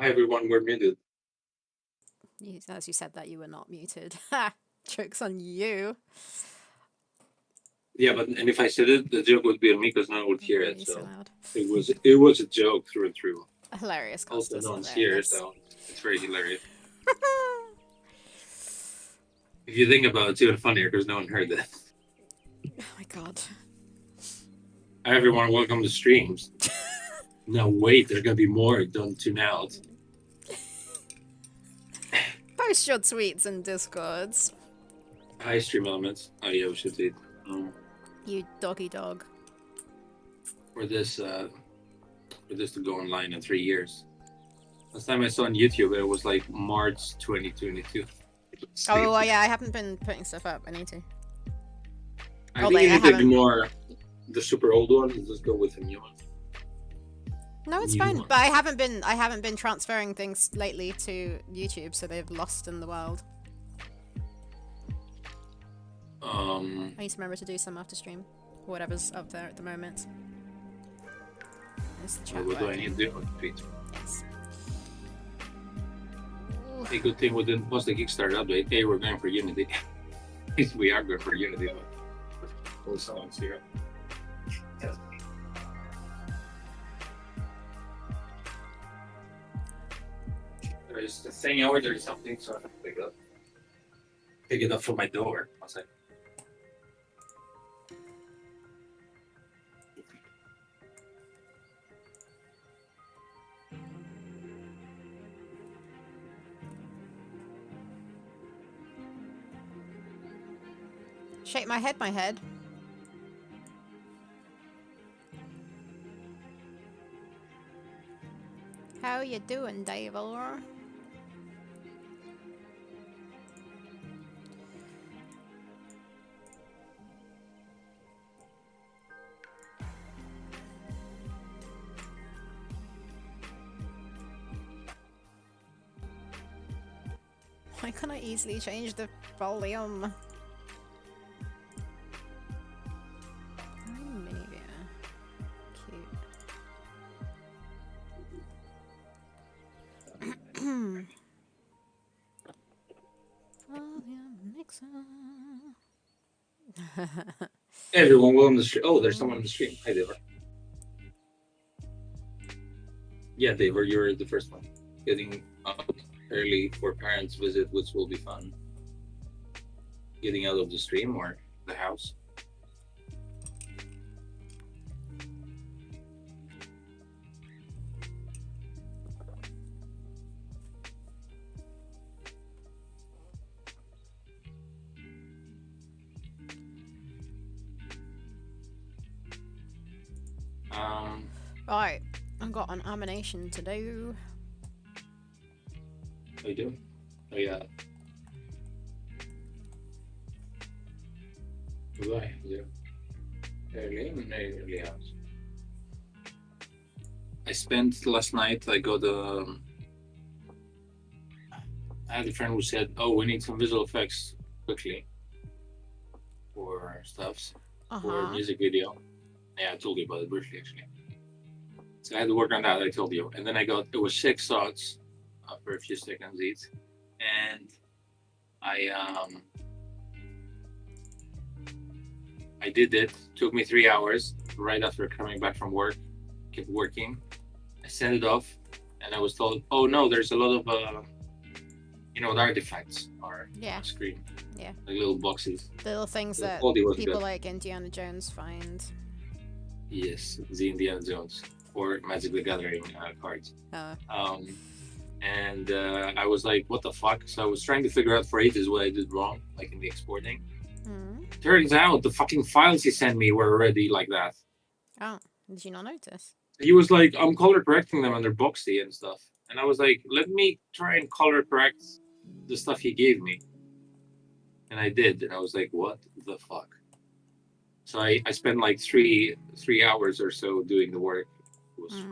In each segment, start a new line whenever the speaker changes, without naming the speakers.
Hi everyone, we're muted.
As you said that, you were not muted. Ha! Joke's on you.
Yeah, but and if I said it, the joke would be on me because no one would
Why
hear
are
it.
you so
So
loud?
it was a joke through and through.
Hilarious,
Also,
Costas,
no one's here,
hilarious.
so it's very hilarious. If you think about it, it's even funnier because no one heard that.
Oh my god.
Hi everyone, welcome to streams. Now wait, there's gonna be more. Don't tune out.
Post your tweets and discords.
Hi stream elements. Oh yeah, we should do.
You doggy dog.
For this to go online in 3 years. Last time I saw on YouTube, it was like March 2022.
Oh, well, yeah, I haven't been putting stuff up. I need to.
I think you need to ignore the super old one and just go with the new one.
No, it's fine. But I haven't been transferring things lately to YouTube, so they've lost in the world. I need to remember to do some after stream. Whatever's up there at the moment. Is the chat
what do I need to do?
Yes.
A good thing we didn't post the Kickstarter update. Hey, we're going for Unity. We are going for Unity. All songs here. Yes. There's the thing over there, something, so I have to pick it up from my door. One second.
Shake my head, my head. How you doing, Dave? Why can't I easily change the volume? Cute.
Hey everyone, welcome to the stream. Oh, there's someone on the stream. Hi, Dever. Yeah, Dever, you're the first one. Getting up early for parents' visit, which will be fun. Getting out of the stream or the house.
Right, I've got an animation to do.
How you doing? Oh yeah. Goodbye. Yeah. Early house. I spent last night. I had a friend who said, "Oh, we need some visual effects quickly for stuffs for a music video." Yeah, I told you about it briefly actually. So I had to work on that. I told you, and then it was 6 shots for a few seconds each, and I did it. Took me 3 hours. Right after coming back from work, kept working. I sent it off, and I was told, "Oh no, there's a lot of the artifacts are on the screen.
Yeah.
Like little boxes.
Little things that people like Indiana Jones find.
Yes, the Indiana Jones or Magic the Gathering cards. And I was like, what the fuck? So I was trying to figure out for ages what I did wrong, like in the exporting. Turns out the fucking files he sent me were already like that.
Oh, did you not notice?
He was like, I'm color correcting them under boxy and stuff. And I was like, let me try and color correct the stuff he gave me. And I did. And I was like, what the fuck? So I spent like three hours or so doing the work. It was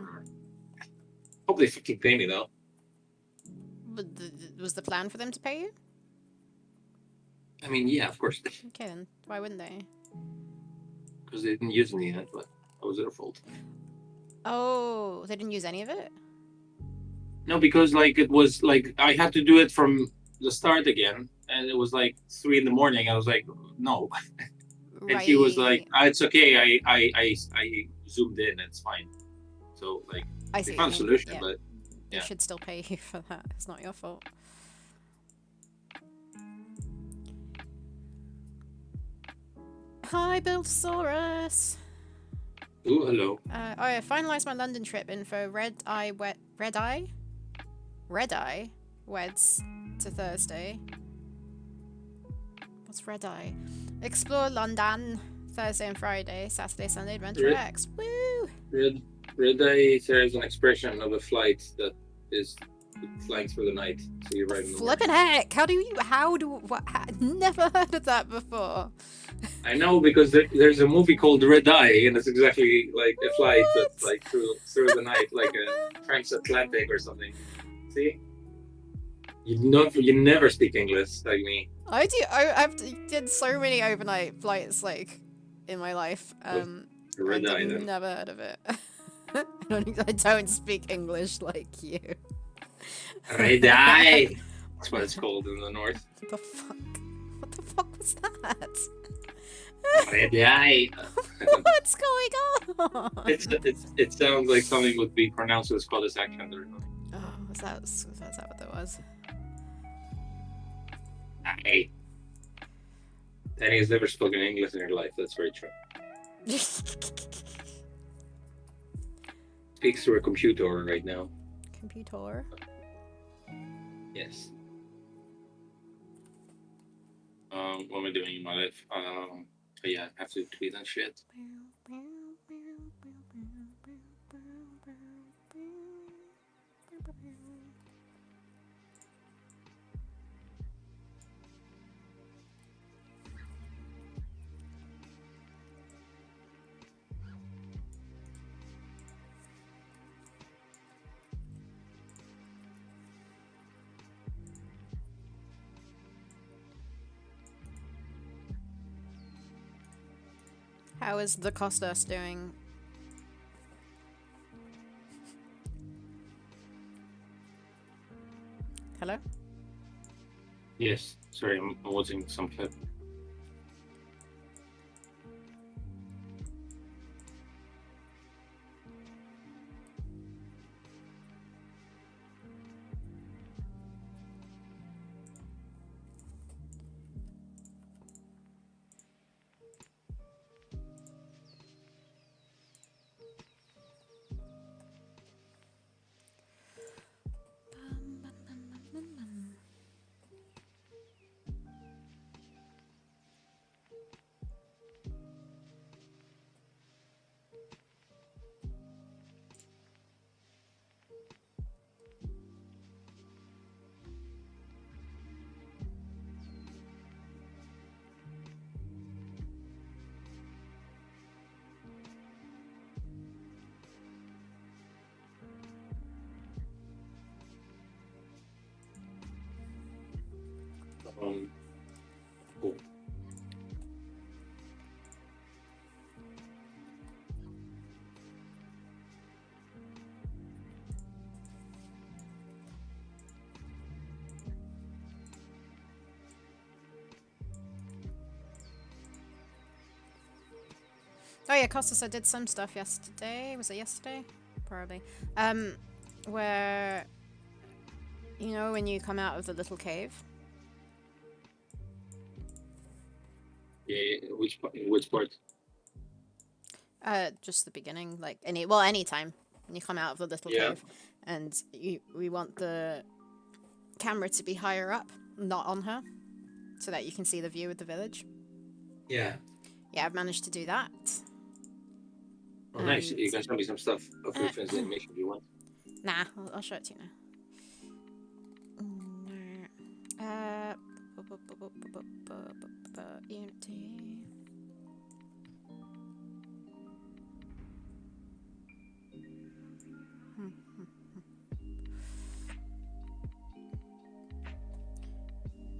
hope they fucking pay me though.
Was the plan for them to pay you?
I mean, yeah, of course.
Okay, then why wouldn't they?
Because they didn't use any of it, but that was their fault.
Oh, they didn't use any of it?
No, because like it was like I had to do it from the start again, and it was like 3 in the morning. I was like, no, and he was like,
Right.
it's okay. I zoomed in. It's fine. So like
I
they
see what you
found a
mean.
solution,
Yeah.
but
They
yeah.
should still pay you for that. It's not your fault. Hi, Buildosaurus.
Ooh, hello.
I finalised my London trip info. Red Eye weds to Thursday. What's Red Eye? Explore London Thursday and Friday. Saturday, Sunday, Adventure
Red
X. Woo!
red red eye. There's an expression of a flight that is flying through the night, so you ride in the morning.
Flippin' heck! Never heard of that before.
I know because there's a movie called Red Eye, and it's exactly like a flight that's
What?
like through the night, like a transatlantic or something. See, you never speak English like me.
I do. I've did so many overnight flights like in my life,
Oh, Red
and I've
Eye then.
never heard of it. I don't speak English like you.
Red Eye. That's what it's called in the north.
What the fuck? What the fuck was that?
Red Eye.
What's going on?
It sounds like something would be pronounced with a Scottish accent or something.
Oh, was that what that was?
Aye. Danny has never spoken English in her life. That's very true. Speaks through a computer right now.
Computer.
Yes. What am I doing in my life? But yeah, I have to tweet and shit.
How is the Costas doing? Hello?
Yes. Sorry, I'm watching some clip. Cool.
Oh yeah, Costas, I did some stuff yesterday. Was it yesterday? Probably. Where you know when you come out of the little cave?
Yeah. Which part?
Just the beginning, like any time when you come out of the little
Yeah.
cave, and we want the camera to be higher up, not on her, so that you can see the view of the village.
Yeah.
Yeah, I've managed to do that.
Oh, nice. You can show me some stuff of reference animation if you want.
Nah, I'll show it to you now. Unity.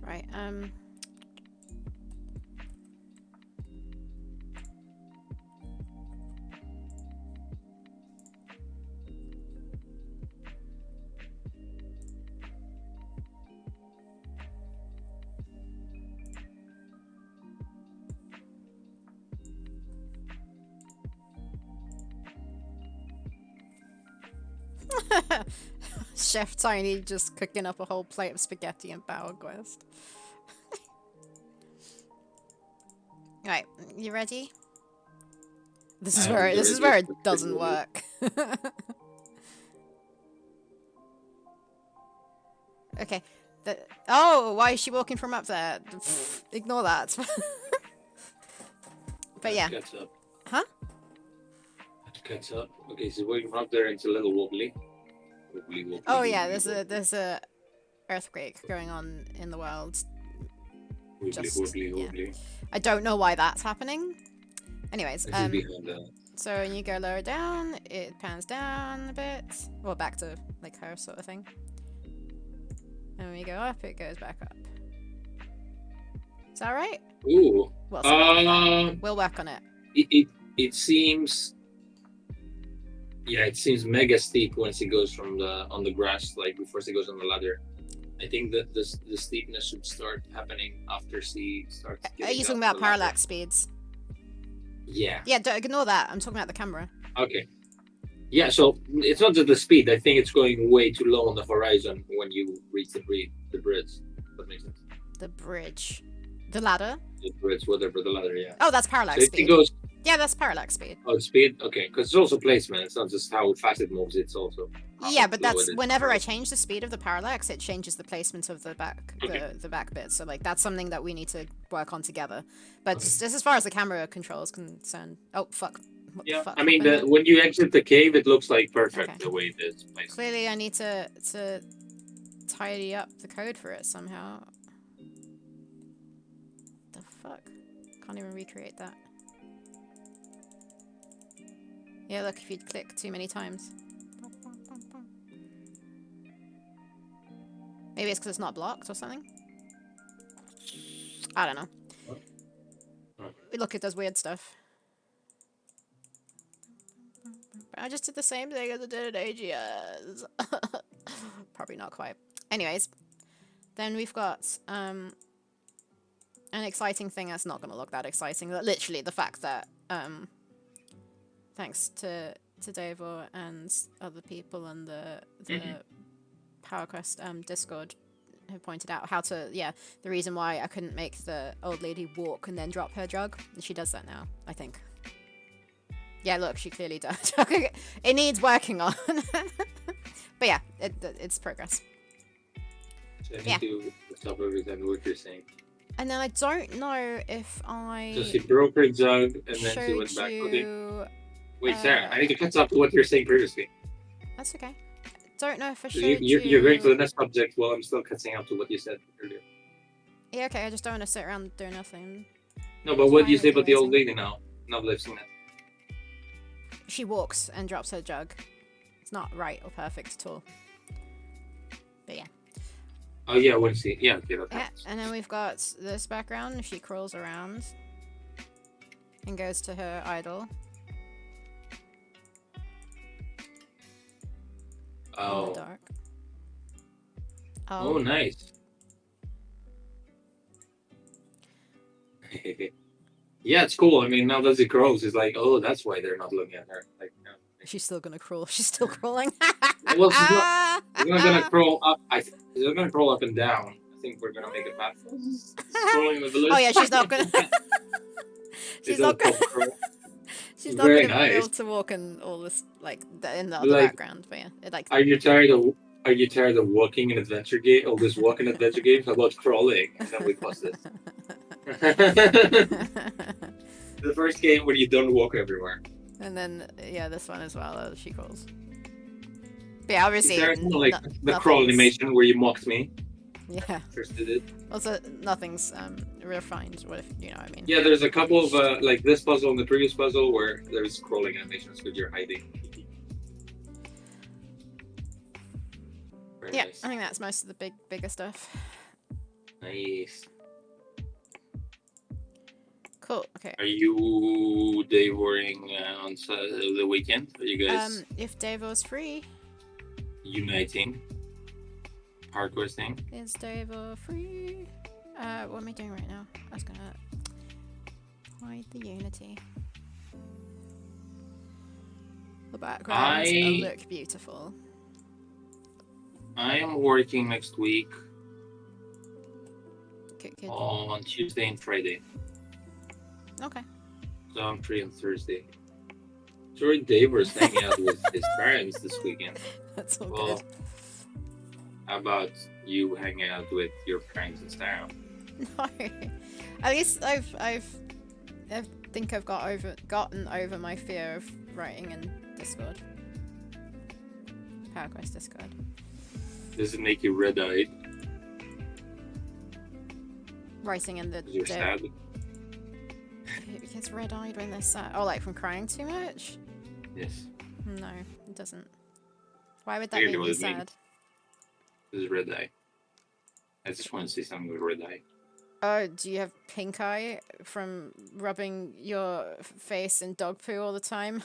Right, Chef Tiny just cooking up a whole plate of spaghetti in Power Quest. Right, you ready? This is
I'm
where
the
it
readiest for
doesn't
food.
work. Okay. Oh, why is she walking from up there? Ignore that. But
That
yeah.
cuts up.
Huh?
That cuts up. Okay, so going from up there, it's a little wobbly. Wobbly, wobbly,
Oh
wobbly,
yeah,
wobbly,
there's a earthquake going on in the world.
wobbly,
Just
wobbly,
yeah.
wobbly.
I don't know why that's happening. Anyways,
This is behind that.
so when you go lower down, it pans down a bit. Well, back to like her sort of thing. And when we go up, it goes back up. Is that right?
Ooh.
We'll see about that. We'll work on it.
It seems. Yeah, it seems mega steep once it goes from the on the grass, like before she goes on the ladder. I think that the steepness should start happening after she starts
Are
getting
you
down
talking
the
about
ladder.
parallax speeds?
Yeah.
Yeah, don't ignore that. I'm talking about the camera.
Okay. Yeah, so it's not just the speed. I think it's going way too low on the horizon when you reach the bridge. That makes sense.
The bridge. The ladder?
The bridge, whatever, the ladder, yeah.
Oh, that's
So
parallax
if it
speed.
goes,
Yeah, that's parallax speed.
oh, speed? Okay, because it's also placement. It's not just how fast it moves, it's also how
Yeah, but
low
that's
it is.
whenever I change the speed of the parallax, it changes the placement of the back,
Okay.
the back bit. So like that's something that we need to work on together. But just as far as the camera control is concerned, oh fuck, what the
Yeah,
fuck
I mean,
happened there?
when you exit the cave, it looks like perfect
Okay.
the way it is placed.
Clearly, I need to tidy up the code for it somehow. The fuck? Can't even recreate that. Yeah, look, if you click too many times. Maybe it's because it's not blocked or something. I don't know. Look, it does weird stuff. I just did the same thing as I did in AGS. Probably not quite. Anyways, then we've got an exciting thing that's not going to look that exciting. Literally, the fact that thanks to Devo and other people and the PowerQuest Discord who pointed out how to, the reason why I couldn't make the old lady walk and then drop her drug. She does that now, I think. Yeah, look, she clearly does. It needs working on. But yeah, it's progress.
So I need to stop everything what you're saying.
And then I don't know if I
So she broke her jug and then she went back. Okay. Wait, Sarah, I need to catch up to what you were saying previously.
That's okay. Don't know if I
So
showed
you're going to the next subject while I'm still catching up to what you said earlier.
Yeah, okay, I just don't want to sit around doing nothing.
No, but what do you
Fine
say about the old
amazing.
lady now? Now that I've seen it.
She walks and drops her jug. It's not right or perfect at all. But yeah.
Oh yeah, when she okay, that
Yeah,
happens.
and then we've got this background. She crawls around and goes to her idol. In the
Oh.
dark.
Oh, nice. Yeah, it's cool. I mean, now that it grows, it's like, oh, that's why they're not looking at her. Like, no.
She's still gonna crawl. She's still crawling.
Well, she's not gonna crawl up. She's not gonna crawl up and down. I think we're gonna make a path. Scrolling with the list.
Oh yeah, she's not gonna. she's not gonna. She's not
Very
gonna be able
nice.
to walk in all this like in the other
Like,
background. But yeah, it like.
Are you tired of walking in adventure game? All this walking adventure games about crawling, and then we pause this. The first game where you don't walk everywhere.
And then this one as well. She crawls. But yeah, obviously.
Is there like the crawl animation where you mocked me?
Yeah.
First did it.
Also, nothing's refined. What if you know what I mean?
Yeah, there's a couple of like this puzzle and the previous puzzle where there's crawling animations because you're hiding. Very
yeah,
nice.
I think that's most of the bigger stuff.
Nice.
Cool. Okay.
Are you devoring on the weekend? Are you guys
if Devo's free.
uniting? Hardcore thing?
Is Devo free? What am I doing right now? I was gonna hide the Unity. The backgrounds look beautiful.
I am working next week
Good.
on Tuesday and Friday.
Okay.
So I'm free on Thursday. Sorry, Dave was hanging out with his parents this weekend.
That's all
Well,
good.
how about you hanging out with your parents instead?
No. At least I think I've gotten over my fear of writing in Discord. PowerQuest Discord.
Does it make you red-eyed?
Writing in the.
Because you're sad?
It gets red-eyed when they're sad. Oh, like from crying too much?
Yes.
No, it doesn't. Why would that
Clearly
make
what
me
it means.
sad?
This is red-eye. I just want to say something with red-eye.
Oh, do you have pink eye from rubbing your face in dog poo all the time?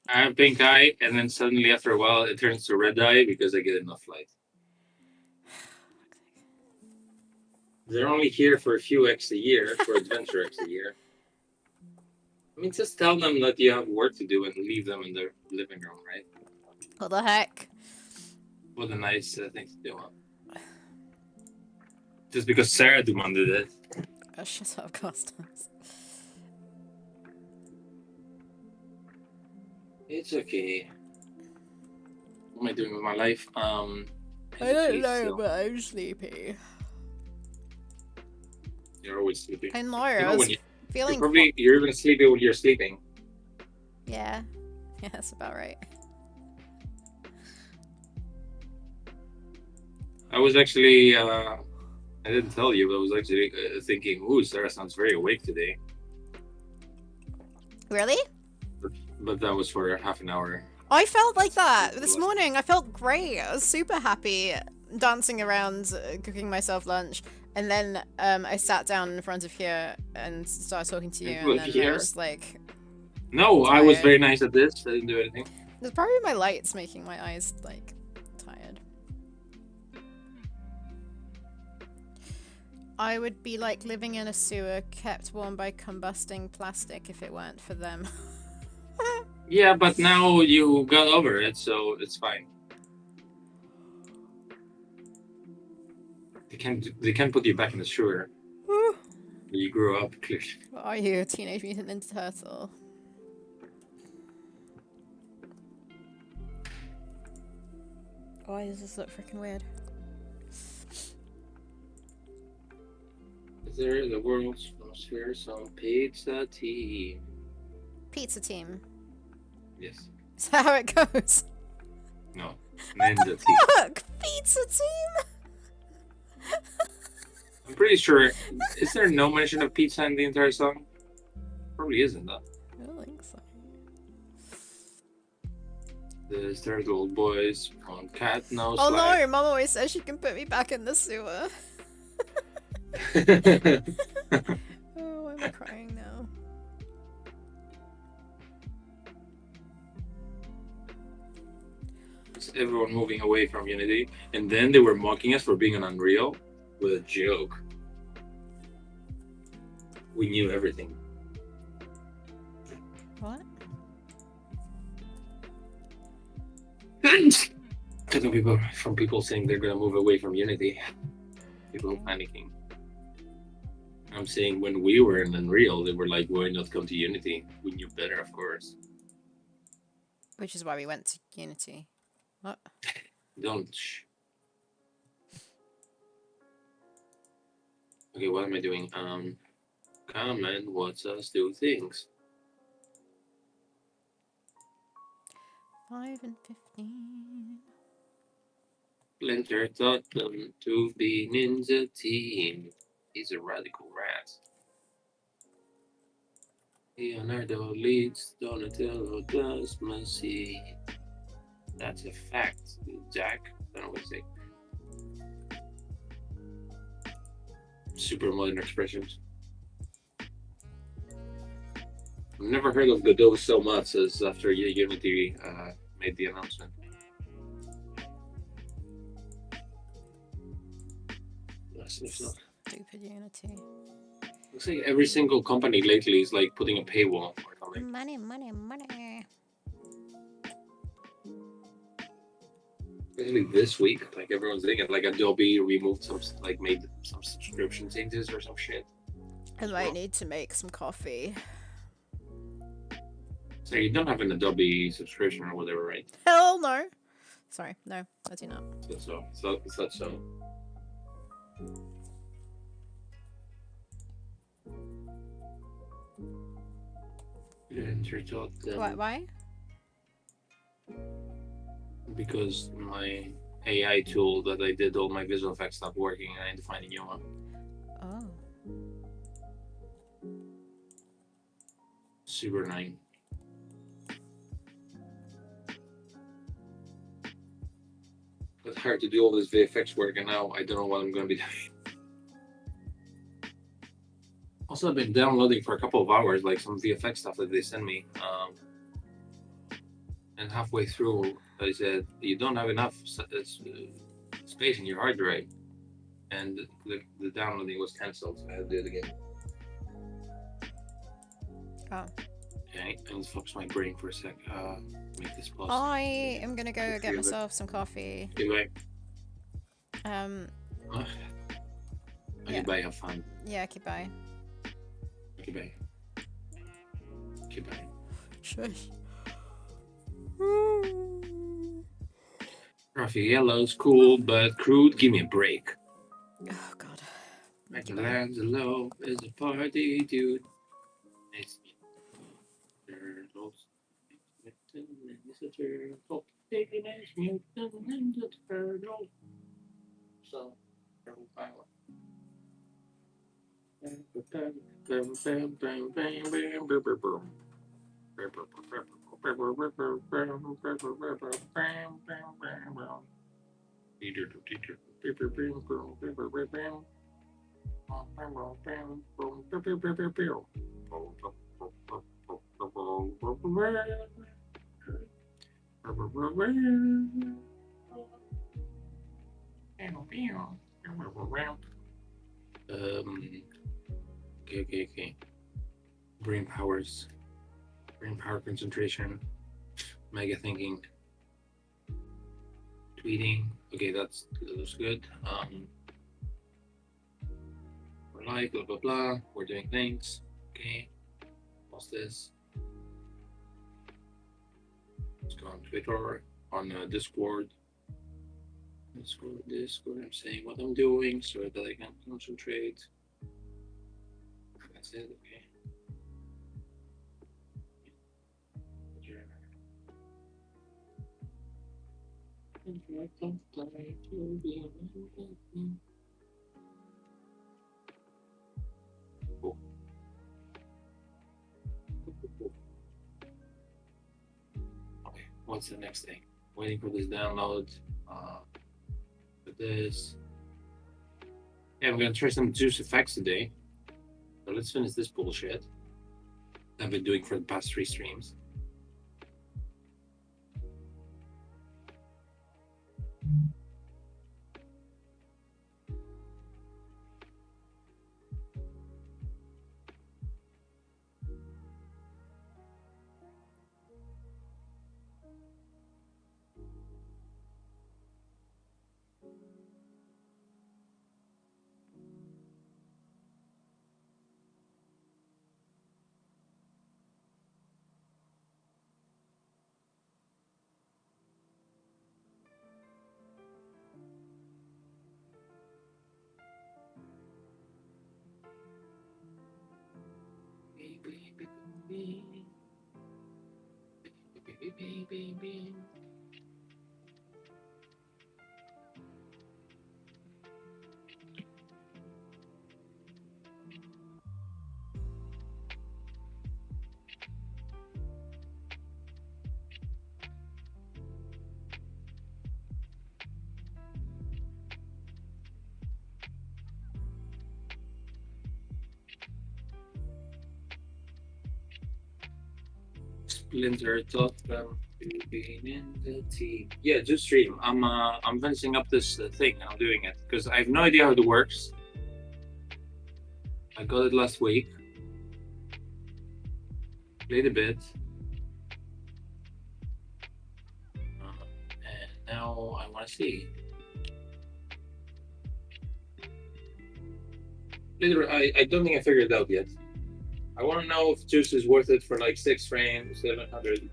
I have pink eye, and then suddenly after a while it turns to red eye because I get enough light. They're only here for a few X a year, for Adventure X a year. I mean, just tell them that you have work to do and leave them in their living room, right?
What the heck?
What a nice thing to do. Huh? Just because Sarah demanded it.
Oh, shut up, Constance.
It's okay. What am I doing with my life?
I don't know, but I'm sleepy.
You're always sleeping.
I know. I was feeling.
You're even sleepy when you're sleeping.
Yeah, that's about right.
I was actually. I didn't tell you, but I was actually thinking, "Ooh, Sarah sounds very awake today."
Really?
But that was for half an hour.
I felt like that this morning. I felt great. I was super happy, dancing around, cooking myself lunch, and then I sat down in front of here and started talking to you, and then I was like,
"No,
tired.
I was very nice at this. I didn't do anything."
There's probably my lights making my eyes like tired. I would be like living in a sewer kept warm by combusting plastic if it weren't for them.
Yeah, but now you got over it, so it's fine. They can't put you back in the sewer. You grew up, clearly.
What are you, a Teenage Mutant Ninja Turtle? Why does this look freaking weird?
Is there the world's most fearsome pizza team?
Pizza team.
Yes.
Is that how it goes?
No. Ninja team.
Fuck! Pizza team!
I'm pretty sure. Is there no mention of pizza in the entire song? Probably isn't, though.
I don't think so.
The turtle boys on cat nose.
Oh no! Mom always says she can put me back in the sewer. Oh, why am I crying now?
Everyone moving away from Unity, and then they were mocking us for being an Unreal with a joke. We knew everything.
What?
From people saying they're gonna move away from Unity. People panicking. I'm saying when we were in Unreal, they were like, "Why not come to Unity?" We knew better, of course.
Which is why we went to Unity. What?
Don't. Okay, what am I doing? Come and watch us do things.
5 and 15.
Splinter taught them to be ninja team. He's a radical rat. Leonardo leads, Donatello does mercy. That's a fact, Jack. I don't know what to say. Super modern expressions. I've never heard of Godot so much as after Unity made the announcement.
Stupid Unity.
Looks like every single company lately is like putting a paywall or something.
Money, money, money.
Especially this week, like everyone's thinking, like Adobe removed some, like made some subscription changes or some shit.
I
As
might
well.
need to make some coffee.
So you don't have an Adobe subscription or whatever, right?
Hell no. Sorry, no, I do not.
So. Enter thought
Why?
because my AI tool that I did all my visual effects stopped working and I had to find a new one.
Oh.
Super annoying. It's hard to do all this VFX work, and now I don't know what I'm going to be doing. Also, I've been downloading for a couple of hours, like some VFX stuff that they send me. And halfway through, I said, "You don't have enough space in your hard drive," and the downloading was cancelled, so I had to do it again.
Oh.
Okay, I need to focus my brain for a sec. Make this pause.
I am gonna go get myself some coffee.
Goodbye.
Yeah.
Goodbye. Have fun.
Yeah, goodbye.
Goodbye. Goodbye.
Shush.
Raffaello's cool, but crude. Give me a break.
Oh god.
Michelangelo is a party dude. It's turtles. It's a turtle. Taking his mutant ninja turtle. So, turtle power. Okay. Brain powers, brain power concentration, mega thinking, tweeting. Okay, that looks good. We're live, blah blah blah. We're doing things. Okay, what's this? Let's go on Twitter, on Discord. Discord. I'm saying what I'm doing so that I can concentrate. That's it. Okay. Cool. Okay, what's the next thing? Waiting for this download. For this. Yeah, I'm gonna try some juice effects today. So let's finish this bullshit I've been doing for the past 3 streams. Splinter taught them to be in the team. Yeah, just stream. I'm finishing up this thing. I'm doing it because I have no idea how it works. I got it last week. Played a bit. And Now I want to see. Literally, I don't think I figured it out yet. I want to know if juice is worth it for like 6 frames, 700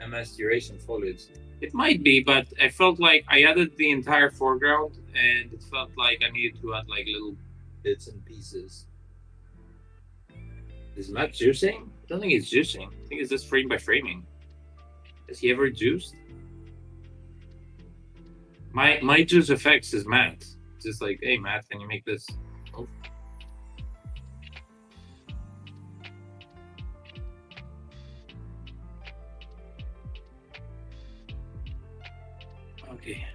ms duration foliage. It might be, but I felt like I added the entire foreground, and it felt like I needed to add like little bits and pieces. Is Matt juicing? I don't think he's juicing. I think it's just frame by framing. Has he ever juiced? My juice effects is Matt. It's just like, hey Matt, can you make this? Oh, okay.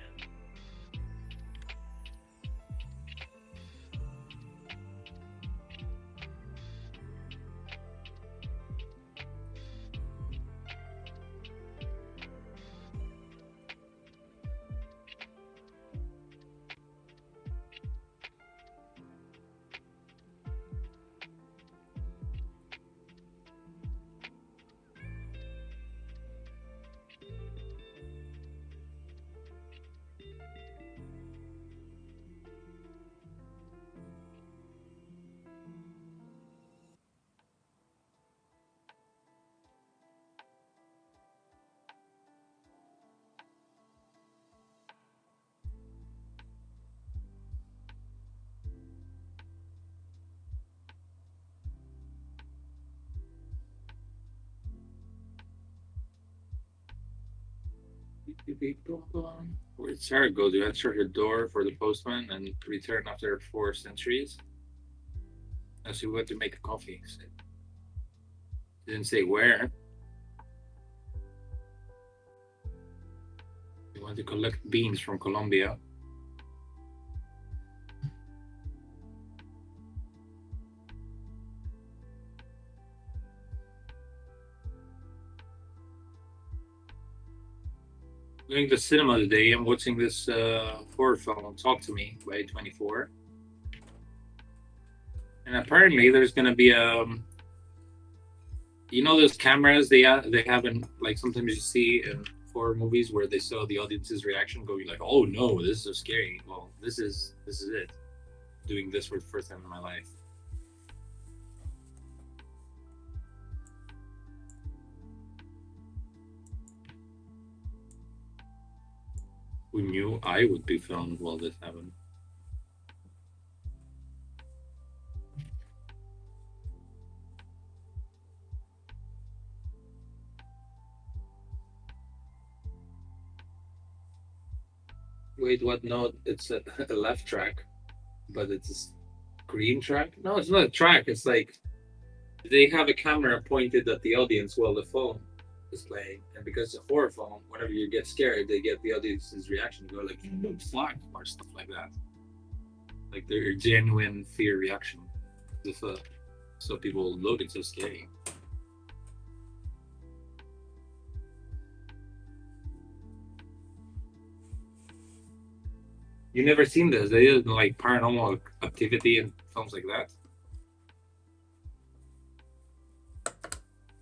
Where'd Sarah go? To answer her door for the postman and return after 4 centuries? No, she went to make a coffee. She didn't say where. She went to collect beans from Colombia. Going to the cinema today. I'm watching this horror film, Talk to Me by 24. And apparently there's going to be you know those cameras they have in, like, sometimes you see in horror movies where they saw the audience's reaction going like, oh no, this is so scary. Well, this is it. Doing this for the first time in my life. Who knew I would be filmed while this happened? Wait, what? No, it's a left track, but it's a green track. No, it's not a track. It's like they have a camera pointed at the audience while the phone is playing, and because it's a horror film, whenever you get scared, they get the audience's reaction. Go like, "Fuck," or stuff like that. Like their genuine fear reaction. If so people look, it's so scary. You never seen this? They did like paranormal activity and films like that.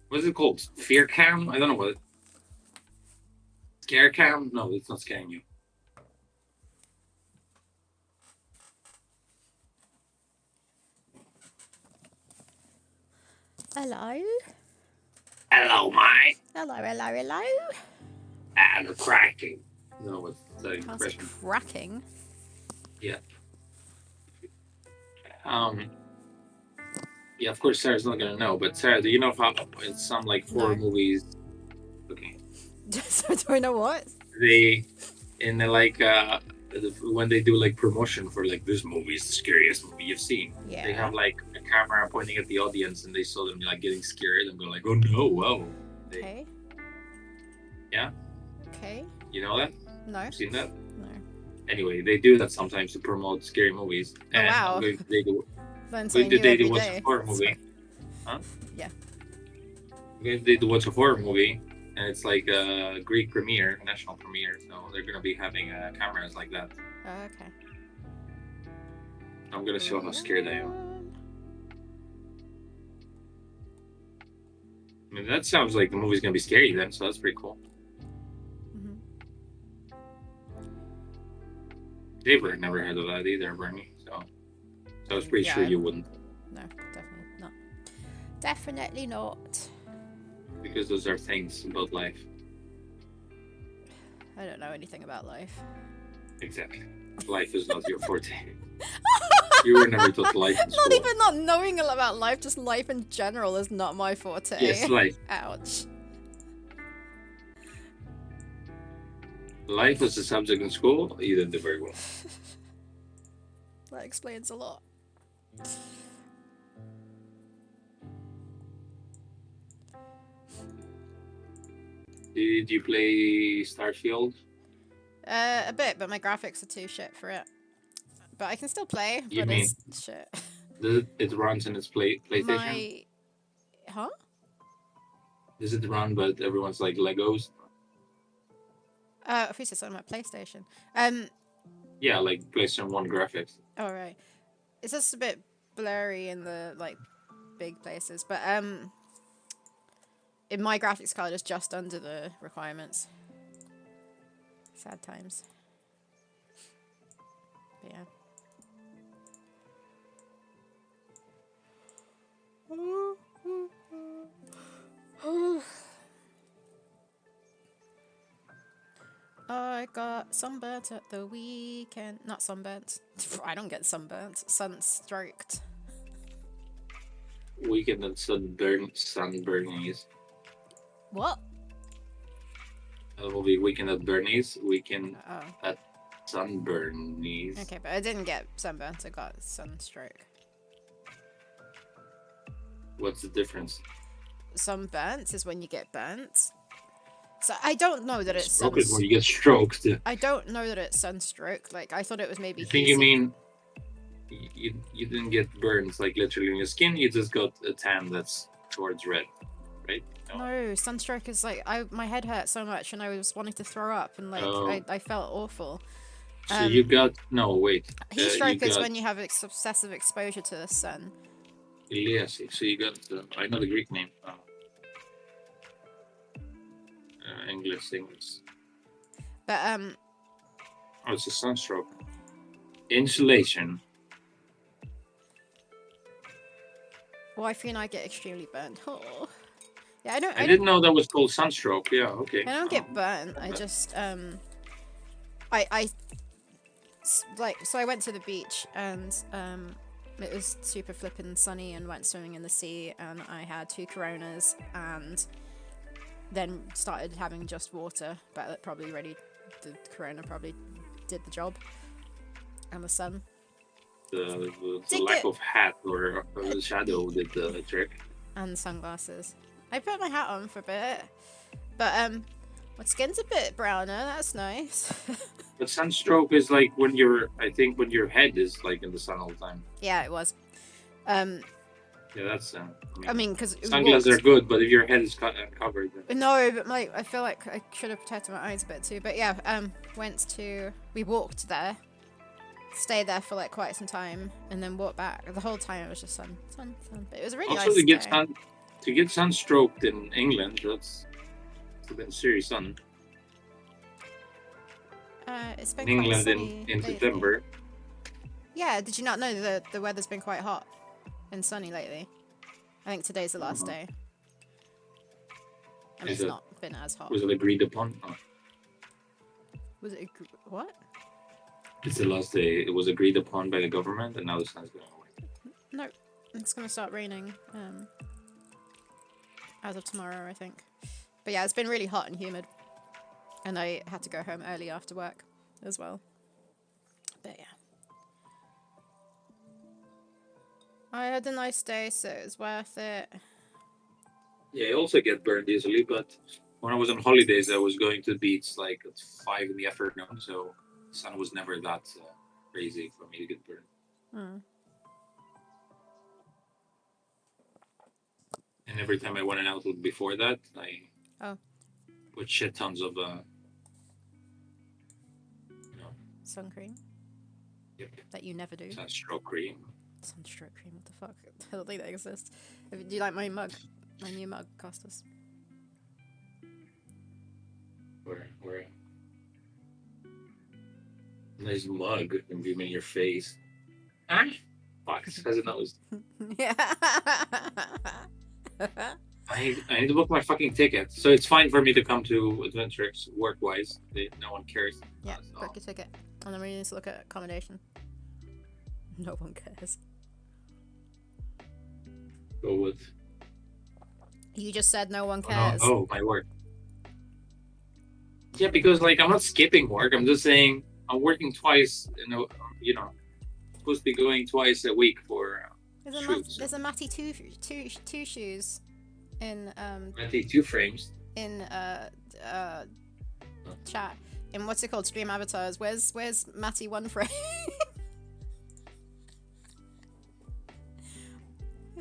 What is it called? Fear cam? I don't know what. Scare cam? No, it's not scaring you.
Hello.
Hello, mate.
Hello, hello, hello.
And cracking. No, what's the
How's it
expression?
cracking?
Yeah. Um. Yeah, of course Sarah's not gonna know, but Sarah, do you know how in some like horror
No.
movies? Okay.
So do I know what?
They in the like when they do like promotion for like this movie is the scariest movie you've seen.
Yeah.
They have like a camera pointing at the audience and they saw them like getting scared and going like, oh no, whoa.
Okay.
Yeah.
Okay.
You know that?
No.
You've seen that?
No.
Anyway, they do that sometimes to promote scary movies.
Oh,
And
wow.
I'm going to they do
Learn
I'm
something
going to
new
they
every
do watch
day.
a horror movie.
Sorry.
Huh?
Yeah.
I'm going to watch a horror movie and it's like a Greek premiere, national premiere, so they're gonna be having cameras like that.
Oh, okay.
I'm gonna show how scared I am. I mean, that sounds like the movie's gonna be scary then, so that's pretty cool.
Mm-hmm.
David never had a lad either, Bernie. So I was pretty
Yeah,
sure you wouldn't,
no, definitely not. Definitely not.
because those are things about life.
I don't know anything about life.
Exactly. Life is not your forte. You were never taught life in
Not
school.
even not knowing about life, just life in general is not my
Yes,
forte.
life.
Ouch.
Life as a subject in school, you did it very well.
That explains a lot.
Did you play Starfield?
A bit, but my graphics are too shit for it. But I can still play,
You
but
mean
it's shit.
it runs in its PlayStation?
My. Huh?
Does it run, but everyone's like Legos?
I thought you said something about PlayStation.
Yeah, like PlayStation 1 graphics.
Oh, right. It's just a bit blurry in the, like, big places. But, in my graphics card is just under the requirements. Sad times. But yeah. I got sunburnt at the weekend. Not sunburnt. I don't get sunburnt. Sunstroked.
Weekend at Sunburnies.
What?
That will be Weekend at Bernie's. Weekend
Oh.
at Sunburnies.
Okay, but I didn't get sunburnt. I got sunstroke.
What's the difference?
Sunburnt is when you get burnt. So I don't know that it's
Stroke is when you get stroked.
I don't know that it's sunstroke. Like I thought it was maybe.
I think you mean you didn't get burns like literally on your skin. You just got a tan that's towards red, right?
No, sunstroke is like my head hurt so much and I was wanting to throw up and like
Oh.
I felt awful.
So you got no wait.
Heat stroke
you
is
got
when you have excessive exposure to the sun.
Elias. So you got I know the Greek name. English things.
But
Oh, it's a sunstroke. Insulation.
wifey and I get extremely burnt. Oh. Yeah,
I didn't know that was called sunstroke. Yeah, okay.
I don't get burnt. I just I like so I went to the beach and it was super flippin' sunny and went swimming in the sea and I had 2 coronas and then started having just water, but it probably the corona probably did the job and the sun.
The lack of hat or the shadow did the trick.
And sunglasses. I put my hat on for a bit, but my skin's a bit browner. That's nice.
But sunstroke is like when I think when your head is like in the sun all the time.
Yeah, it was.
Yeah, that's.
I mean, because
sunglasses are good, but if your head is covered. Then...
No, but I feel like I should have protected my eyes a bit too. But yeah, we walked there, stayed there for like quite some time, and then walked back. The whole time it was just sun. But it was a really
also,
nice day.
To get sunstroked in England, that's been serious sun.
It's been
in
quite
England
sunny
in
lately.
September.
Yeah, did you not know that the weather's been quite hot and sunny lately? I think today's the last day. And it's not been as hot.
Was it agreed upon? Oh.
Was it what?
It's the last day. It was agreed upon by the government, and now the sun's going away.
No, it's gonna start raining as of tomorrow, I think. But yeah, it's been really hot and humid, and I had to go home early after work as well. But yeah, I had a nice day, so it was worth it.
Yeah, I also get burned easily, but when I was on holidays, I was going to the beach like at 5 in the afternoon, so the sun was never that crazy for me to get burned. And every time I went out before that, I put shit tons of
sun cream.
Yep.
That you never do.
Sunstroke cream.
Sunstroke cream. What the fuck? I don't think that exists. Do you like my mug? My new mug, Costas.
Where? Nice mug and beam in your face. Ah, Fox has a nose.
Yeah.
I need to book my fucking ticket, so it's fine for me to come to Adventurex work wise. No one cares.
Yeah,
So
book your ticket. And then we need to look at accommodation. No one cares.
go with.
You just said no one
Oh no!
cares.
Oh my word. Yeah, because like I'm not skipping work. I'm just saying I'm working twice. You know, supposed to be going twice a week for shoots.
There's a Matty two shoes in
I take 2 frames.
in chat in what's it called, stream avatars. Where's Matty one frame?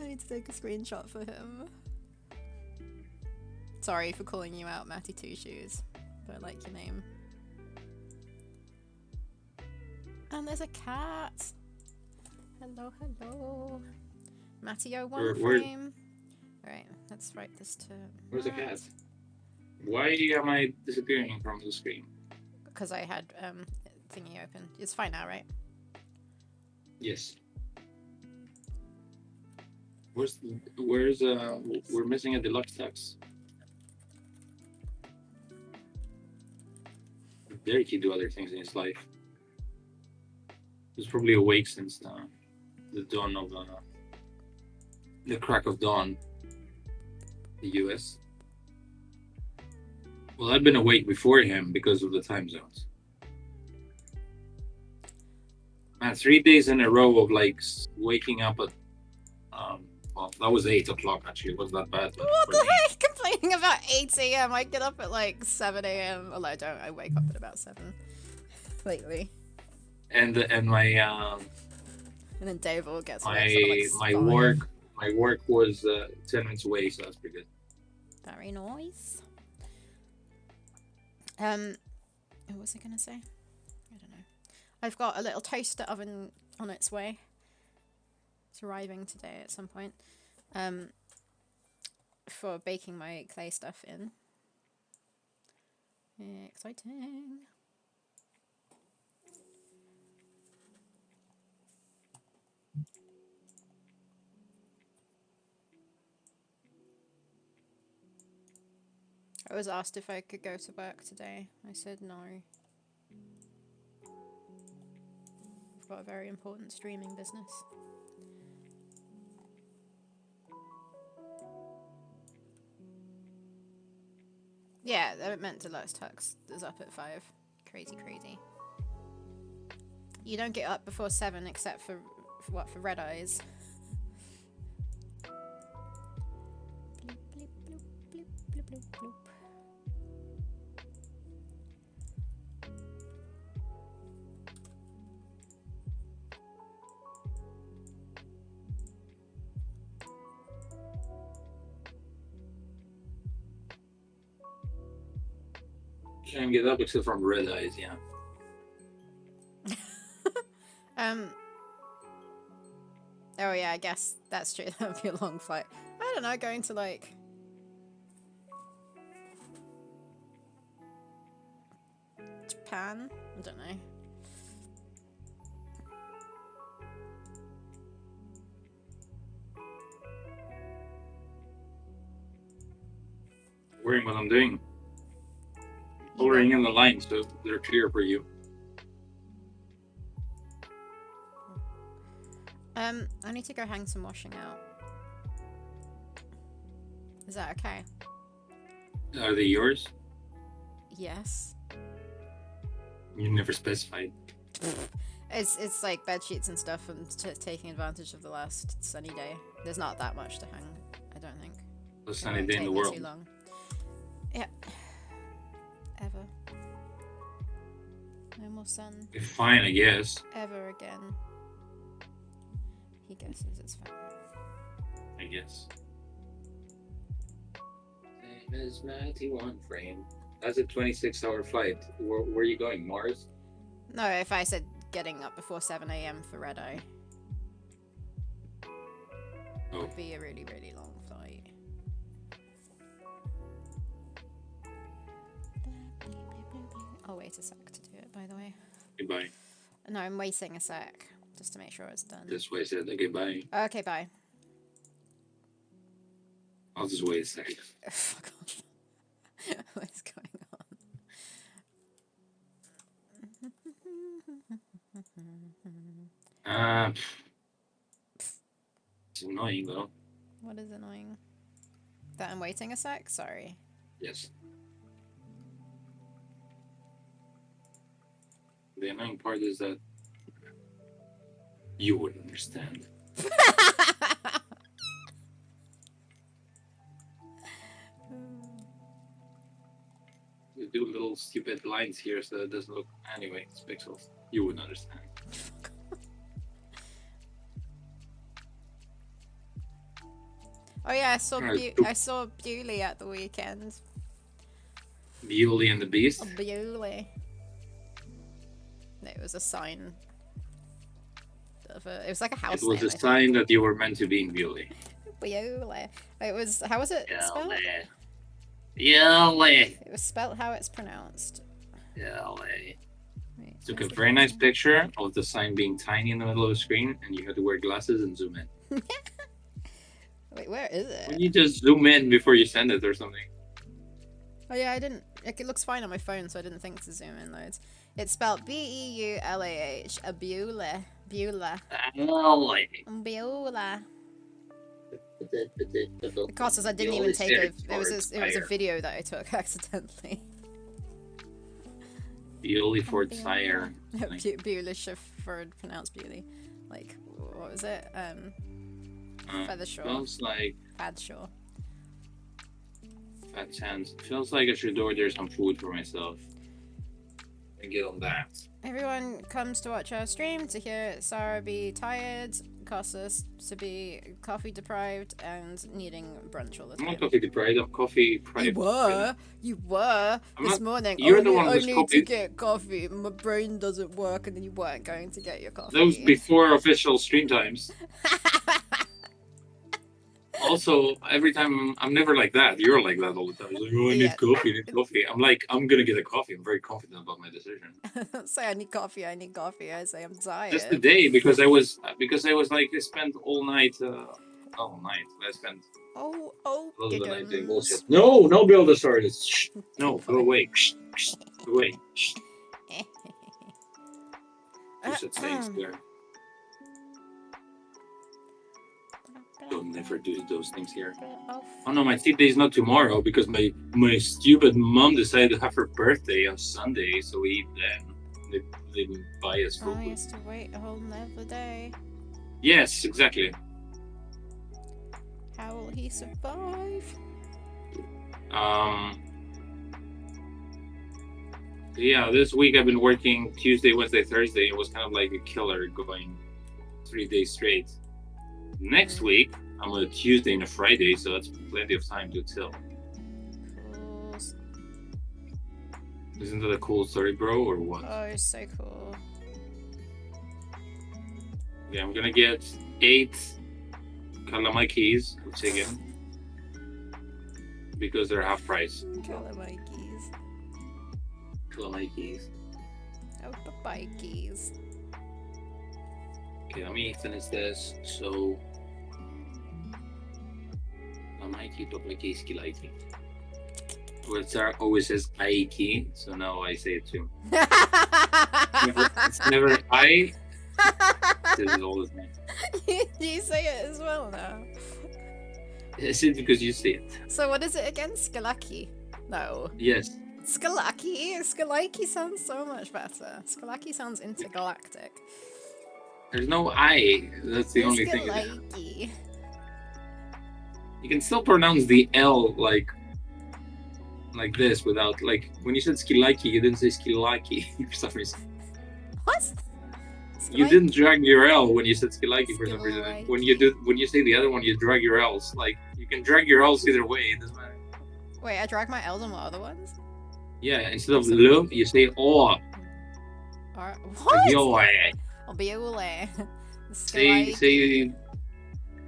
I need to take a screenshot for him. Sorry for calling you out, Matty Two Shoes, but I like your name. And there's a cat. Hello, hello. Matty one frame. Alright, let's write this to.
Where's the cat? Why am I disappearing from the screen?
Because I had thingy open. It's fine now, right?
Yes. We're missing a deluxe tux. Derek can do other things in his life. He's probably awake since the dawn of the crack of dawn. The US. Well, I've been awake before him because of the time zones. Man, 3 days in a row of like waking up at well, that was 8 o'clock actually. It wasn't that bad.
What the heck? Complaining about 8 a.m. I get up at like 7 a.m. Although I don't. I wake up at about 7 lately.
And my
And then Dave will get
my work was 10 minutes away, so that's pretty good.
Very nice. What was I gonna say? I don't know. I've got a little toaster oven on its way. It's arriving today at some point. For baking my clay stuff in. Exciting. I was asked if I could go to work today. I said no. I've got a very important streaming business. Yeah, I meant Deluxe Tux is up at 5. Crazy, crazy. You don't get up before 7 except for what? For red eyes. Bloop, bloop, bloop, bloop, bloop, bloop, bloop.
Can't get up except from red eyes, yeah.
Oh yeah, I guess that's true. That would be a long flight. I don't know, going to like Japan? I don't know.
Worrying what I'm doing. Coloring in the lines so they're clear for you.
I need to go hang some washing out. Is that okay?
Are they yours?
Yes.
You never specified.
It's like bed sheets and stuff, and taking advantage of the last sunny day. There's not that much to hang, I don't think.
The sunny day in the world.
Too long. Yeah. Ever. No more sun.
It's fine, I guess.
Ever again. He guesses it's fine.
I guess. Same as 91 frame. That's a 26-hour flight. Where are you going? Mars?
No, if I said getting up before 7 a.m. for red eye. It would be a really, really long flight. I'll wait a sec to do it, by the way.
Goodbye.
No, I'm waiting a sec just to make sure it's done.
This way said, okay, bye.
Okay, bye.
I'll just wait a second.
Fuck off. What is going on?
It's annoying though.
What is annoying? That I'm waiting a sec? Sorry.
Yes. The annoying part is that you wouldn't understand. You do little stupid lines here so it doesn't look. Anyway, it's pixels. You wouldn't understand.
Oh yeah,
Alright,
I saw Bewley at the weekend.
Beauty and the Beast.
Oh, Bewley. It was a sign. It was like a house
It was
name,
a sign that you were meant to be in Bewley.
Bewley. It was. How was it spelled?
Bewley.
It was spelled how it's pronounced.
Bewley.
Wait,
Took a
where's the
very nice
picture?
picture of the sign being tiny in the middle of the screen, and you had to wear glasses and zoom in.
Wait, where is
When
it?
you just zoom in before you send it or something.
Oh yeah, I didn't. It looks fine on my phone, so I didn't think to zoom in loads. It's spelled Beulah. A Beulah. Beulah.
Bewley.
Beulah. The cost is I didn't even take a. It was a video that I took accidentally.
Bewley Ford Sire.
Beulah Shepherd, pronounced Bewley. Like, what was it? Feathershaw.
Feels like
Fadshaw.
fat chance. Feels like I should order some food for myself. And get on that.
Everyone comes to watch our stream to hear Sarah be tired, Costas to be coffee deprived, and needing brunch all the
I'm not
time.
coffee deprived, I'm coffee deprived.
You were
I'm
this
not-
morning.
you're the one
I
who's
need
coffee-
to get coffee. My brain doesn't work, and then you weren't going to get your coffee.
That was before official stream times. Also, every time I'm never like that. You're like that all the time. It's like, oh, I need
Yeah.
coffee, I need coffee. I'm like, I'm gonna get a coffee. I'm very confident about my decision.
Say I need coffee. I need coffee. I say I'm tired.
Just today, because I was like, I spent all night. I spent
Oh,
all of the night doing
giggums.
bullshit. No, no, Buildosaurus. Shh. No, go away. Shh. Shh. Go away. Shh. You said things there. Don't never do those things here. Oh no, my cheat day is not tomorrow because my stupid mom decided to have her birthday on Sunday, so we eat then. They didn't buy us
Oh,
food.
he has to wait a whole nother day.
Yes, exactly.
How will he survive?
Yeah, this week I've been working Tuesday, Wednesday, Thursday. It was kind of like a killer going 3 days straight. Next week I'm on a Tuesday and a Friday, so that's plenty of time to chill.
Cool.
Isn't that a cool story, bro, or what?
Oh, so cool.
Yeah, I'm gonna get 8 calamikis of chicken because they're half price.
Calamikis.
Calamikis.
Oh, papikis.
Okay, let me finish this. So, calamiki, papiki, skilaiki. Well, Sarah always says aiki, so now I say it too. It's never I. This is all the time.
You say it as well now.
Is it because you say it?
So what is it again? Skalaki? No.
Yes.
Skalaki? Skalaki sounds so much better. Skalaki sounds intergalactic.
There's no I. That's the only thing.
Skalaki.
You can still pronounce the L like this without like when you said skilaki, you didn't say skilaki for some reason.
What?
You
Skalaki?
didn't drag your L when you said skilaki for some reason.
Skilaki.
When you say the other one, you drag your L's. Like you can drag your L's either way. It doesn't matter.
Wait, I drag my L's on what other ones?
Yeah, instead of lo, you say o.
Or what?
Yo,
Oh, Biole.
say,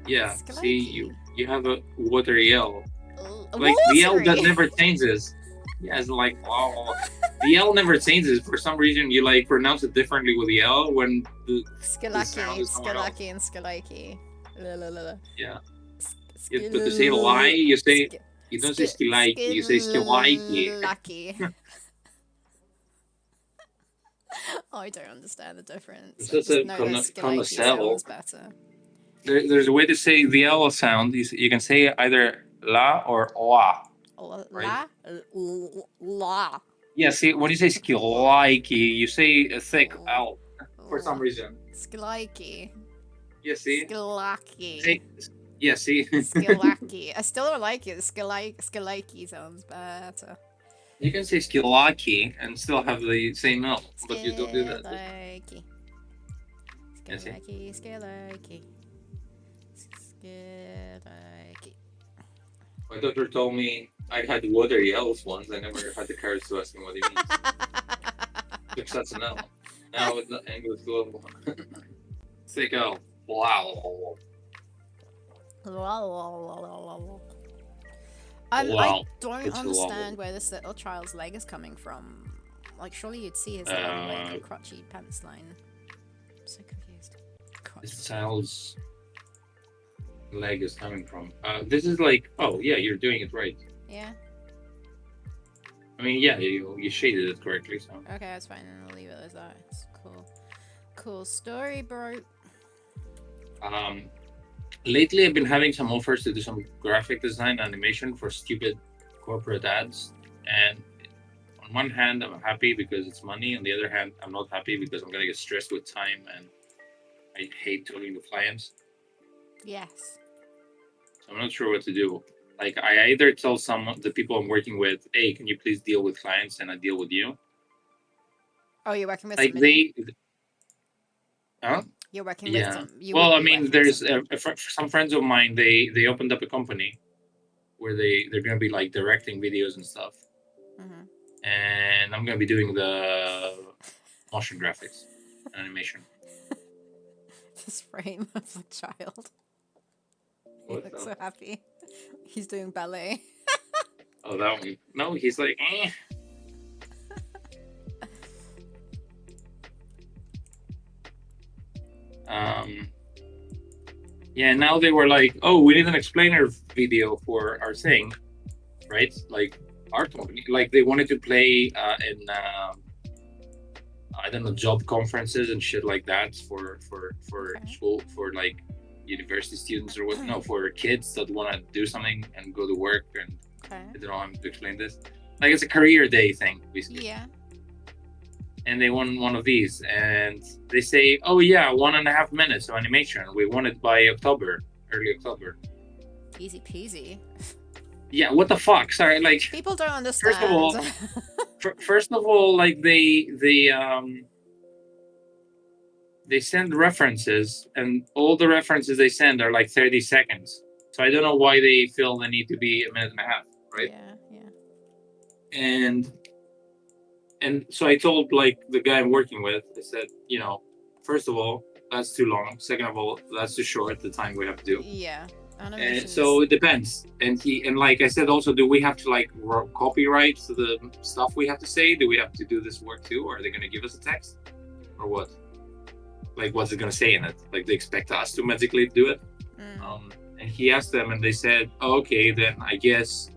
yeah.
Skalaki.
See, you have a watery L.
L-
Like the L that
watery.
never changes. Yeah, it's like wow. The L never changes. For some reason, you like pronounce it differently with the L when the sound
Skalaki,
is somewhere else.
Skalaki, and Skalaki. La, la, la, la.
Yeah. But to say lie,
Skill,
you say
sk-
you don't say
sk-
skilaiki, you say skilaiki.
skillaki. I don't understand the difference.
It's
I
just
just
a
know that Skilakey
cell.
sounds better.
There's a way to say the L sound. You can say either la or la, right?
La, la,
Yeah, see, when you say skilaiki, you say a thick L for some reason.
Skilakey,
Yeah, see?
Skilaki,
Say, yeah, see?
Skilaki. I still don't like it. Skilakey sounds better.
You can say skilaki and still have the same L, but you don't do that.
Skilakey,
Yeah, see?
Skilakey, Skilakey, Skilakey.
My doctor told me I had watery L's once. I never had the courage to ask him what he means. Because that's an L. Now it's not English global. Thick L. Wow.
I
Wow.
don't
It's
understand where this little child's leg is coming from. Like, surely you'd see his little, like, crotchy pants line. I'm so confused.
This child's leg is coming from. This is like, oh yeah, you're doing it right.
Yeah.
I mean, yeah, you shaded it correctly. So
Okay, that's fine. Then I'll leave it as that. It's cool. Cool story, bro.
lately I've been having some offers to do some graphic design animation for stupid corporate ads, and on one hand I'm happy because it's money. On the other hand, I'm not happy because I'm gonna get stressed with time, and I hate talking to clients.
Yes.
So I'm not sure what to do. Like I either tell the people I'm working with, hey, can you please deal with clients, and I deal with you.
Oh, you're working with
Like
somebody?
huh?
You're working with
Yeah.
some. You
Well,
would
I
be
mean,
working with
there's
somebody.
some friends of mine. They opened up a company where they're gonna be like directing videos and stuff,
Mm-hmm.
and I'm gonna be doing the motion graphics animation.
This frame of a child. He
What's
looks
up?
so happy. He's doing ballet.
Oh, that one. No, he's like, eh. Um. Yeah. Now they were like, oh, we need an explainer video for our thing, right? Like our company. Like they wanted to play in. I don't know, job conferences and shit like that for
Okay.
school, for like university students or what, no, for kids that want to do something and go to work. And
Okay.
I don't know how to explain this. Like it's a career day thing basically.
Yeah.
And they won one of these, and they say, oh yeah, 1.5 minutes of animation, we want it by October, early October.
Easy peasy.
Yeah, what the fuck, sorry, like
People don't
first of all
understand.
first of all, like they send references, and all the references they send are like 30 seconds. So I don't know why they feel the need to be 1.5 minutes, right?
Yeah, yeah.
And so I told like the guy I'm working with, I said, first of all, that's too long. Second of all, that's too short, the time we have to do.
Yeah.
And
Animations.
so it depends. And like I said, also, do we have to like copyright the stuff we have to say? Do we have to do this work too? Or are they going to give us a text, or what? Like, what's it going to say in it? Like, they expect us to magically do it? And he asked them, and they said, oh, okay, then I guess.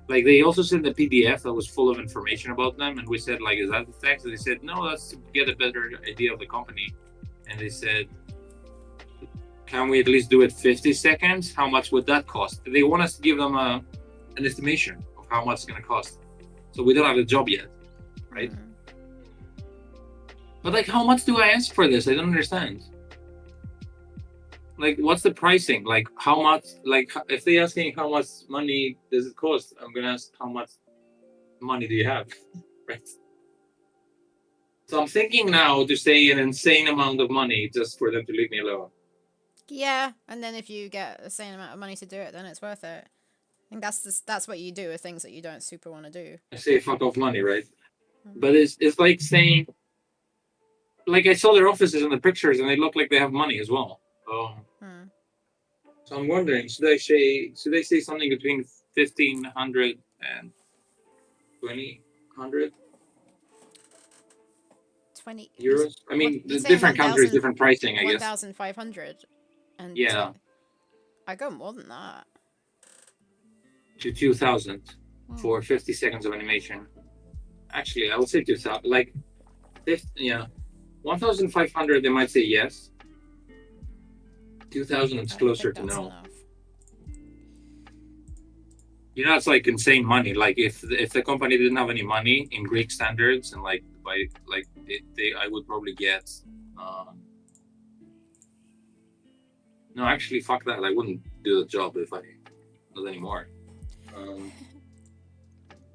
Like, they also sent a PDF that was full of information about them, and we said, like, is that the text? And they said, no, that's to get a better idea of the company. And they said, can we at least do it 50 seconds? How much would that cost? They want us to give them an estimation of how much it's going to cost. So we don't have a job yet, right? But like, how much do I ask for this? I don't understand. Like, what's the pricing? Like, how much? Like, if they asking how much money does it cost, I'm gonna ask how much money do you have, right? So I'm thinking now to say an insane amount of money just for them to leave me alone.
Yeah, and then if you get the same amount of money to do it, then it's worth it. I think that's what you do with things that you don't super want to do.
I say fuck off money, right? But it's like saying, like, I saw their offices in the pictures and they look like they have money as well. So I'm wondering, should I say something between 1,500 and 2,000?
20.
euros. I mean,
You're
the
saying
different countries,
1,000,
different pricing, I guess.
1,500, and
Yeah,
I go more than that.
to 2,000
Hmm.
for 50 seconds of animation. Actually, I would say 2,000. Like, 50, yeah, 1,500. They might say yes. 2,000 is
I don't
closer
think
to
that's
no.
enough.
You know, it's like insane money. Like if the company didn't have any money in Greek standards and like by like they I would probably get. Um, no, actually, fuck that. I wouldn't do the job if I not anymore. Um,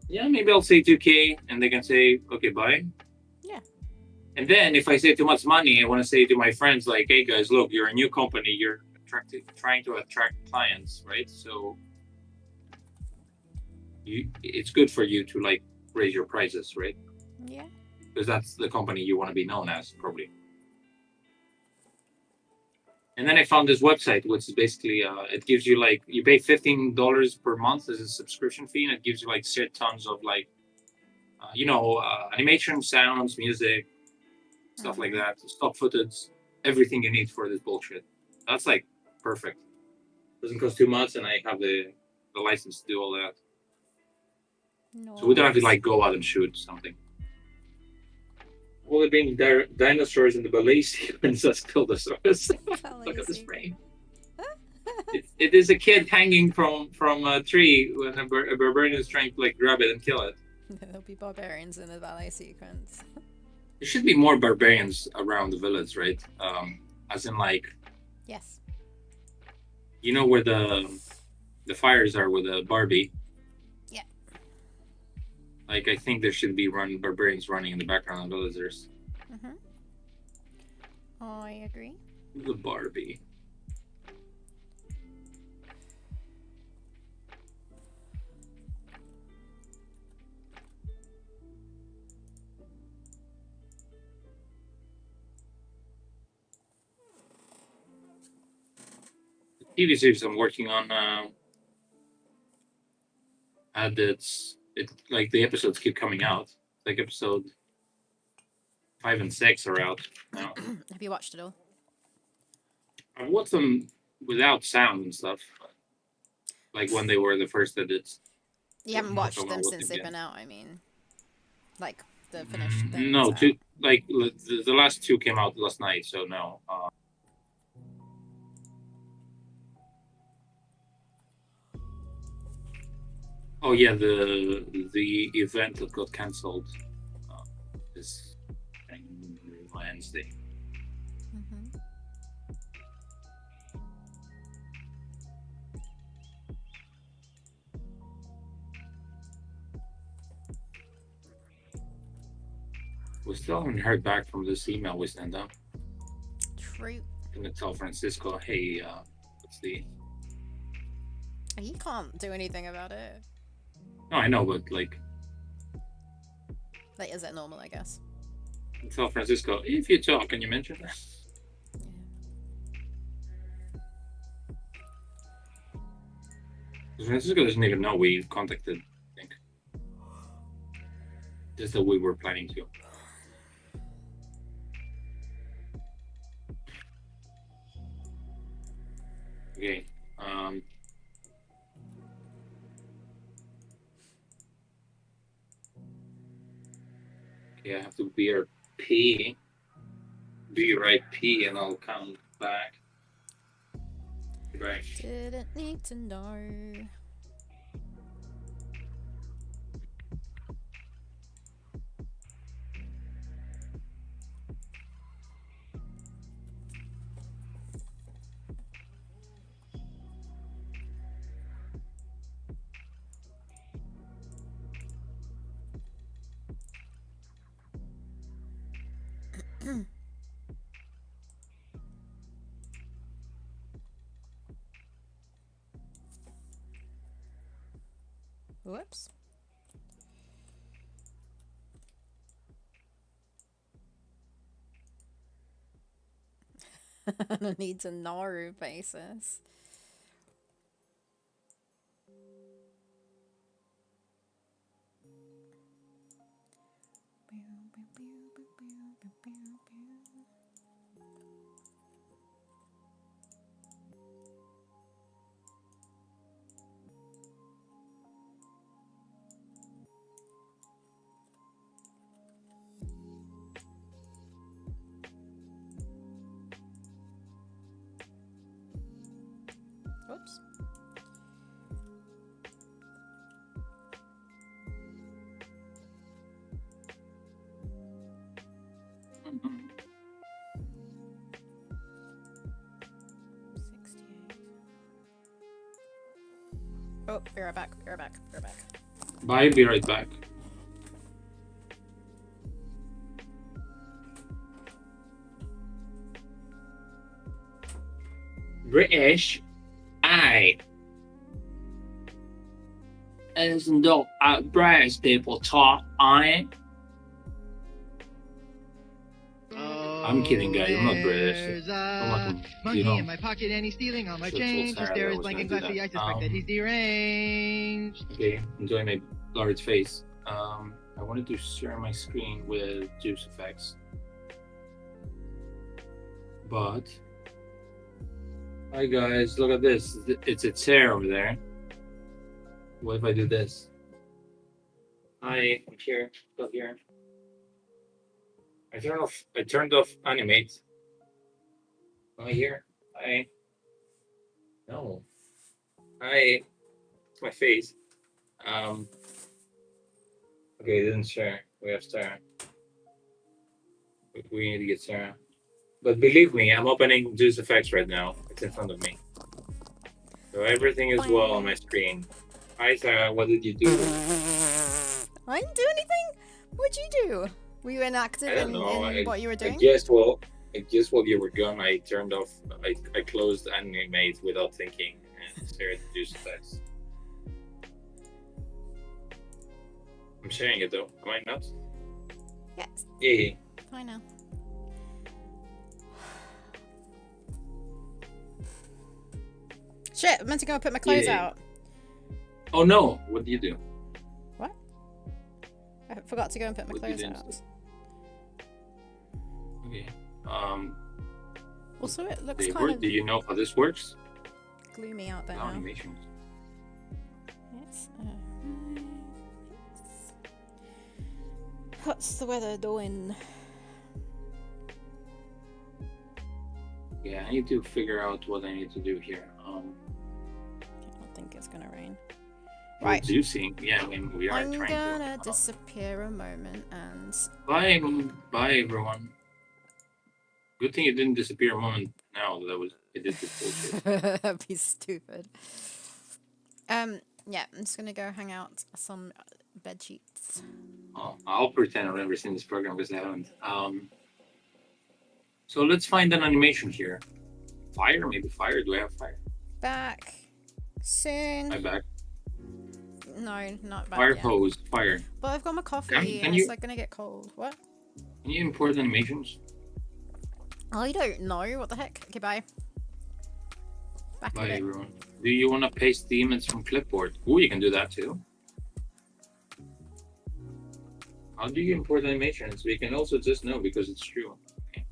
yeah, maybe I'll say 2K, and they can say okay, bye.
Yeah.
And then if I say too much money, I want to say to my friends like, hey guys, look, you're a new company, you're trying to attract clients, right? So it's good for you to like raise your prices, right?
Yeah.
Because that's the company you want to be known as, probably. And then I found this website, which is basically it gives you like you pay $15 per month as a subscription fee, and it gives you like shit tons of like animation, sounds, music, stuff like that, stock footage, everything you need for this bullshit. That's like perfect. Doesn't cost too much, and I have the license to do all that. So we don't have to like go out and shoot something. Will there being dinosaurs in the ballet sequence that's Pildosaurus? Look at this frame. It is a kid hanging from a tree when a barbarian is trying to like grab it and kill it.
There'll be barbarians in the ballet sequence.
There should be more barbarians around the village, right? As in like,
Yes.
you know where the fires are with the Barbie.
Yeah.
Like I think there should be barbarians running in the background of villagers.
Mhm. I agree.
The Barbie. The TV series I'm working on had it like the episodes keep coming out. Like episode 5 and 6 are out now.
Have you watched it all?
I've watched them without sound and stuff, like when they were the first edits.
You
I
haven't
don't know if I
watched
want
them
to watch
since
them
they've
again.
been out, I mean. Like, the finished things
No,
out.
the last two came out last night, so no. Oh yeah, the event that got cancelled is Wednesday.
Mhm.
We still haven't heard back from this email we sent out.
True.
I'm gonna tell Francisco, hey, what's the?
He can't do anything about it.
No, I know, but like,
Like, is it normal, I guess?
tell Francisco if you talk, can you mention that?
Yeah.
Francisco doesn't even know we contacted. I think just that we were planning to. Okay. Okay, I have to be our P. Be right P, and I'll come back. Right.
Didn't need to know. Whoops. On a need to know basis. Oops.
Mhm.
68. Oh, be right back. Be right back. Be right back.
Bye, be right back. British, I. As though British people talk, I. I'm kidding, guys. I'm not British.
There's
I'm not
a
you
monkey
know.
in my pocket and he's stealing all my
Should have told
change. His
Sarah
stare
that I
is
was
blank
gonna
and
do
glassy.
that.
I suspect that he's deranged.
Okay, enjoy my large face. I wanted to share my screen with Juice Effects, but hi guys, look at this. It's a chair over there. What if I do this? Hi, I'm here. Go here. I turned off animate. Oh, here. Hi. No. Hi. It's my face. Okay, it didn't share. We have Sarah. We need to get Sarah. But believe me, I'm opening Juice Effects right now. It's in front of me. So everything is well on my screen. Hi Sarah, what did you do?
I didn't do anything. What'd you do? Were you inactive
I don't know.
in what you were doing?
I guess while you were gone, I turned off. I closed Animate without thinking and shared Juice Effects. I'm sharing it though. Am I not?
Yes.
Yeah.
Fine now. Shit, I meant to go and put my clothes
Yeah.
out.
Oh no! What did you do?
What? I forgot to go and put my
What you
clothes
didn't
out.
do? Okay.
Also, it looks
Do
kind of
do you know how this works?
gloomy out there now.
Animations.
Yes. What's the weather doing?
Yeah, I need to figure out what I need to do here.
I don't think it's gonna rain.
We're
Right.
juicing. Yeah, I mean we are
I'm
trying
gonna
to.
disappear a moment and.
Bye, everyone. Good thing it didn't disappear a moment now that I did this bullshit.
That'd be stupid. Yeah, I'm just gonna go hang out some bed sheets.
Oh, I'll pretend I've never seen this program because I haven't. So let's find an animation here. Fire, maybe fire. Do I have fire?
Back soon.
My back.
No, not back
Fire
yet.
hose. Fire.
But I've got my coffee
Can
and
you-
it's like gonna get cold. What?
Can you import animations?
I don't know. What the heck? Okay, bye. Back in
Bye,
a bit.
everyone. Do you want to paste the image from clipboard? Oh, you can do that too. How do you import animations? We can also just know because it's true. Okay.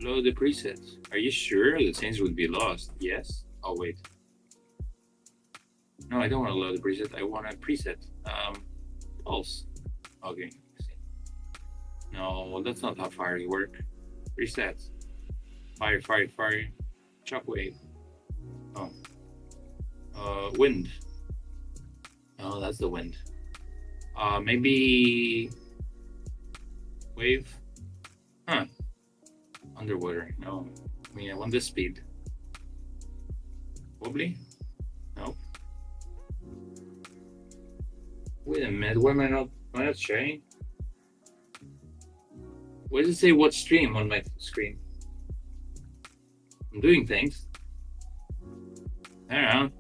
Load the presets. Are you sure the scenes would be lost? Yes. Oh wait. No, I don't want to load the preset. I want a preset. Pulse. Okay. No, that's not how fire work. Presets. Fire, fire, fire. Shockwave. Oh. Wind. Oh, that's the wind. Maybe wave. Huh. Underwater. No. I mean, I want this speed. Wobbly? No. Wait a minute. Why am I not sharing? Why does it say what stream on my screen? I'm doing things. I don't know.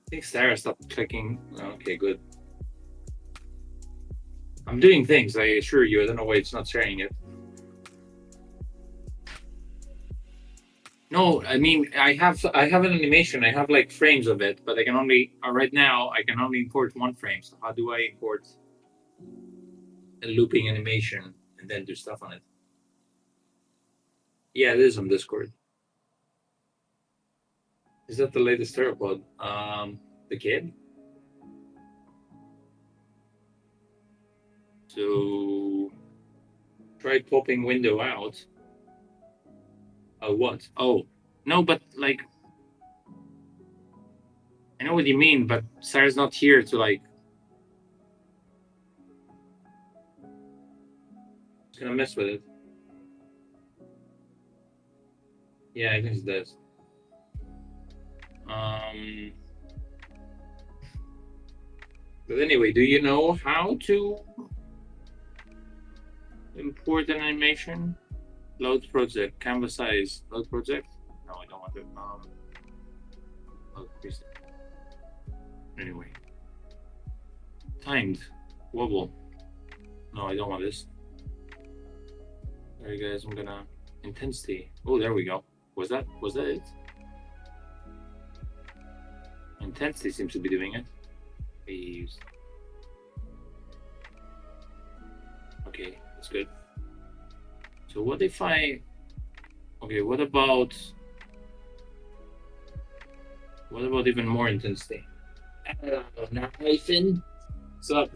I think Sarah stopped clicking. Okay, good. I'm doing things, I assure you. I don't know why it's not sharing it. No, I mean I have an animation. I have like frames of it, but I can only right now I can only import one frame. So how do I import a looping animation and then do stuff on it. Yeah, it is on Discord. Is that the latest Theropod? The kid? So try popping window out. Oh, what? Oh, no, but like, I know what you mean, but Sarah's not here to like. It's gonna mess with it. Yeah, I think it does. But anyway, do you know how to import an animation? Load project, canvas size, load project? No, I don't want it. Load preset. Anyway. Timed. Wobble. No, I don't want this. Alright guys, I'm gonna intensity. Oh, there we go. Was that it? Intensity seems to be doing it. Waves. Okay, that's good. So what if I... Okay, what about even more intensity? Nathan? What's up?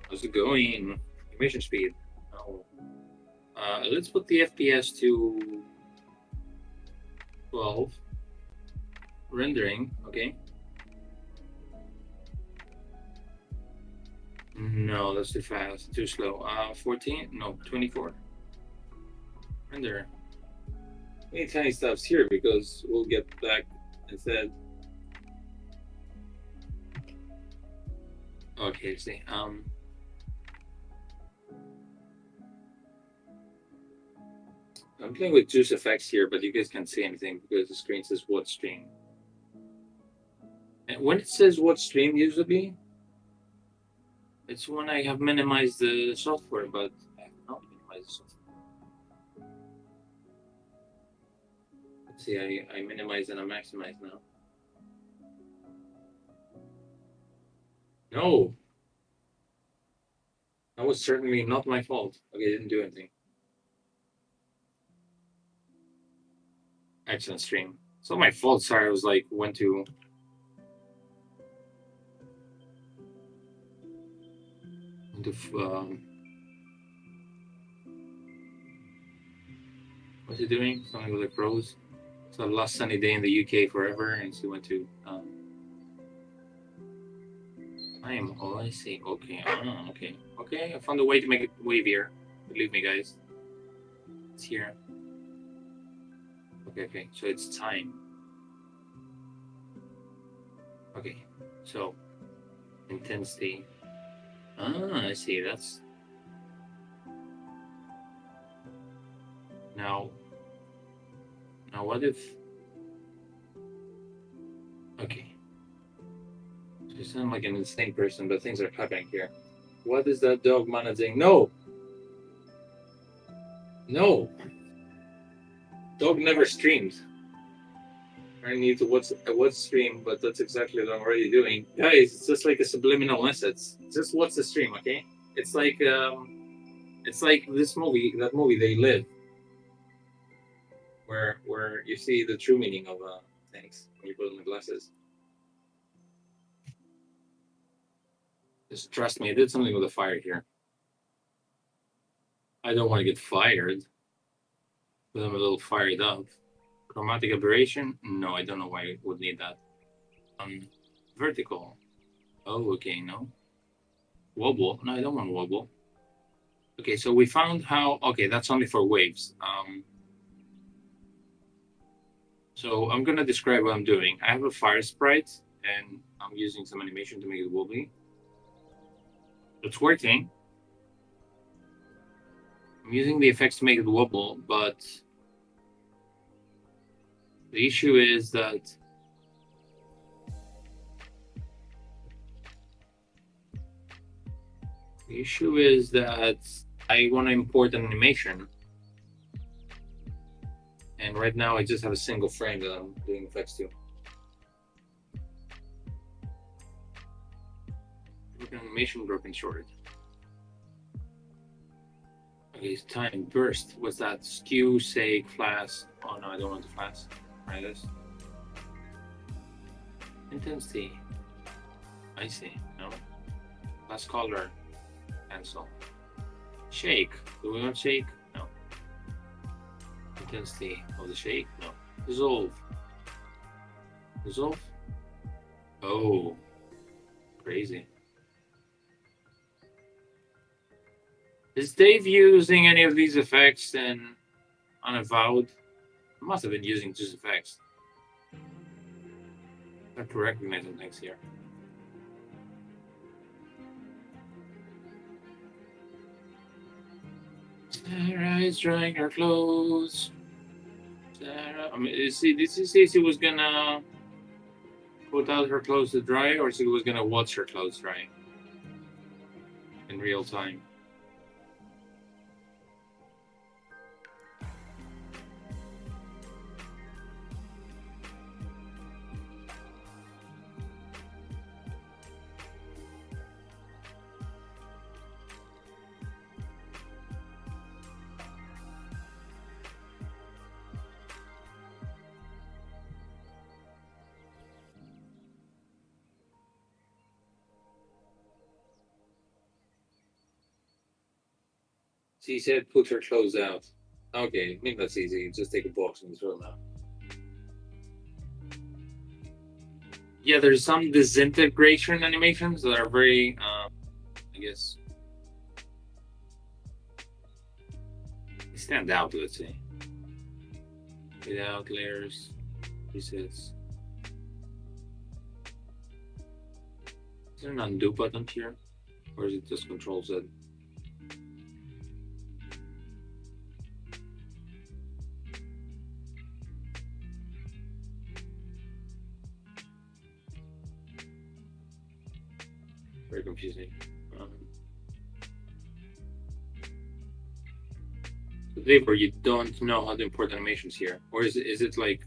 How's it going? Animation speed. Oh. Let's put the FPS to 12. Rendering, okay. No, that's too fast, too slow. 14? No, 24. Render. Any tiny stuff's here because we'll get back instead. Okay, see. I'm playing with juice effects here, but you guys can't see anything because the screen says what stream. And when it says what stream usually, it's when I have minimized the software, but I have not minimized the software. Let's see, I minimize and I maximize now. No! That was certainly not my fault. Okay, I didn't do anything. Excellent stream. It's not my fault, sorry, I was like, went to... what's he doing? Something with the pros. It's the last sunny day in the UK forever, and she went to. Oh, I see. Okay. Okay. Okay. I found a way to make it wavier. Believe me, guys. It's here. Okay. Okay. So it's time. Okay. So intensity. I see. That's now. Now, what if? Okay. So you sound like an insane person, but things are happening here. What is that dog managing? No! No! Dog never streams. I need to watch stream, but that's exactly what I'm already doing. Guys, it's just like a subliminal message. Just watch the stream, okay? It's like this movie, that movie They Live, where you see the true meaning of things when you put on the glasses. Just trust me, I did something with the fire here. I don't want to get fired, but I'm a little fired up. Chromatic aberration? No, I don't know why I would need that. Vertical. Oh, okay, no. Wobble? No, I don't want wobble. Okay, so we found how. Okay, that's only for waves. So I'm gonna describe what I'm doing. I have a fire sprite, and I'm using some animation to make it wobbly. It's working. I'm using the effects to make it wobble, but the issue is that I want to import an animation, and right now I just have a single frame that I'm doing effects to. animation broken short. Okay, time burst. What's that? Skew, sake, flash. Oh no, I don't want the flash. Try this. Intensity. I see. No. Last color. Cancel. Shake. Do we want shake? No. Intensity of the shake? No. Dissolve. Dissolve? Oh. Crazy. Is Dave using any of these effects in Unavowed? Must have been using just effects. I have to recognize some things here. Sarah is drying her clothes. Sarah, I mean, did she say she was gonna put out her clothes to dry, or she was gonna watch her clothes dry in real time? She said put her clothes out. Okay, I think that's easy. Just take a box and throw them out. Yeah, there's some disintegration animations that are very, I guess, they stand out, let's say. Without layers, presets. Is there an undo button here? Or is it just Control Z? Very confusing. Dave, or you don't know how to import animations here, or is it like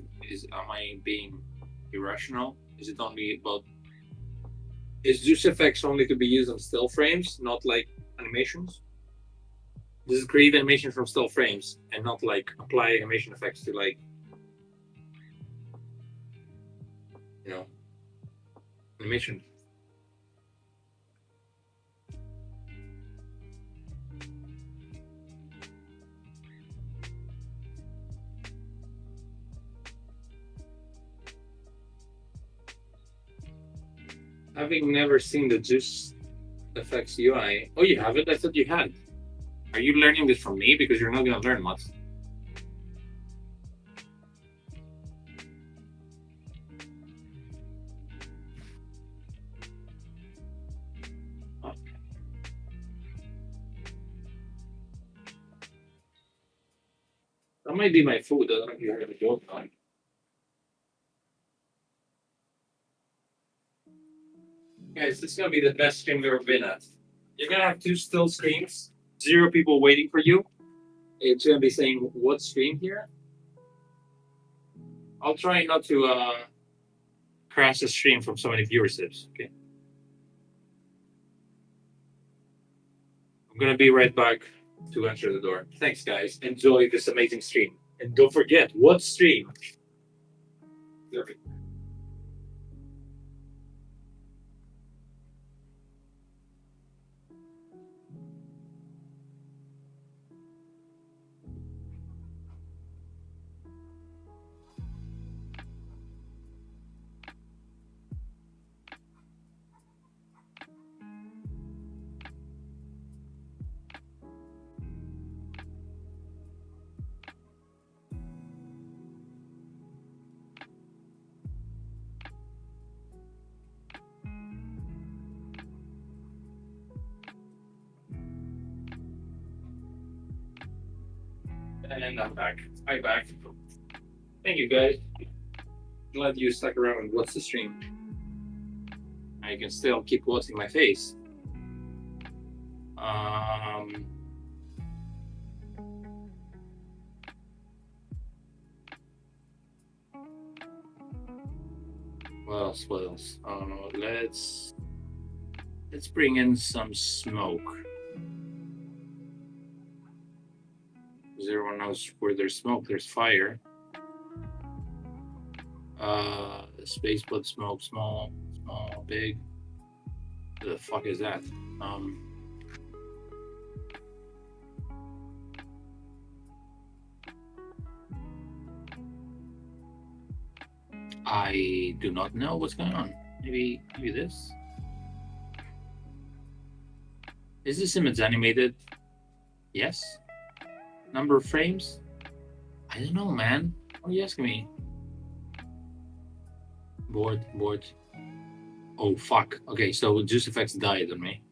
am I being irrational? Is it only about is Zeus effects only to be used on still frames, not like animations? Does it create animation from still frames and not like apply animation effects to like animation? Having never seen the Zeus effects UI. Oh, you haven't? I thought you had. Are you learning this from me? Because you're not going to learn much. Oh. That might be my food. I don't know if you heard the joke on. Guys, this is going to be the best stream we've ever been at. You're going to have 2 still screens, 0 people waiting for you. It's going to be saying, what stream here? I'll try not to crash the stream from so many viewerships, okay? I'm going to be right back to enter the door. Thanks, guys. Enjoy this amazing stream. And don't forget, what stream? And I'm back. I'm back. Thank you, guys. Glad you stuck around and watched the stream. I can still keep watching my face. What else? What else? Let's Let's bring in some smoke. Because everyone knows where there's smoke, there's fire. Space blood smoke, small, big. The fuck is that? I do not know what's going on. Maybe this. Is this image animated? Yes. Number of frames? I don't know, man. What are you asking me? Board. Oh, fuck. Okay, so Juice Effects died on me.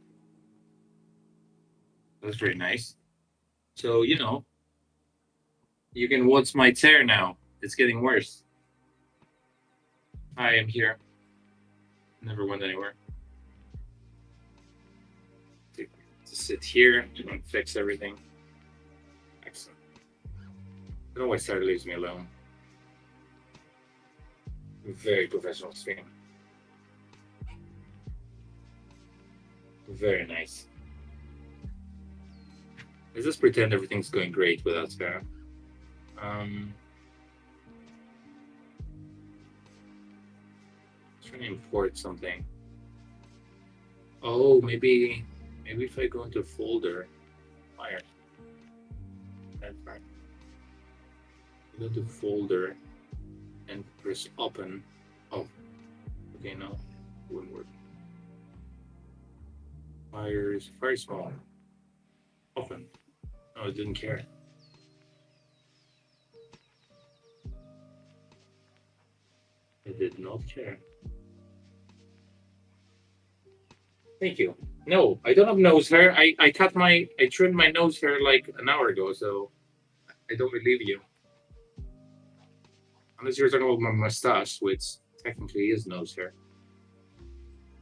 That's very nice. So, you know, you can watch my tear now. It's getting worse. I am here. Never went anywhere. To sit here and fix everything. Excellent. I don't know why Sarah leaves me alone. Very professional stream. Very nice. Let's just pretend everything's going great without Sarah. Trying to import something. Oh, maybe if I go into folder, fire. That's right. Go to folder and press open. Oh, okay, no, it wouldn't work. Fire's very small. Open. No, it didn't care. It did not care. Thank you. No, I don't have nose hair. I trimmed my nose hair like an hour ago, so I don't believe you. Unless you're talking about my mustache, which technically is nose hair.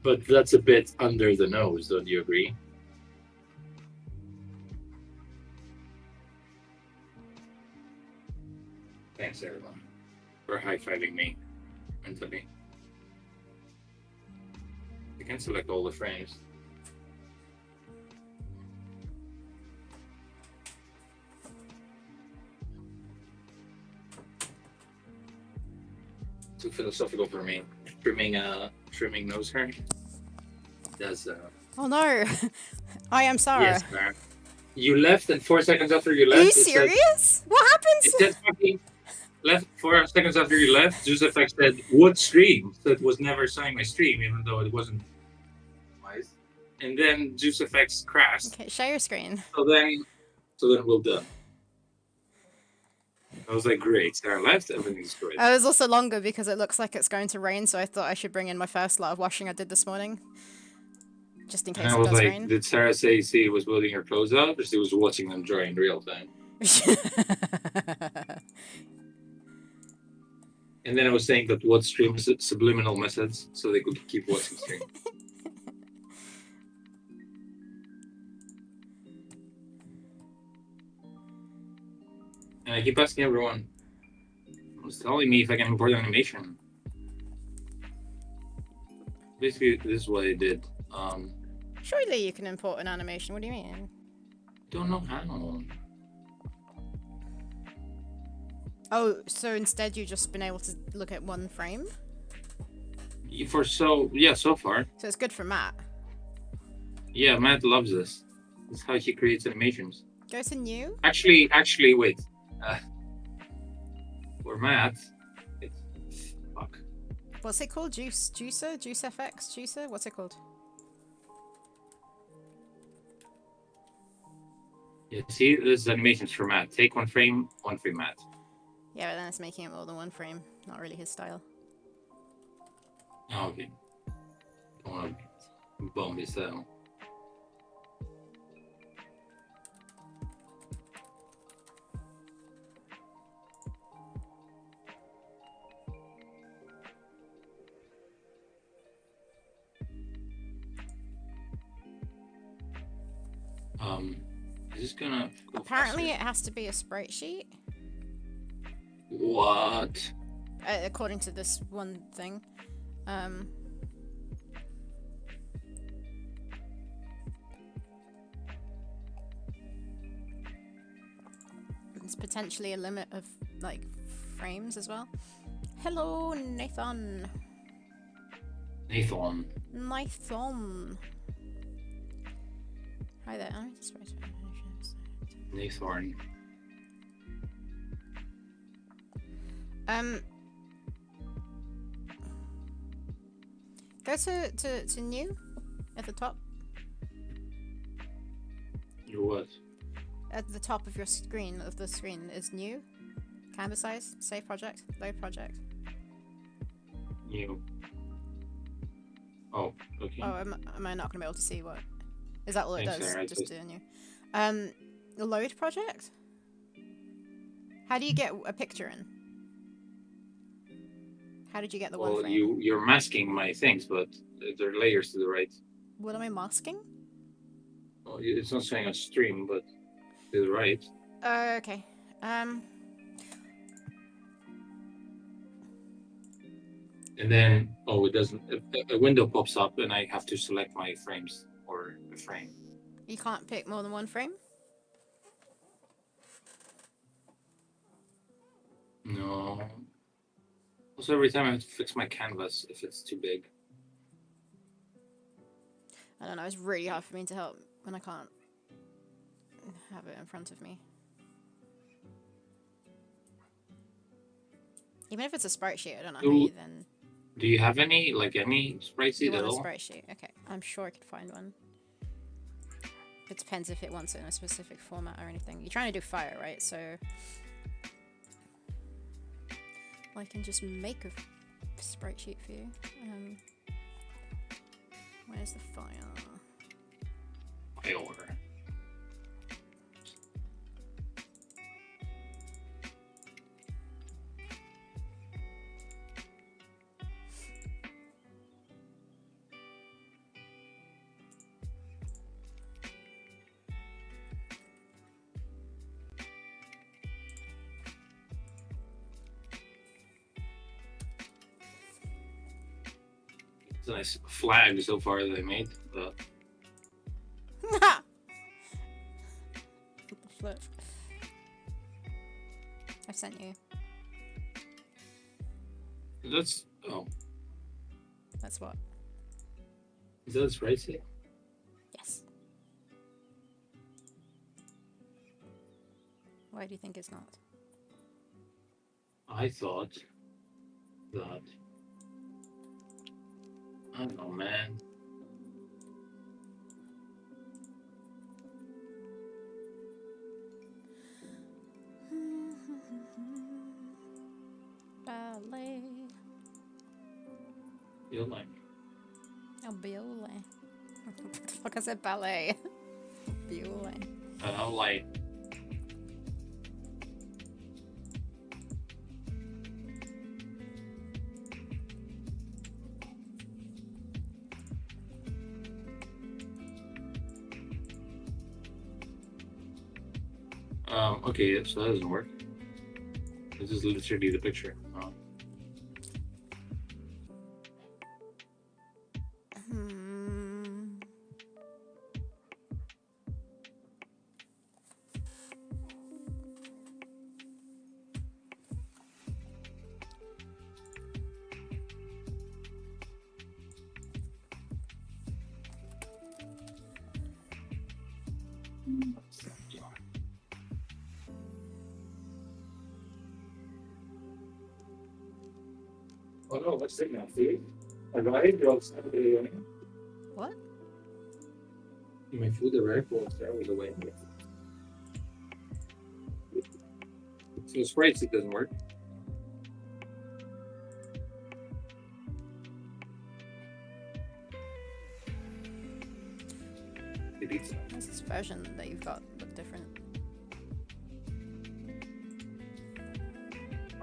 But that's a bit under the nose, don't you agree? Thanks, everyone, for high-fiving me mentally. I can select all the frames. Too philosophical for me. Trimming nose hair. Does
Oh no! I am Sarah.
yes, man. You left, and 4 seconds after you left,
Are you
it said-
serious? What happens?
It said fucking left 4 seconds after you left. Joseph said, "What stream?" So it was never showing my stream, even though it wasn't. Nice. And then Joseph crashed.
Okay, share your screen.
So then we're done. I was like, "Great, Sarah left. Everything's great."
It was also longer because it looks like it's going to rain, so I thought I should bring in my first lot of washing I did this morning. Just in
And
case
I
it
was
does
like,
rain.
"Did Sarah say she was building her clothes up, or she was watching them dry in real time?" And then I was saying that what stream is subliminal message, so they could keep watching stream. And I keep asking everyone, who's telling me if I can import animation. Basically, this is what I did.
Surely you can import an animation. What do you mean?
Don't know how.
Oh, so instead you've just been able to look at one frame?
So far.
So it's good for Matt.
Yeah, Matt loves this. It's how he creates animations.
Go to new.
Actually, wait. For Matt, it's fuck.
What's it called? Juicer? JuiceFX? Juicer? What's it called?
Yeah, see, this is animations for Matt. Take one frame, Matt.
Yeah, but then it's making it more than one frame. Not really his style.
Oh, okay. Don't want to bum this out. Is this gonna go
Apparently
faster?
it has to be a sprite sheet.
What?
According to this one thing. there's potentially a limit of like frames as well. Hello, Nathan.
Nathan.
Nathan. Hi there.
Nathan.
Go to new at the top.
Your what?
At the top of your screen, of the screen, is new. Canvas size, save project, load project.
New. Oh, okay.
Oh, am I not going to be able to see what? Is that all it
Thanks,
does?
Sarah,
Just do a new. Load project? How do you get a picture in? How did you get the one
Well,
frame?
you're masking my things, but there are layers to the right.
What am I masking?
Well, it's not saying on stream, but to the right.
Okay.
And then, it doesn't. A window pops up, and I have to select my frames or a frame.
You can't pick more than one frame?
No. Also, every time I have to fix my canvas if it's too big.
I don't know, it's really hard for me to help when I can't have it in front of me. Even if it's a sprite sheet, I don't know how you then...
Do you have any sprite sheet
You
at
want a
all?
sprite sheet? Okay, I'm sure I could find one. It depends if it wants it in a specific format or anything. You're trying to do fire, right? So... I can just make a sprite sheet for you. Where's the fire?
Fire. It's a nice flag so far that I made, but
Flip. I've sent you.
that's
That's what?
is that sprite sheet?
Yes. Why do you think it's not?
I thought that I don't know, man.
Ballet.
Feel like
Albiole. What the fuck, I said ballet. Albiole.
like okay, so that doesn't work. This is literally the picture. Oh no, what's it now? See? Arrived or something?
What?
My food arrived or that was away. So sprite sheet doesn't work.
What's this version that you've got look different?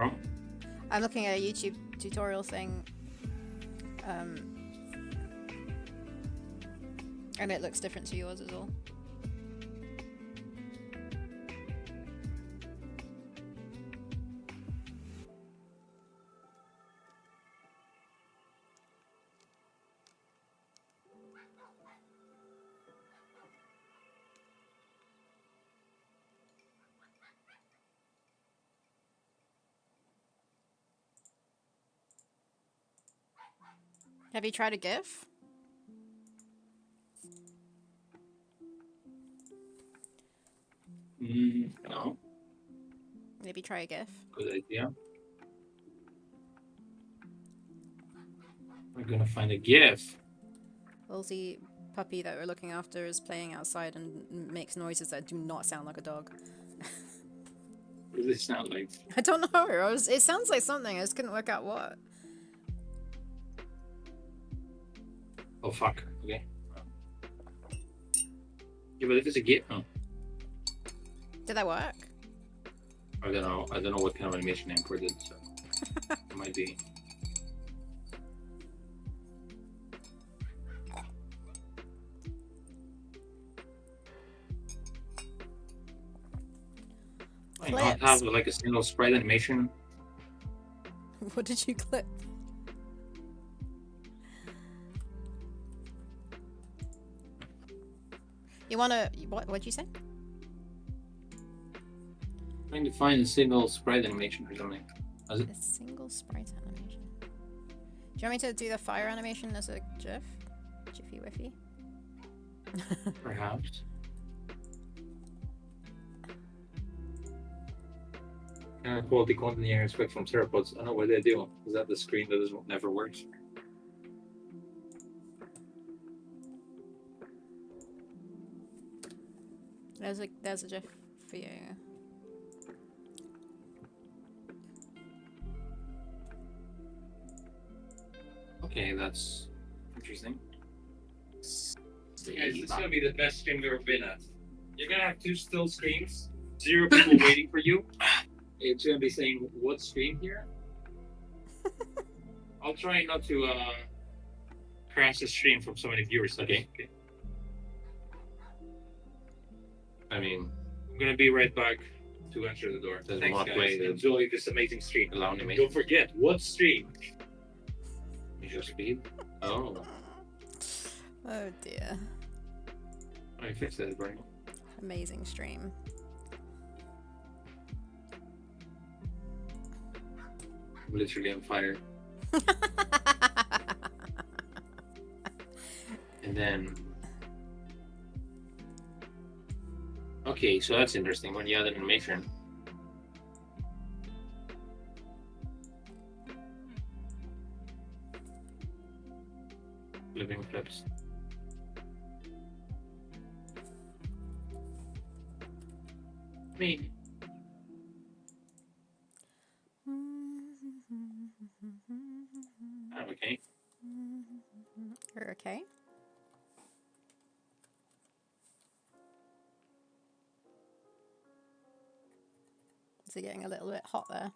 Oh?
I'm looking at a YouTube tutorial thing, and it looks different to yours as well. Have you tried a GIF?
No.
Maybe try a GIF.
Good idea. We're gonna find a GIF.
Aussie puppy that we're looking after is playing outside and makes noises that do not sound like a dog.
What does it sound like?
I don't know. It sounds like something. I just couldn't work out what.
Oh fuck. Okay. Yeah, but if it's a GIF,
Did that work?
I don't know. I don't know what kind of animation I imported, so it might be. I not
Clips.
have like a single sprite animation.
What did you clip? You wanna what'd you say?
Trying to find a single sprite animation or something.
A single sprite animation. Do you want me to do the fire animation as a GIF? Jiffy Whiffy?
Perhaps. Kind of quality content you expect from Theropods. I don't know what they do. Is that the screen that doesn't never works?
There's a GIF for you.
Okay, that's interesting. Guys, this is gonna be the best stream we've ever been at. You're gonna have 2 still screens, 0 people waiting for you. It's gonna be saying what screen here. I'll try not to crash the stream from so many viewers. Okay. I mean, I'm gonna be right back to enter the door. Thanks, guys. Enjoy this amazing stream. Allow me. Don't forget what stream. Visual speed. Oh.
Oh dear.
I fixed that, right?
Amazing stream.
I'm literally on fire. And then. Okay, so that's interesting. When you add an animation. Living clips. Me. Okay.
You're okay? Is it getting a little bit hot there?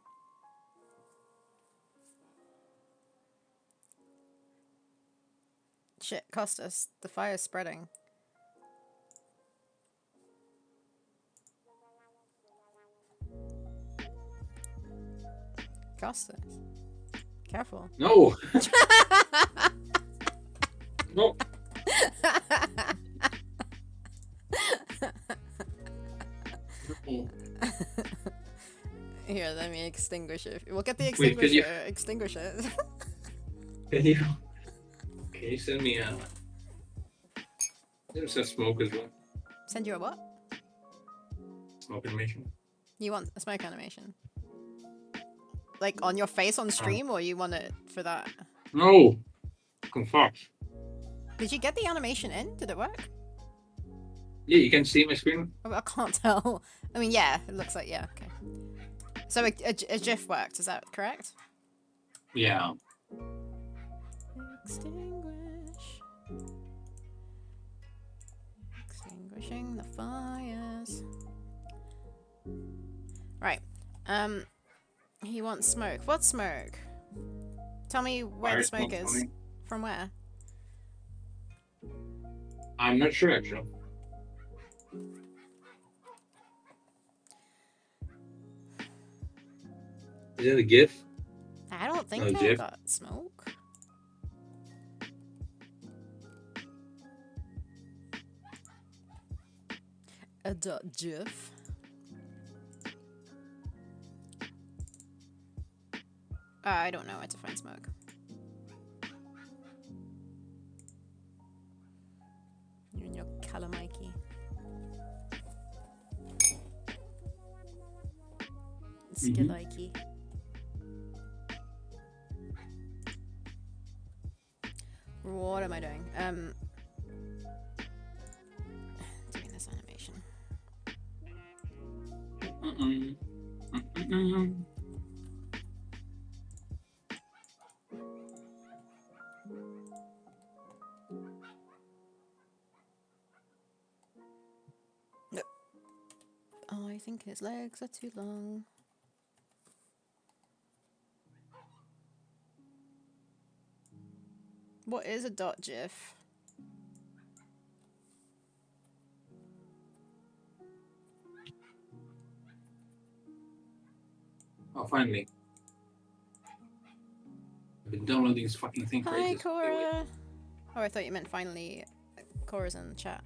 Shit, Costas, the fire's spreading. Costas. Careful.
No! No!
Here, let me extinguish it. We'll get the
Wait, could you-
extinguish it.
Can you send me a... There's some smoke as well.
Send you a what?
Smoke animation.
You want a smoke animation? Like on your face on stream, or you want it for that?
No! Fucking fuck.
Did you get the animation in? Did it work?
Yeah, you can see my screen.
Oh, I can't tell. I mean, yeah, it looks like, yeah, okay. So a GIF worked, is that correct?
Yeah.
Extinguish. Extinguishing the fires. Right. He wants smoke. What smoke? Tell me where
Fire
the smoke
smoke
is.
coming.
From where?
I'm not sure actually. Is that a GIF?
I don't think
Oh,
I
GIF?
got smoke. A GIF. I don't know where to find smoke. Calamikey. Skillikey. What am I doing? Doing this animation. No. Oh, I think his legs are too long. What is a dot gif?
Oh, finally. I've been downloading this fucking thing for
Hi,
ages. Okay, wait.
Cora. Oh, I thought you meant finally Cora's in the chat.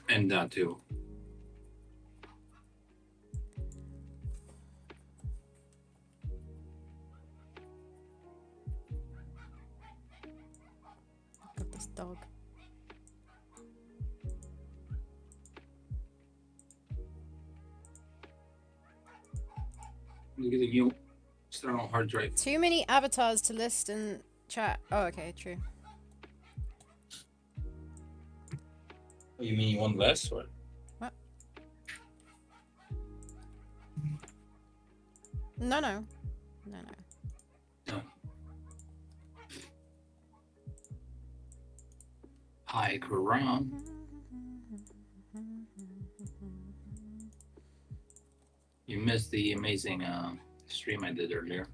And that too.
Got this dog.
Look at the new external hard drive.
Too many avatars to list in chat. Oh, okay, true.
Oh, you mean you want less? Or?
What? No.
No. Hi, Quran. You missed the amazing stream I did earlier.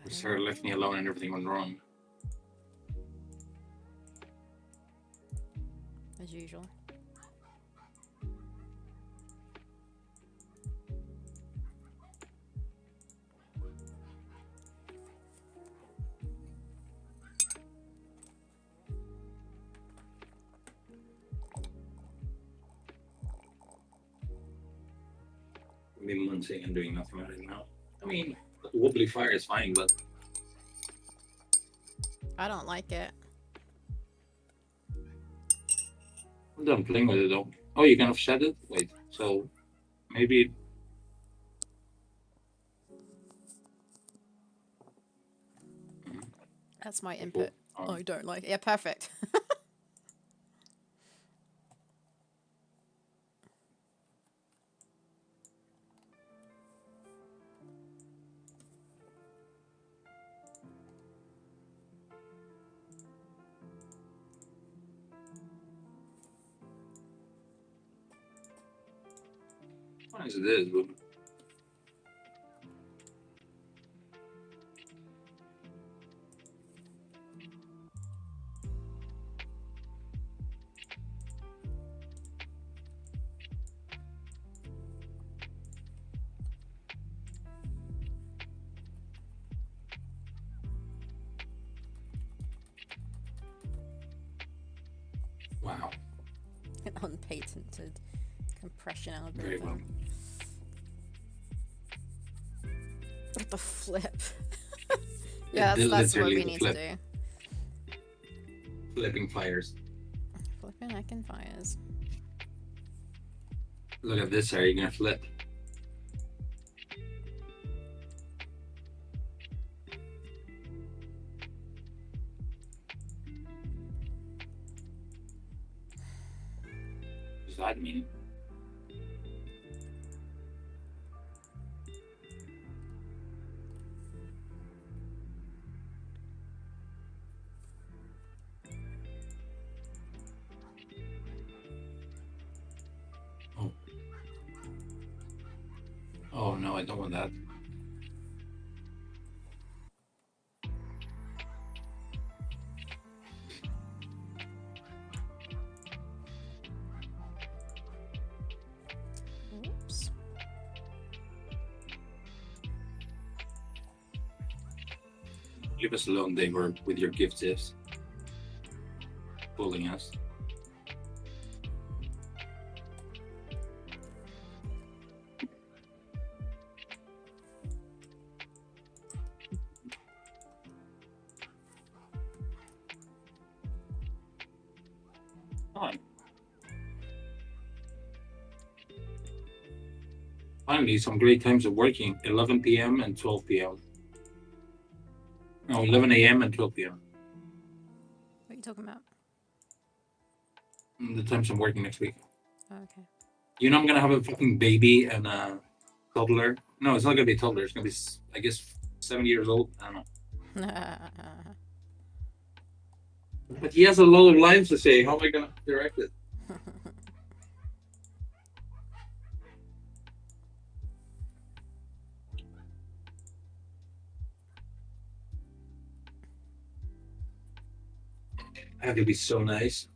Sarah left me alone and everything went wrong.
As usual.
I've been munching and doing nothing right now. I mean, wobbly fire is fine, but
I don't like it.
I'm done playing with it though. Oh, you can offset it? Wait, so maybe.
That's my input.
Oh.
I don't like it. Yeah, perfect.
As it is, but wow.
Unpatented compression
Very well.
algorithm. What the flip? Yeah, that's what
Literally
we
the
need to
flip.
do.
Flipping fires.
Flipping heckin' fires.
Look at this, are you gonna flip? What does that mean? Oh. Oh no, I don't want that.
Oops.
Leave us alone, they were with your gift gifs. Bullying us. apparently some great times of working: 11 p.m. and 12 p.m. No, 11 a.m. and 12 p.m.
What are you talking about?
The times I'm working next week.
Oh, okay.
You know, I'm gonna have a fucking baby and a toddler. No, it's not gonna be a toddler. It's gonna be, I guess, 7 years old. I don't know. But he has a lot of lines to say. How am I gonna direct it? I have to be so nice.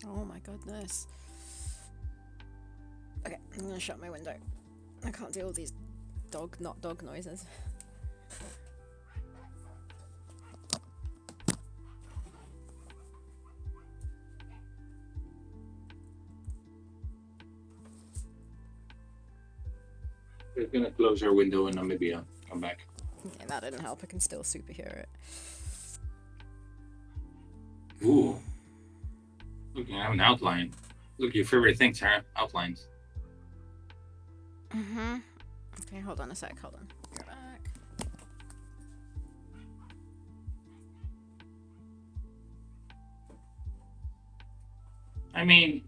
Oh my goodness. Okay, I'm gonna shut my window. I can't deal with these not dog noises.
We're gonna close our window and then maybe I'll come back.
Yeah, that didn't help. I can still super hear it.
Ooh. Look, I have an outline. Look, your favorite things are outlines.
Mm-hmm. Okay, hold on a sec. Hold on. Go back.
I mean,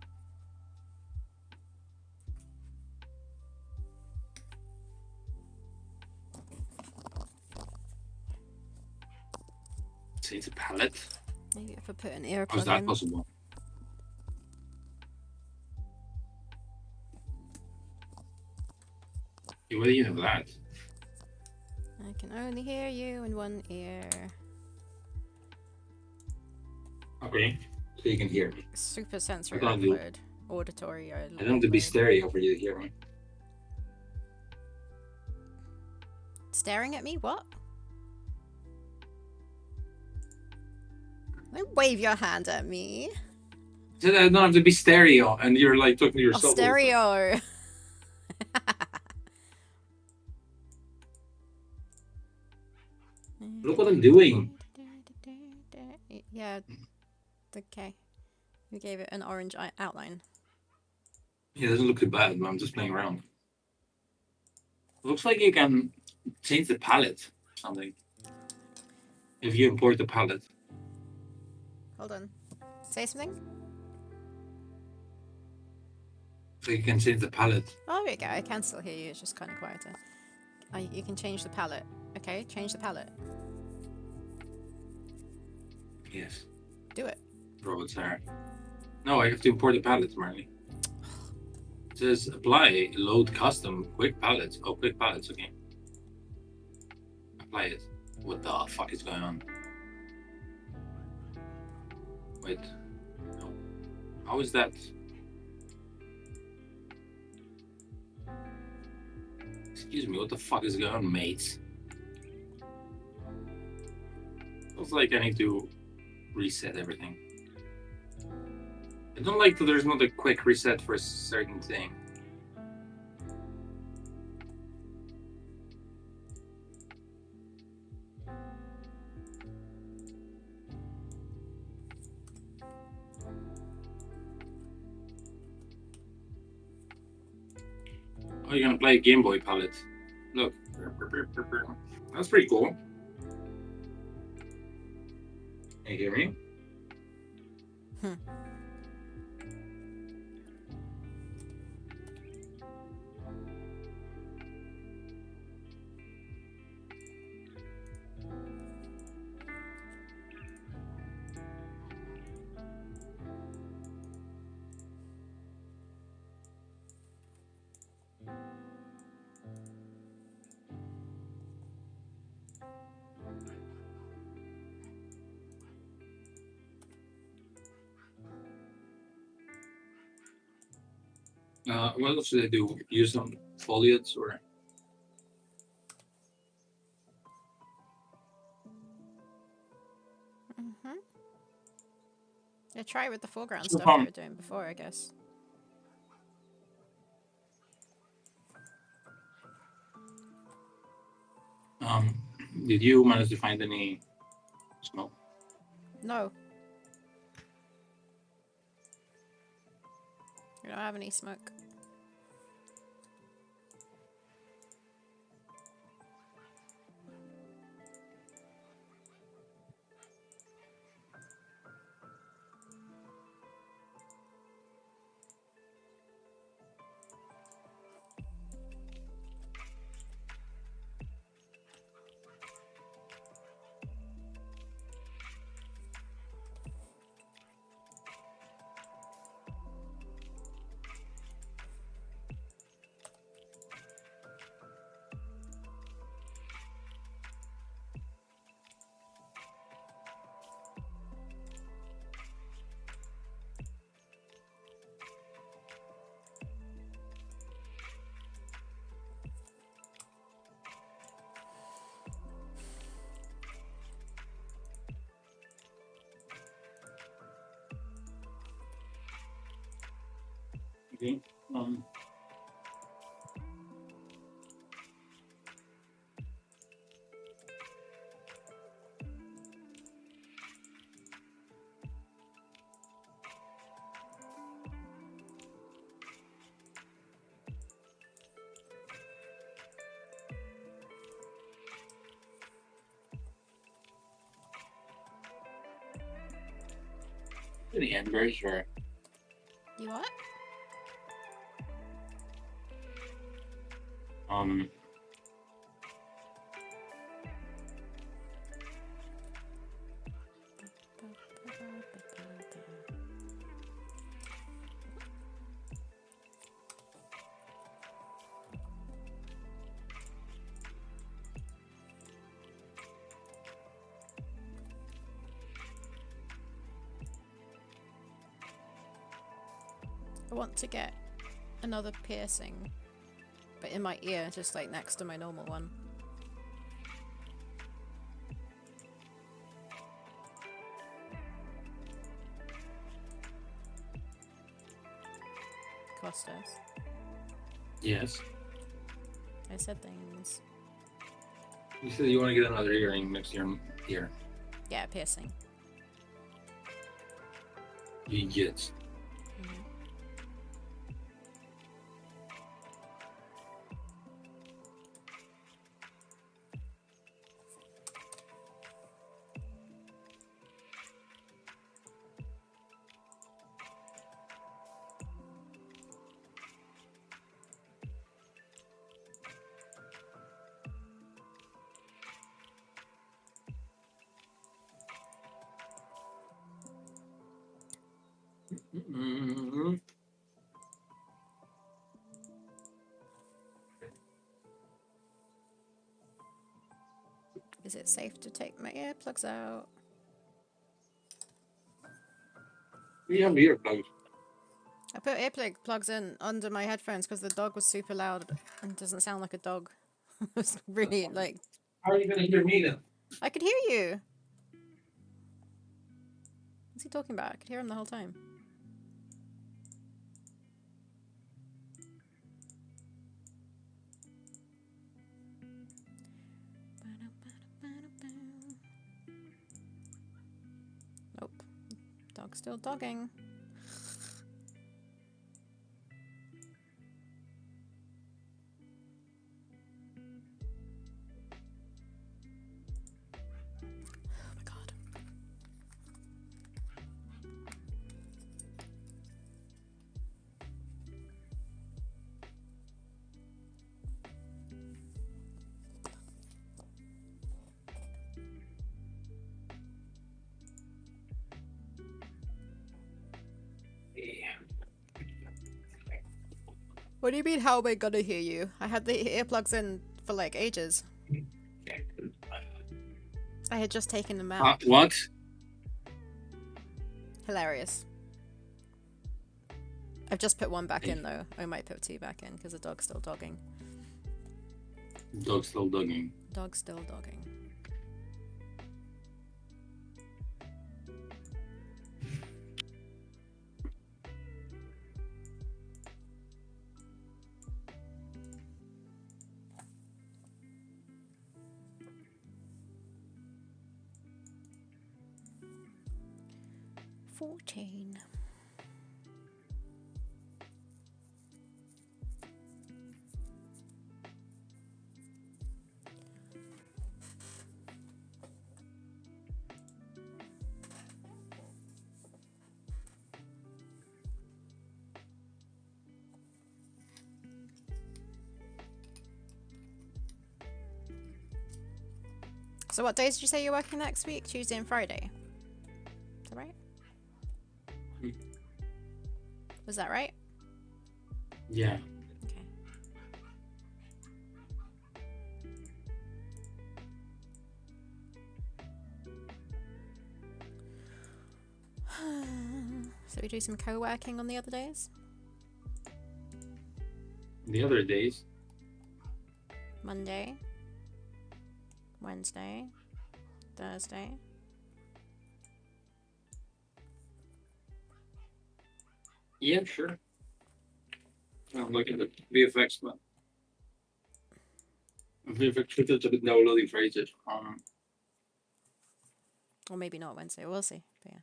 change the palette.
Maybe if I put an earplug
How's that
in.
possible? What do you have that?
I can only hear you in one ear.
Okay, so you can hear me.
Super sensory
I don't do-
overload. Auditory overload.
I don't have to be stereo for you to hear me.
Staring at me? What? Don't wave your hand at me.
So I don't have to be stereo, and you're like talking to
Oh,
yourself. all the time.
stereo.
Look what I'm doing.
Yeah. Okay. You gave it an orange outline.
Yeah, it doesn't look too bad, but I'm just playing around. Looks like you can change the palette or something. If you import the palette.
Hold on. Say something?
So you can change the palette.
Oh, there you go. I can still hear you. It's just kind of quieter. You can change the palette. Okay, change the palette.
Yes.
Do it.
Robots are. No, I have to import the palette, Marley. It says apply, load custom, quick palettes. Oh, quick palettes, okay. Apply it. What the fuck is going on? Wait. No. How is that? Excuse me, what the fuck is going on, mates? Feels like I need to reset everything. I don't like that there's not a quick reset for a certain thing. Oh, you're gonna play a Game Boy palette. Look. That's pretty cool. Can you hear me? What else should I do? Use some foliates or?
Yeah, try it with the foreground
So
stuff
fun.
you were doing before, I guess.
Did you manage to find any smoke?
No. We don't have any smoke.
Okay. Any embers or
You what?
um
I want to get another piercing, but in my ear, just like next to my normal one. Costas.
yes.
I said things.
You said you want to get another earring next to your ear.
Yeah, piercing.
Yes.
Mhm.
Mm-hmm.
Is it safe to take my earplugs out?
You have earplugs.
I put earplugs in under my headphones because the dog was super loud and doesn't sound like a dog. It's really like
How are you gonna hear me then?
I could hear you. What's he talking about? I could hear him the whole time. Nope. Dog's still dogging. Oh my god. What do you mean, how am I gonna hear you? I had the earplugs in for like ages. I had just taken them out.
What?
Hilarious. I've just put one back in though. I might put two back in because the dog's still dogging.
Dog's still dogging.
Dog's still dogging. $14. So what days did you say you're working next week? Tuesday and Friday. Is that right?
Hmm.
Was that right?
Yeah.
Okay. So we do some co-working on the other days?
The other days.
Monday, Wednesday, Thursday.
Yeah, sure. I'm looking at the VFX, but VFX Twitter to the downloading phrases.
Or maybe not Wednesday, we'll see. But yeah.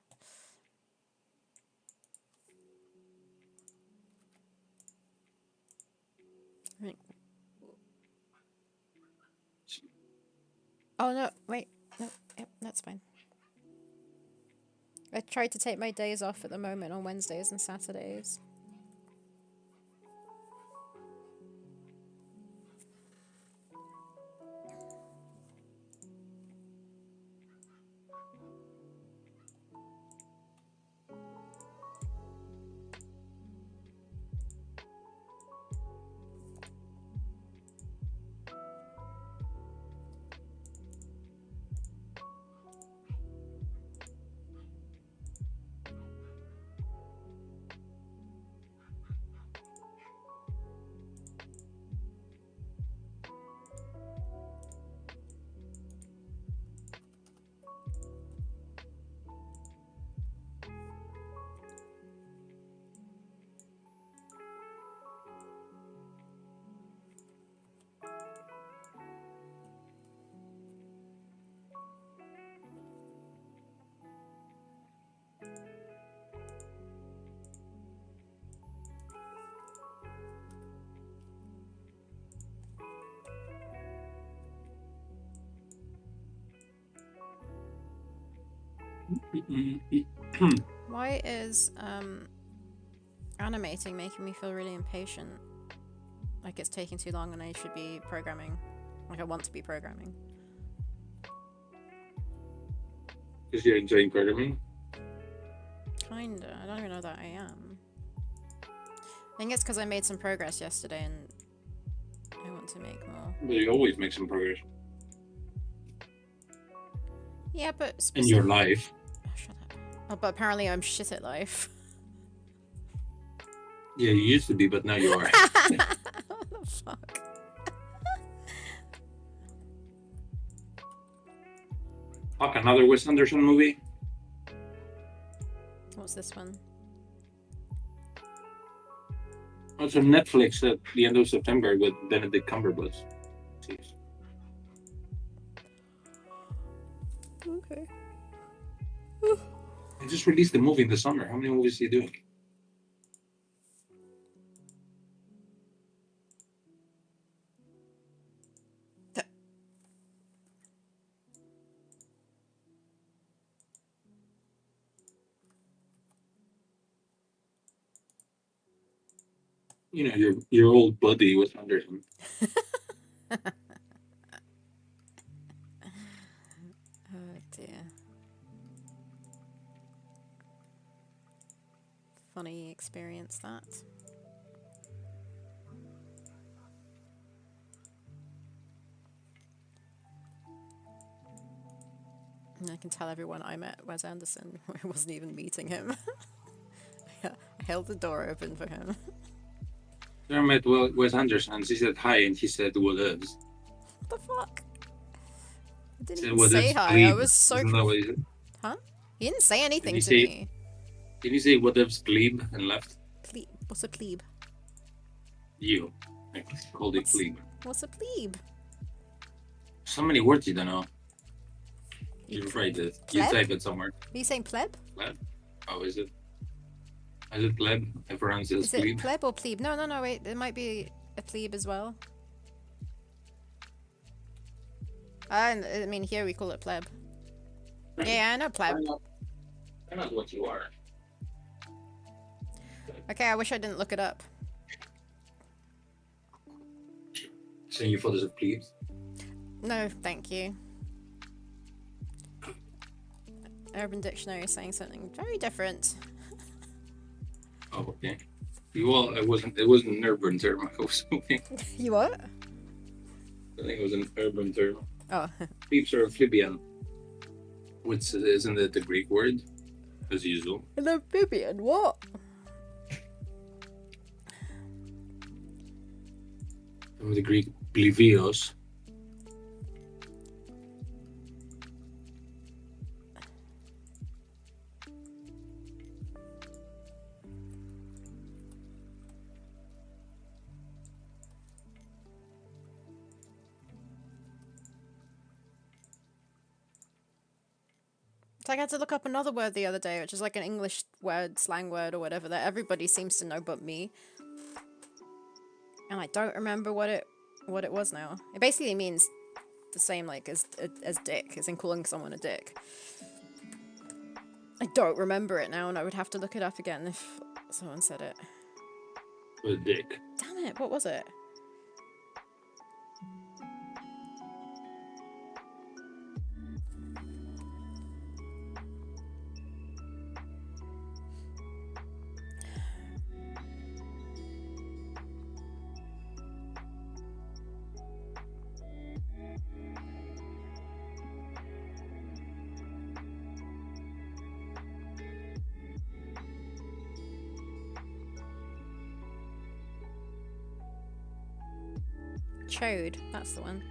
I think- Oh no, wait. No, yep, that's fine. I tried to take my days off at the moment on Wednesdays and Saturdays. Why is animating making me feel really impatient? Like it's taking too long and I should be programming. Like I want to be programming.
Because you're enjoying programming.
Kinda. I don't even know that I am. I think it's because I made some progress yesterday and I want to make more.
But you always make some progress
Yeah, but
in your life.
Oh, shut up. Oh, but apparently I'm shit at life.
Yeah, you used to be, but now you are.
What the fuck?
Fuck, another Wes Anderson movie?
What's this one?
It's on Netflix at the end of September with Benedict Cumberbatch. Jeez.
Okay.
They just released the movie in the summer. How many movies are you doing? You know, your old buddy Wes Anderson.
Oh dear. Funny experience that. And I can tell everyone I met Wes Anderson. I wasn't even meeting him. I held the door open for him.
I met Wes Anderson. She said hi, and he said what ups.
What the fuck? I didn't
Said
even
what
say
ups,
hi.
plebe.
I was so
Isn't that what he said?
Huh? He didn't say anything
he
to
say-
me.
Did he say what ups, plebe, and left?
Plebe. What's a plebe?
You. I called it plebe.
What's a plebe?
So many words you don't know.
You
You're right. You
pleb?
type it somewhere.
Are you saying pleb?
Pleb? Oh, is it? Is it pleb? I pronounce it as
Is it
plebe.
pleb or plebe? No, wait. There might be a plebe as well. I mean, here we call it pleb. Yeah, I know pleb.
I know what you are.
Okay, I wish I didn't look it up.
So you thought it was plebes?
No, thank you. Urban Dictionary is saying something very different.
Oh, okay. Well, it wasn't an urban term. I was hoping.
You what?
I think it was an urban term.
Oh.
Peeps are amphibian, which isn't it the Greek word, as usual.
An amphibian? What?
From the Greek plevios.
It's like I had to look up another word the other day, which is like an English word, slang word, or whatever that everybody seems to know but me. And I don't remember what it was now. It basically means the same like as dick, as in calling someone a dick. I don't remember it now, and I would have to look it up again if someone said it.
A dick.
Damn it! What was it? Chode, that's the one.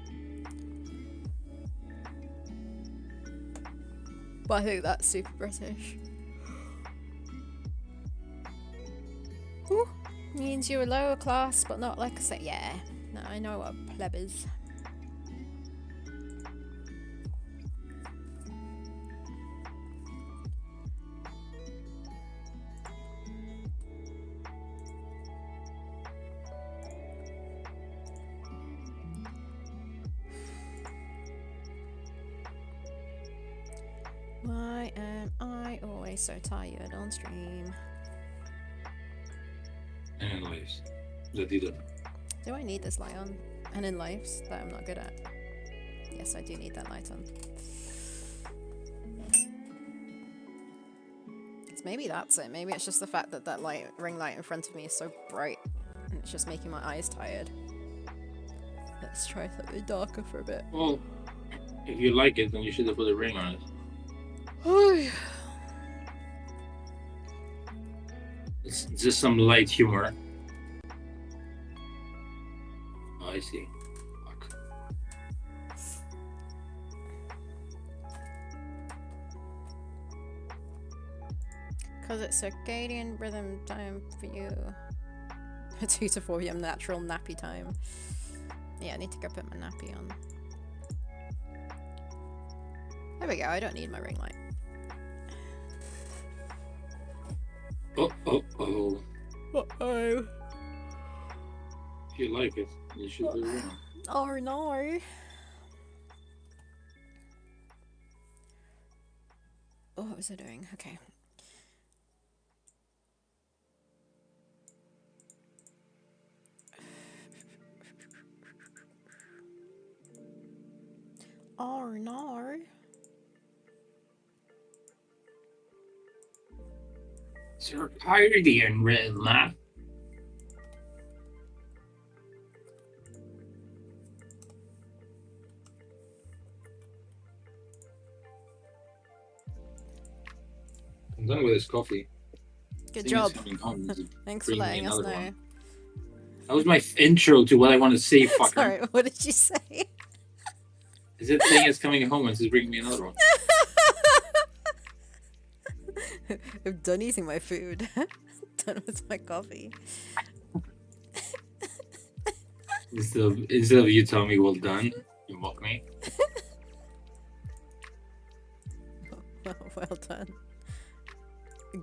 But I think that's super British. Ooh, means you're a lower class, but not like I say. Yeah, no, I know what a pleb is. Why am I always so tired on stream?
And in lives. That you don't.
Do I need this light on? And in lives that I'm not good at? Yes, I do need that light on. Maybe that's it. Maybe it's just the fact that that ring light in front of me is so bright and it's just making my eyes tired. Let's try something darker for a bit.
Well, if you like it, then you should have put a ring on it.
Oh,
It's just some light humor. Oh, I see. Fuck.
because it's circadian rhythm time for you. 2 to 4 p.m. natural nappy time. Yeah, I need to go put my nappy on. There we go, I don't need my ring light.
Oh.
Uh-oh.
If you like it, you should put a ring on.
Oh no. Oh, what was I doing? Okay. Oh no.
Circadian rhythm. I'm done with this coffee.
Good
Thing
job.
is coming home.
Thanks for
Bring me
letting us know.
another one. That was my intro to what I want to say, fucker.
Sorry, what did you say?
Is it thing is coming home and she's bringing me another one?
I'm done eating my food. Done with my coffee.
Instead of you telling me well done, you mock me.
Well done.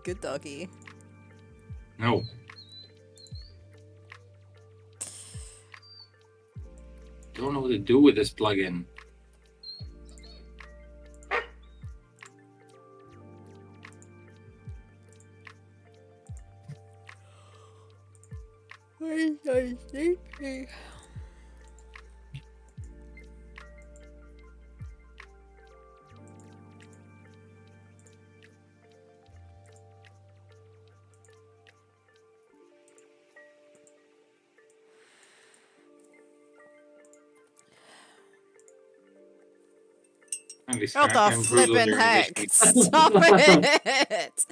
Good doggy.
No. Don't know what to do with this plugin.
I'm so sleepy.
Only
What
Scrack
the
and Brutal
flippin'
during this
heck?
week.
Stop it!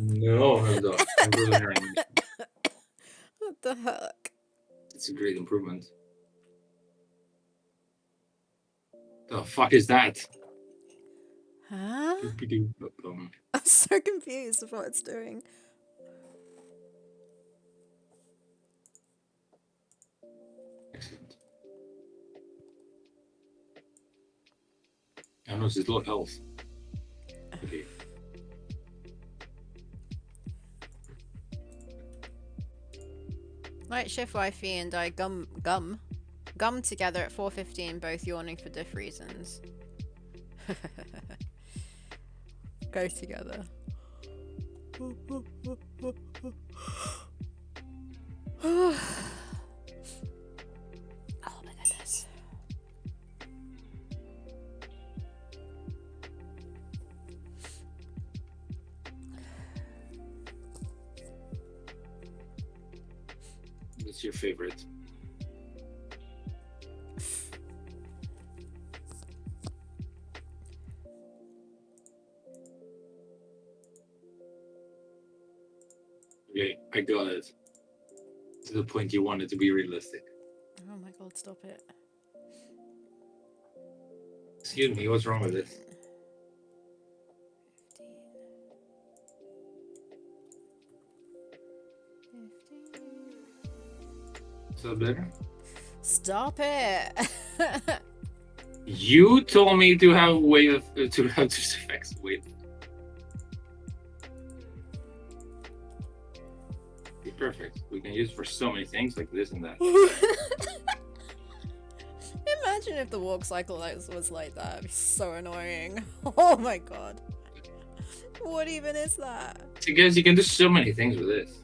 No, Hilda. I'm Brutal during this week.
What the heck?
It's a great improvement. The fuck is that?
Huh?
Doopy-doo-bum-bum.
I'm so confused with what it's doing.
Excellent. I know it's low health. Okay.
Night shift wifey and I gum together at 4:15, both yawning for diff reasons. Go together. Oh my goodness.
What's your favorite? Okay, I got it. To the point you wanted to be realistic.
Oh my god, stop it.
Excuse me, what's wrong with this?
15.
Is that better?
Stop it.
You told me to have a way of to have this effects. Wait. Okay, perfect. We can use it for so many things like this and that.
Imagine if the walk cycle was like that. It'd be so annoying. Oh my god. What even is that?
Because you can do so many things with this.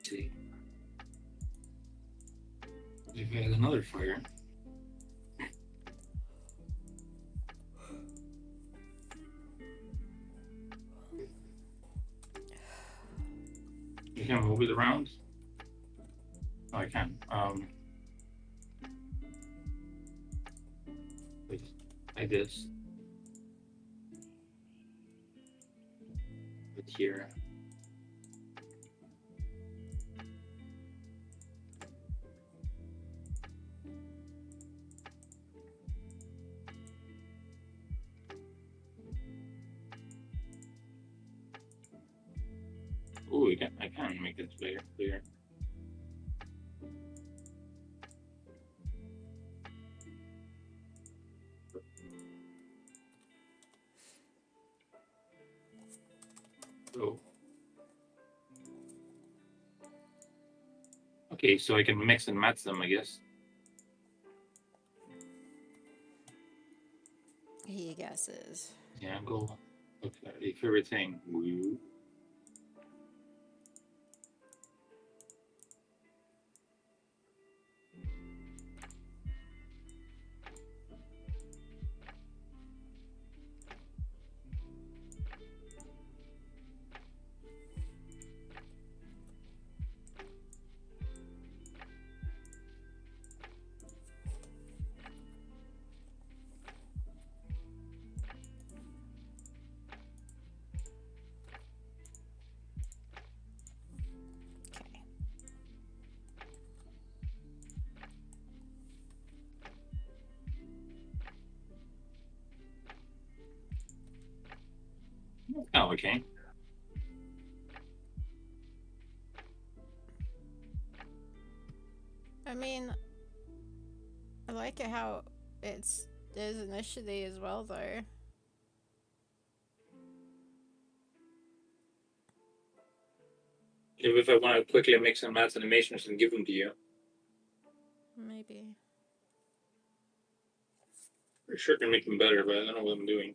See. If I had another fire. You can move it around. Oh, I can. Wait, like this. But here. Oh, I can make this clear. So, okay, so I can mix and match them, I guess.
He guesses.
Yeah, go. Okay, favorite thing. Woo. Oh, okay.
I mean, I like it how there's initially as well though.
Maybe if I want to quickly make some math animations and give them to you.
Maybe.
For sure can make them better, but I don't know what I'm doing.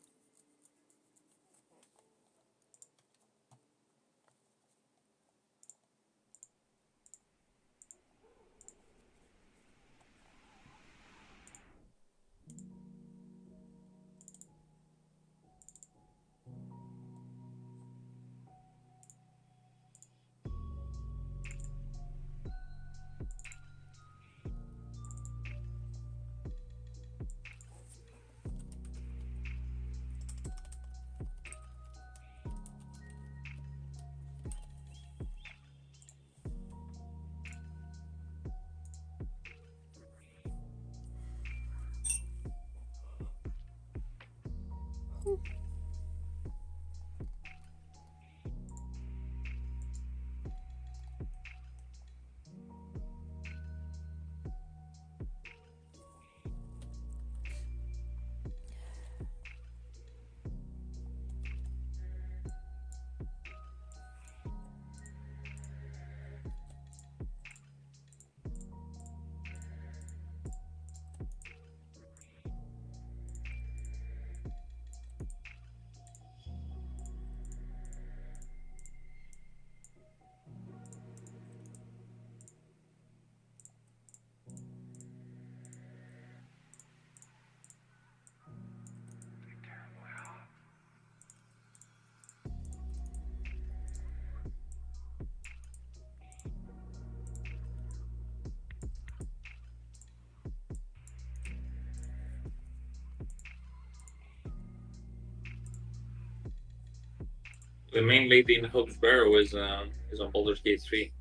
The main lady in Hope's Barrow is on Baldur's Gate 3.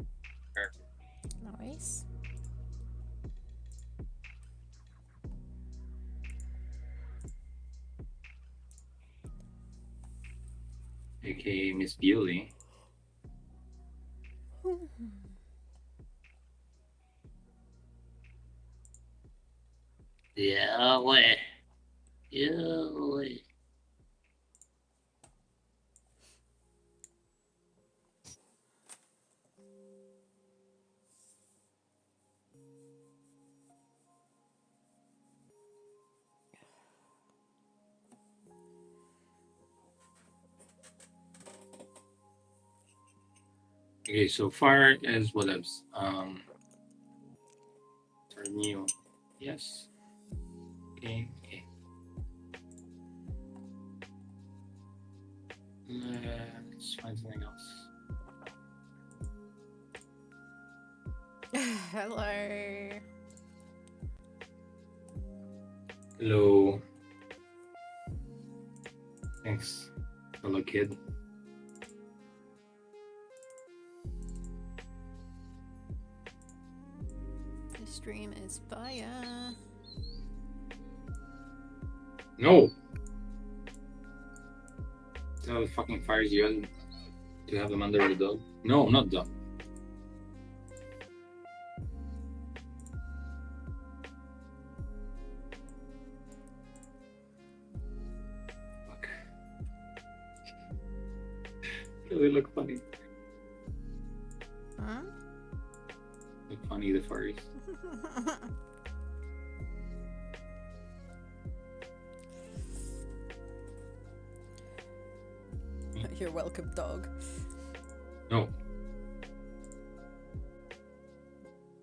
Nice.
AKA Miss Beauty. Yeah, way. Yeah, way. Okay, so far as what else? Start new. Yes. Okay. Let's find something else.
Hello.
Hello. Thanks. Hello, kid.
The stream is fire.
No. Tell the fucking fires you had to have them under the dog. No, not dog. Fuck. They look funny.
Huh?
Look funny, the furries.
You're welcome, dog.
No.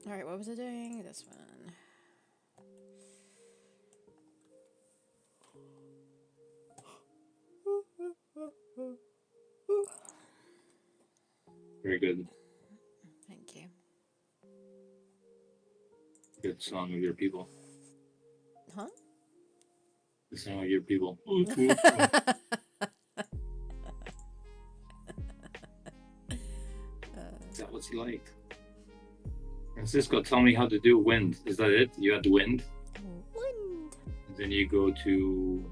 Alright, what was I doing? This one.
Very good.
Thank you.
Good song of your people.
Huh?
The song of your people. Is that what you liked? Francisco, tell me how to do wind. Is that it? You had wind?
Wind.
Then you go to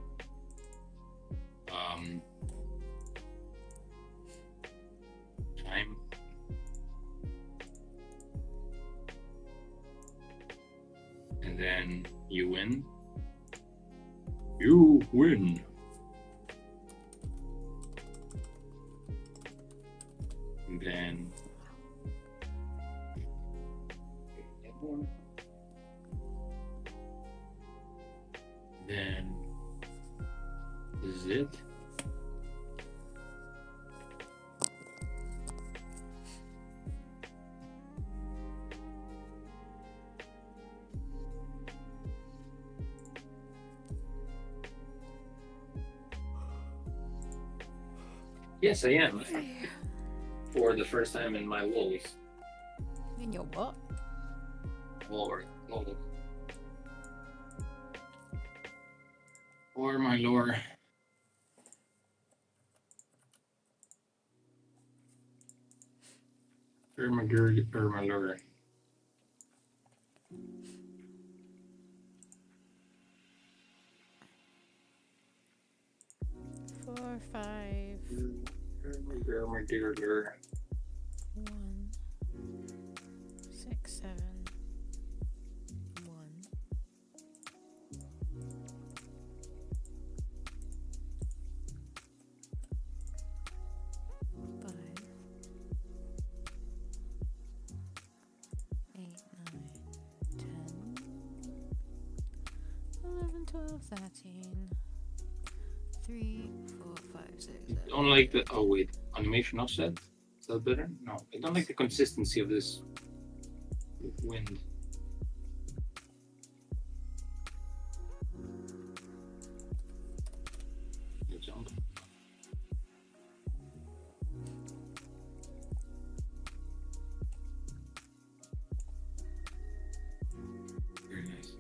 win. You win. And then this is it. Yes, I am. For the first time in my walls.
In your what?
Lore. Or my lore. My lore.
4, 5,
My dear.
1, 6, 7, 1. 5, 8, 9, 10, 11, 12, 13, 3, 4, 5, 6, 7.
I don't like the. Oh, wait. Animation offset? Is that better? No. I don't like the consistency of this wind. You jump. Very nice.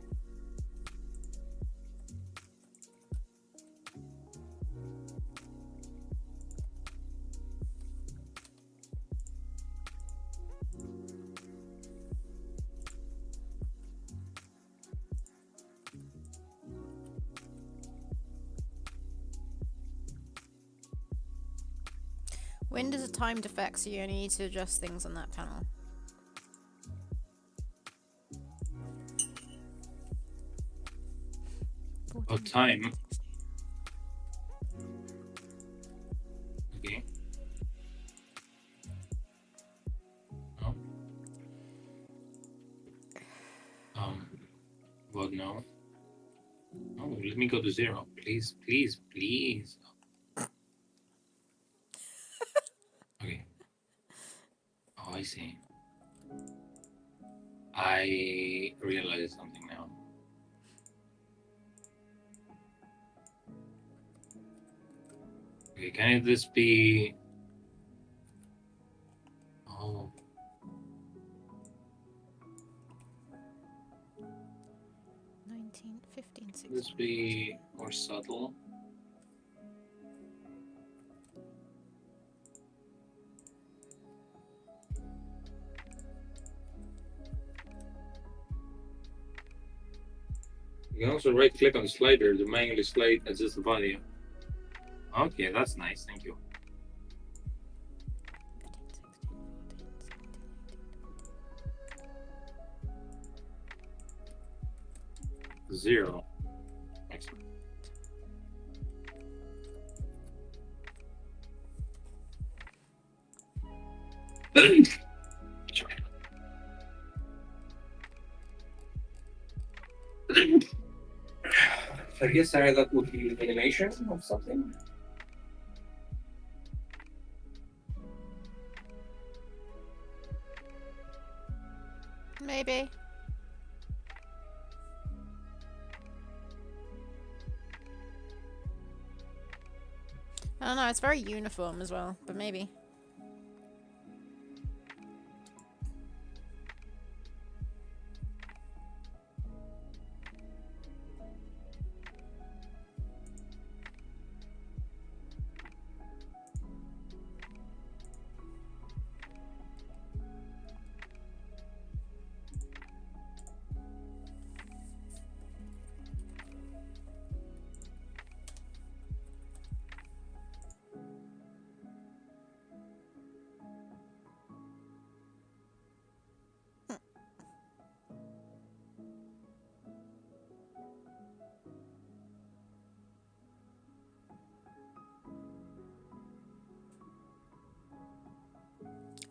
Wind is a timed effect, so you only need to adjust things on that panel.
Oh, time. Okay. No. Well, no. Oh, let me go to 0. Please. Okay. Oh, I see. I realize something now. Okay, can this be... Oh,
19, 15,
can
16.
this be more subtle? You can also right click on the slider to manually slide adjust the volume. Okay, that's nice, thank you. 0. Excellent. Sorry. I guess that would be the animation of something.
Maybe. I don't know, it's very uniform as well, but maybe.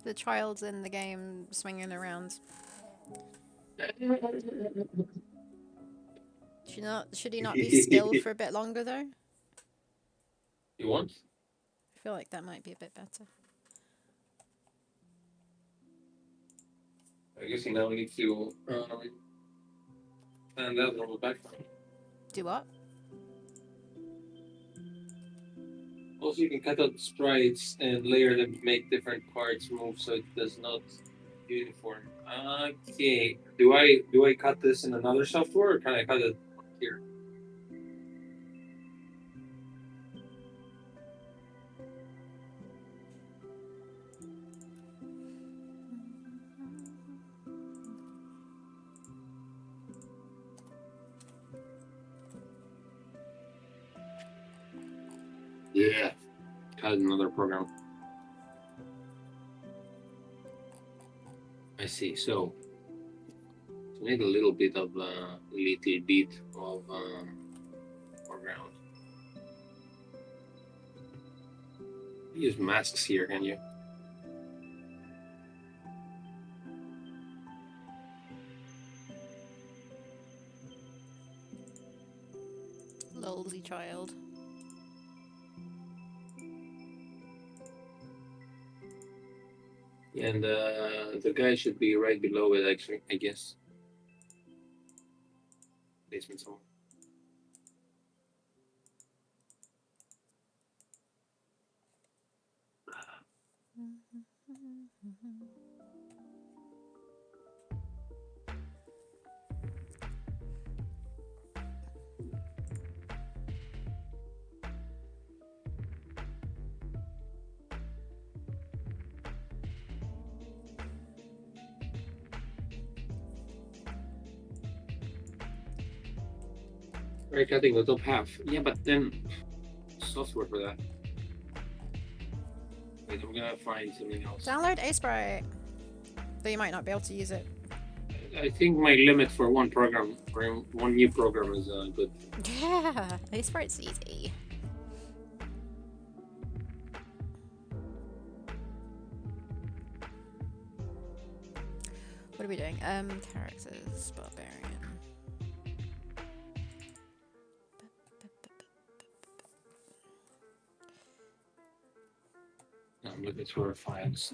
The child's in the game swinging around. Should he not be still for a bit longer though?
You want?
I feel like that might be a bit better.
I guess you now need to stand out on the background.
Do what?
Also, you can cut out sprites and layer them to make different parts move so it does not uniform. Okay. Do I cut this in another software or can I cut it here? Yeah. Cut another program. I see. So to make a little bit of foreground. Use masks here, can you?
Lolsy child.
And the guy should be right below it, actually, I guess. Basement somewhere. Right, cutting the top half. Yeah, but then software for that. Wait, I'm gonna find something else.
Download Sprite. Though you might not be able to use it.
I think my limit for one program, for one new program, is good.
Yeah, Sprite's easy. What are we doing? Characters, barbarian.
I'm looking for files.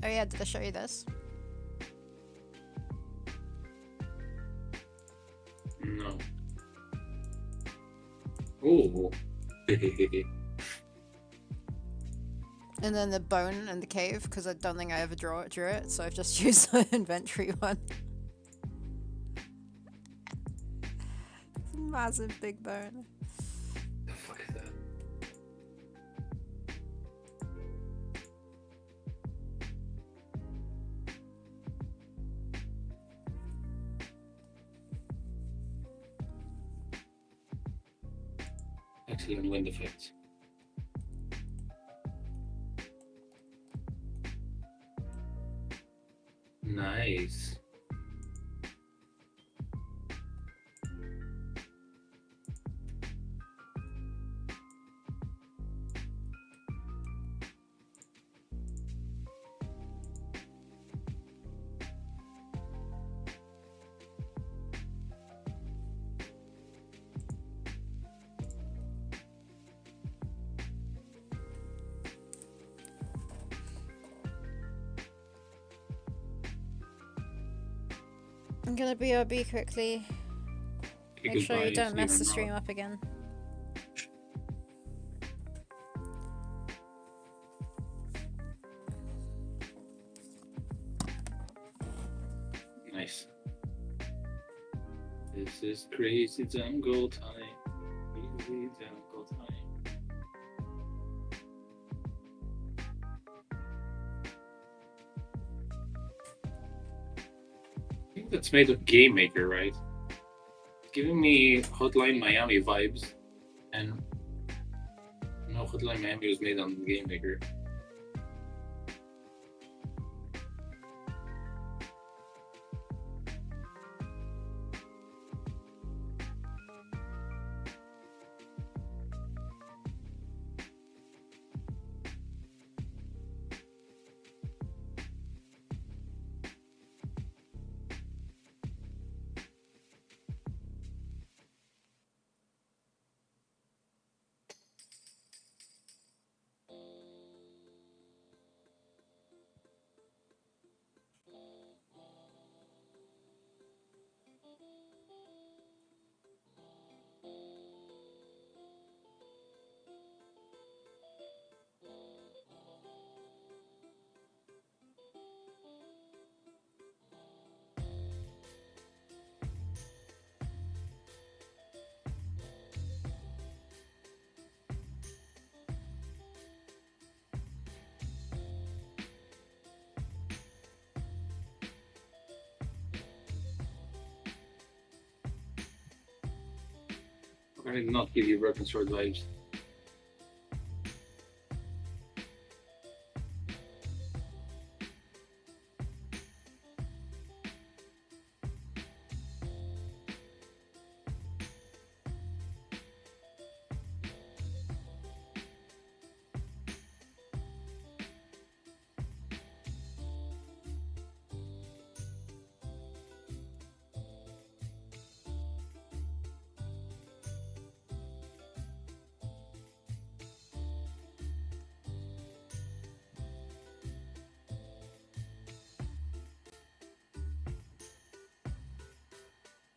Oh yeah, did I show you this?
No. Oh.
And then the bone and the cave, because I don't think I ever drew it, so I've just used the inventory one. Massive big bone.
The fuck is that? Excellent wind effects. Nice.
I'm gonna BRB quickly. Make sure you don't mess the stream up again.
Nice. This is crazy jungle time. Crazy jungle time. I think that's made of Game Maker, right? It's giving me Hotline Miami vibes. And no, Hotline Miami was made on Game Maker. I did not give you Broken Sword vibes.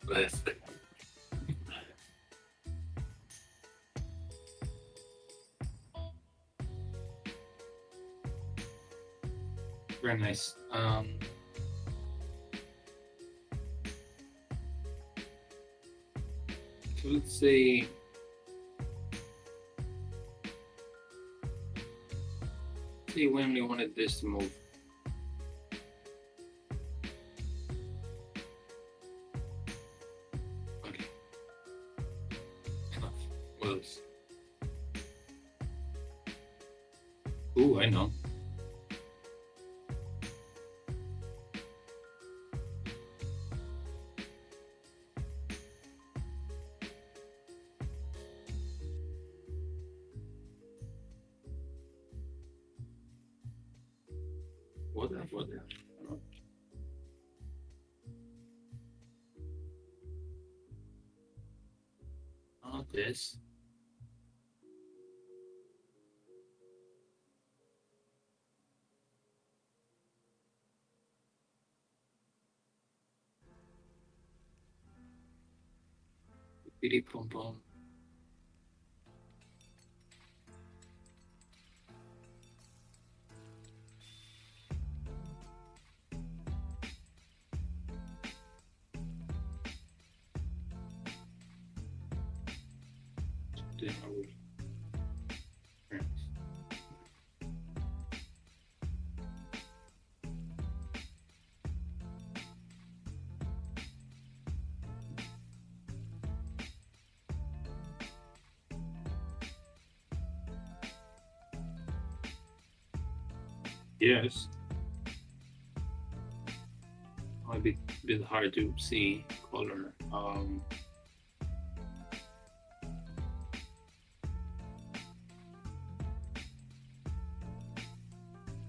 Bless. Very nice. So let's say when we wanted this to move. Okay. Enough. What else? Ooh, I know. What the? Not this. Pom pom. doing our friends. Yes. Might be a bit hard to see color.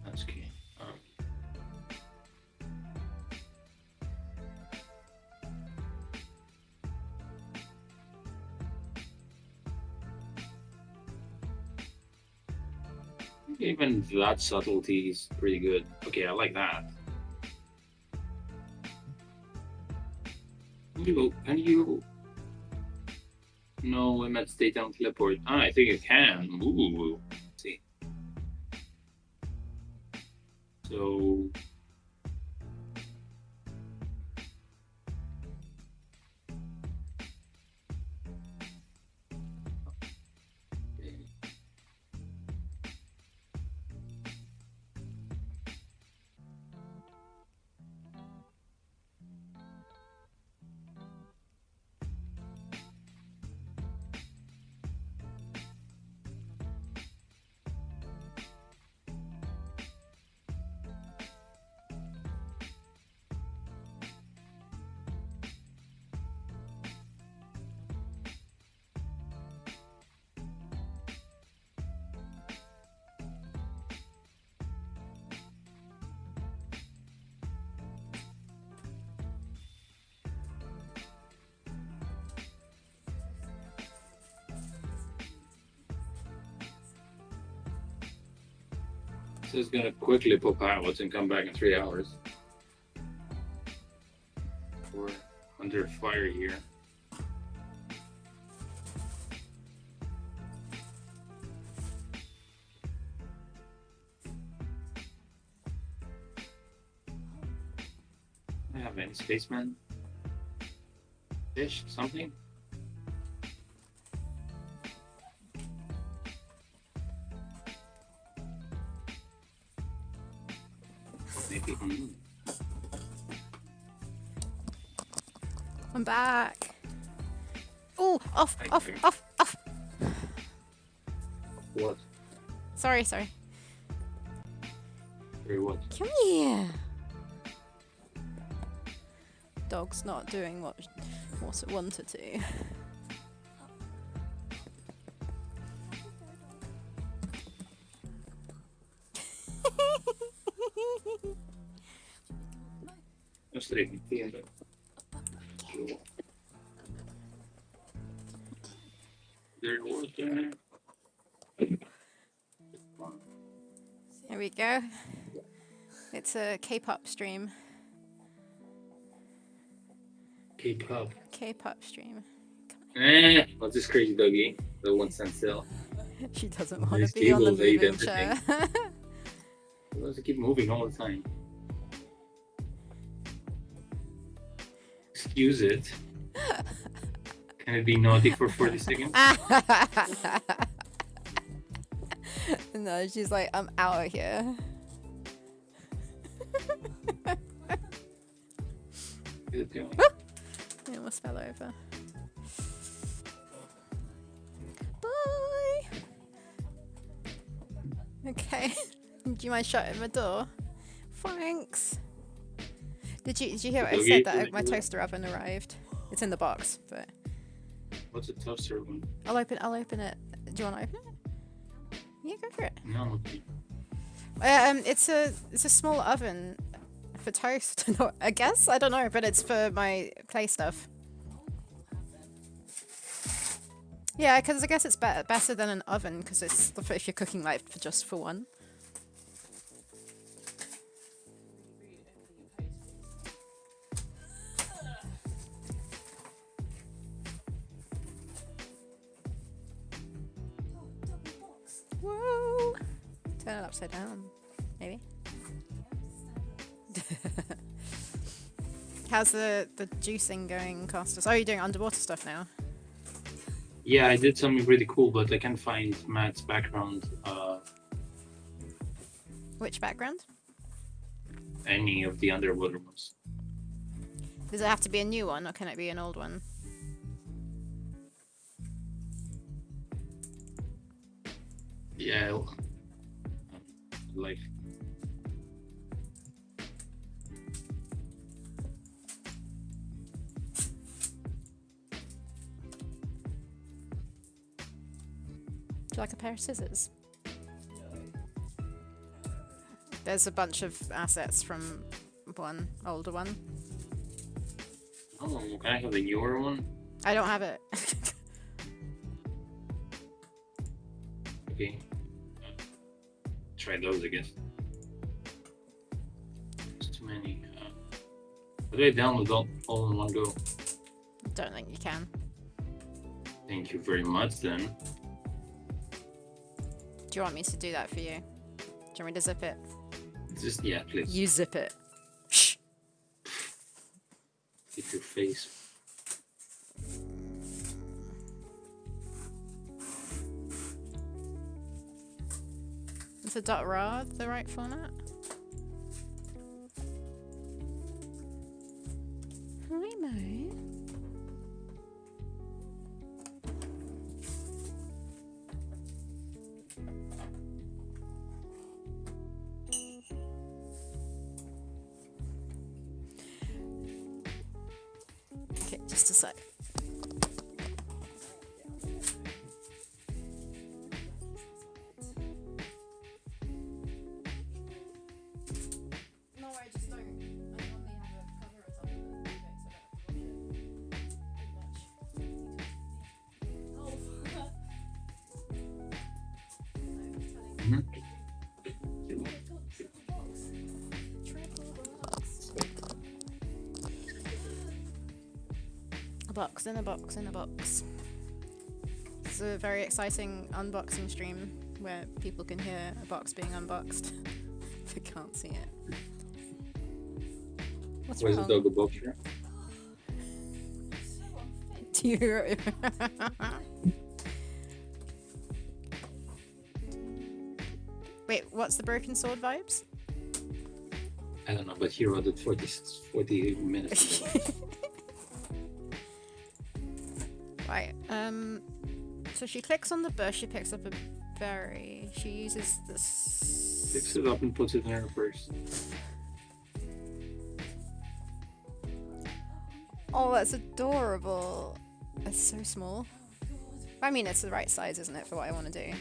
That's key. Even that subtlety is pretty good. Okay, I like that. Can you? No, I meant stay down teleport. Ah, I think it can. Ooh. Let's see. So. This is gonna quickly pop out and come back in 3 hours. We're under fire here. I have any spaceman? Fish? Something? Maybe.
I'm back. Oh, off.
What?
Sorry.
Very what?
Come here. Dog's not doing what it wanted to.
Just reading the end. There was there.
There we go. It's a K-pop stream.
K-pop.
K-pop stream.
What's this crazy doggy? The one stand still.
She doesn't want
These
to be on the
cables ate
moving chair.
Why does it keep moving all the time? Excuse it. Can it be naughty for 40 seconds?
No, she's like, I'm out of here.
Is it doing?
I almost fell over. Bye. Okay. Do you mind shutting the door? Thanks. Did you hear what I said that my toaster oven arrived? It's in the box, but
What's a toaster oven?
I'll open it. Do you want to open it? Yeah, go for it.
No. Okay.
It's a small oven for toast. I guess I don't know, but it's for my clay stuff. Yeah, because I guess it's better than an oven because it's if you're cooking like for one. Whoa! Turn it upside down, maybe. How's the juicing going, Costas? Oh, you're doing underwater stuff now.
Yeah, I did something really cool, but I can't find Matt's background.
Which background?
Any of the underwater ones.
Does it have to be a new one, or can it be an old one?
Yeah, like.
Would you like a pair of scissors? There's a bunch of assets from one older one.
Oh, can I have the newer one?
I don't have it.
Okay. Try those, I guess. There's too many. How do I download all in one go?
Don't think you can.
Thank you very much, then.
Do you want me to do that for you? Do you want me to zip it?
Just, yeah, please.
You zip it. Shh.
Hit your face.
Is a .raw the right format? Hi, Mo. Okay, just a sec. No, I just don't. I normally have a cover on top of it so that I can watch it. A box in a box in a box. It's a very exciting unboxing stream where people can hear a box being unboxed. They can't see it. What's
Where's
wrong?
the dog box here?
Do you... Wait, what's the broken sword vibes?
I don't know, but Hero did 40 minutes ago.
Right, so she clicks on the bush, she picks up a berry. She uses this...
Picks it up and puts it in her purse.
Oh, that's adorable. It's so small. I mean, it's the right size, isn't it, for what I want to do?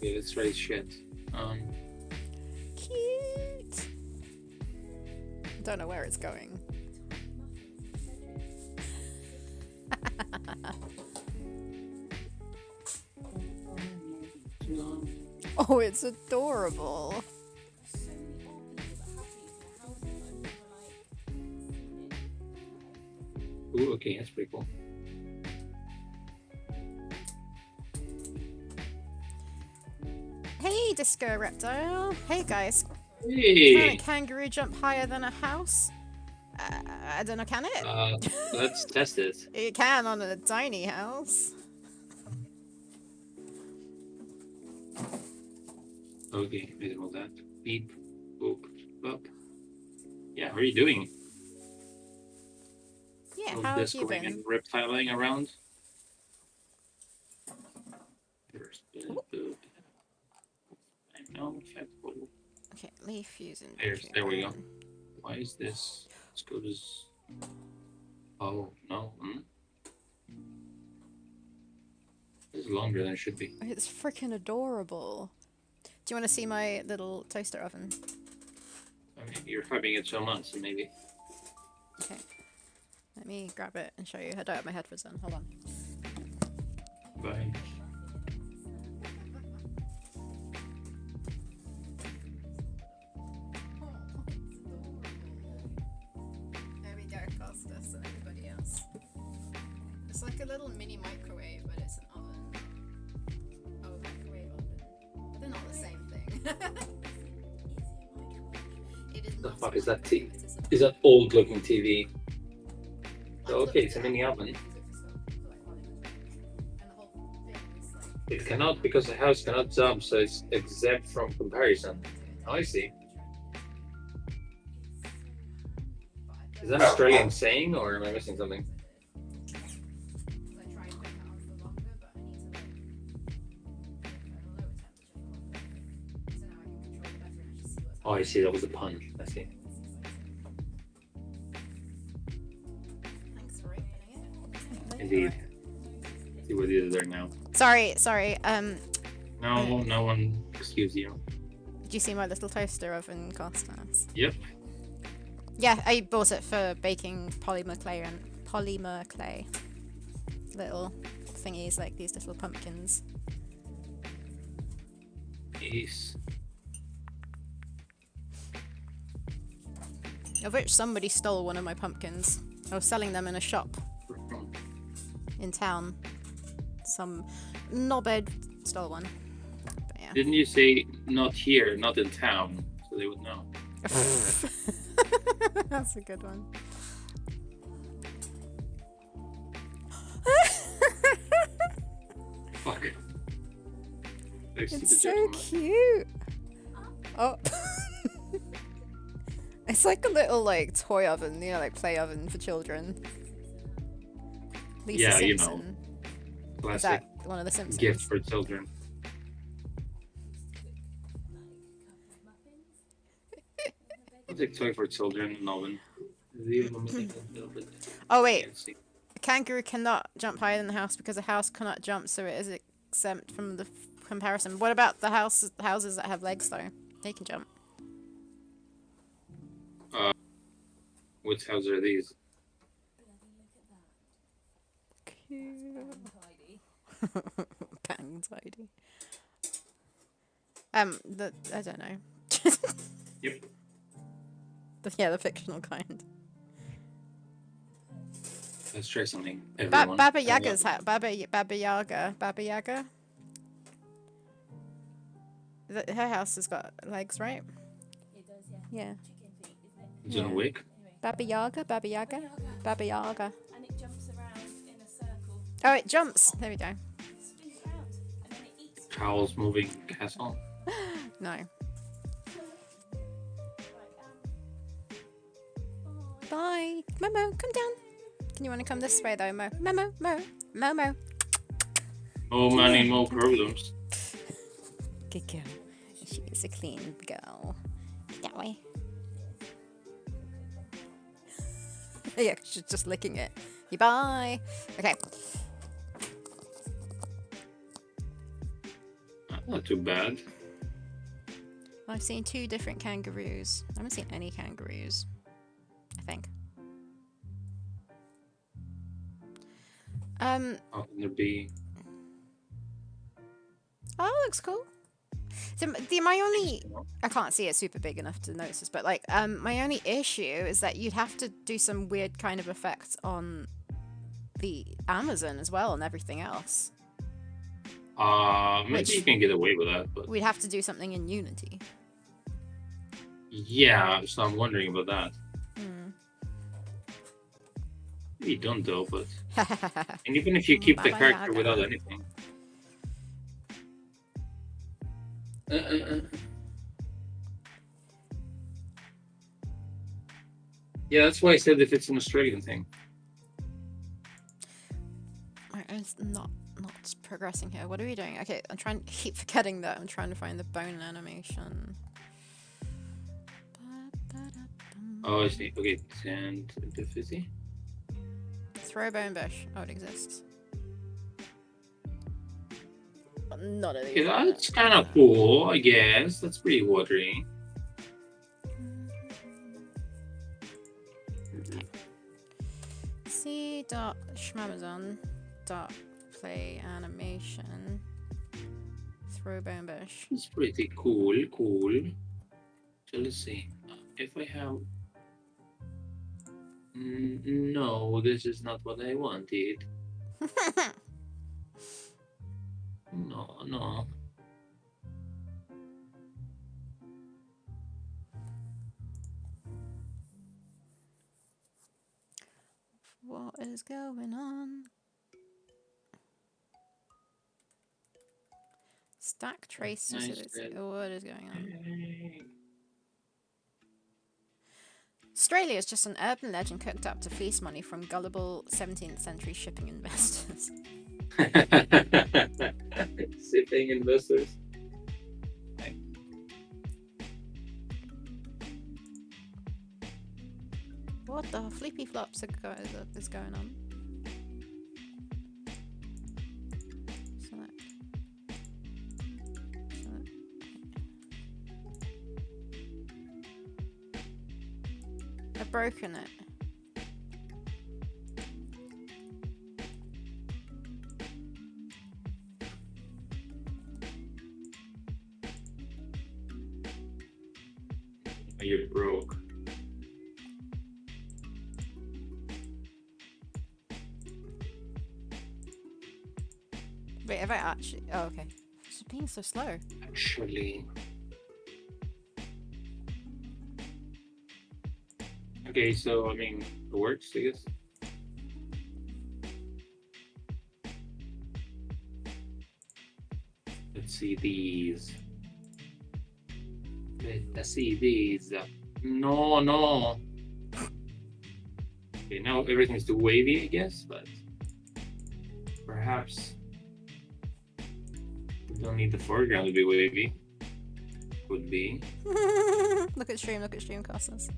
Yeah, let's try shit.
Cute. Don't know where it's going. Oh, it's adorable.
Ooh, okay, that's pretty cool.
Hey, Disco Reptile. Hey, guys. Can
Hey!
a kangaroo jump higher than a house? I don't know, can it?
Let's test it.
It can on a tiny house.
Okay, visible that. Beep, boop, up. Yeah, how are you doing?
Yeah,
All
how have
this
you
going
been?
and reptiling around. I know,
Okay, leaf using.
there we go. Why is this? Let's go to this. Oh, no. This is longer than it should be.
It's freaking adorable. Do you want to see my little toaster oven?
I mean, you're having it so much, so maybe.
Okay. Let me grab it and show you. I don't have my headphones on. Hold on.
Bye.
There we go, Costas and everybody else. It's like a little mini microwave, but it's an oven. Oh, a microwave oven.
The fuck is that? Is that old-looking TV? Okay, it's a mini oven. It cannot because the house cannot jump, so it's exempt from comparison. Oh, I see. Is that an Australian saying, or am I missing something? Oh, I see. That was a pun. I see. Indeed. See what it is there now.
Sorry.
No, no one excuse you.
Did you see my little toaster oven casters?
Yep.
Yeah, I bought it for baking polymer clay. Little thingies like these little pumpkins.
Yes.
Of which somebody stole one of my pumpkins. I was selling them in a shop in town. Some knobhead stole one. But yeah.
Didn't you say not here, not in town, so they would know?
That's a good one.
Fuck. Very stupid
It's so
judgment.
cute. Oh. It's like a little like toy oven, you know, like play oven for children. Lisa
Yeah, you know.
Simpson. Is
Classic
that one of the Simpsons?
gift for children. Classic toy for children, an oven.
Oh wait, a kangaroo cannot jump higher than the house because a house cannot jump, so it is exempt from the comparison. What about the houses that have legs though? They can jump.
Which houses are these?
Cute. Bang tidy. I don't know.
Yep.
Yeah, the fictional kind.
Let's try something. Everyone.
Baba Yaga's Baba Yaga. Her house has got legs, right?
It does, yeah.
Yeah.
Chicken feet, isn't it?
It's on a wick.
Anyway.
Baba Yaga. Baba Yaga.
And it jumps around in a circle.
Oh, it jumps. There we go.
It spins around. And then it eats.
Howl's moving castle.
No.
Like,
Bye. Momo, come down. Can you want to come this way though, Mo? Momo.
Oh, many more problems.
Good girl. She is a clean girl. That way. Yeah, she's just licking it. Bye. Okay.
Not too bad.
I've seen 2 different kangaroos. I haven't seen any kangaroos. I think.
How can there be?
Oh, that looks cool. So my only, I can't see it super big enough to notice this, but like, my only issue is that you'd have to do some weird kind of effect on the Amazon as well and everything else.
Maybe
Which-
you can get away with that, but
We'd have to do something in Unity.
yeah, so I'm wondering about that.
Hmm.
Maybe you don't though, but and even if you keep the
Baba
character
Yaga.
without anything. Yeah, that's why I said if it's an Australian thing.
It's not progressing here. What are we doing? Okay, I'm trying to keep forgetting that I'm trying to find the bone animation.
Oh, I see. Okay, and 50.
Throw bone bush. Oh, it exists. None of these.
Okay, that's kind of cool, I guess. That's pretty watery.
C dot schmamazon dot play animation. Throw bone bush.
It's pretty cool. So let's see. If I have. No, this is not what I wanted. No.
is going on? Stack trace
Nice
specificity.
bed.
What is going on?
Hey.
Australia is just an urban legend cooked up to fleece money from gullible 17th century shipping investors.
Shipping investors.
What the flippy flops is going on? Select. Select. I've broken it.
You're broke.
Wait, have I actually? Oh, okay. It's being so slow.
Actually. Okay, so I mean, it works, I guess. Let's see these. Let's see these. No, no. Okay, now everything's too wavy, I guess, but perhaps we don't need the foreground to be wavy. Could be.
Look at Streamcasters.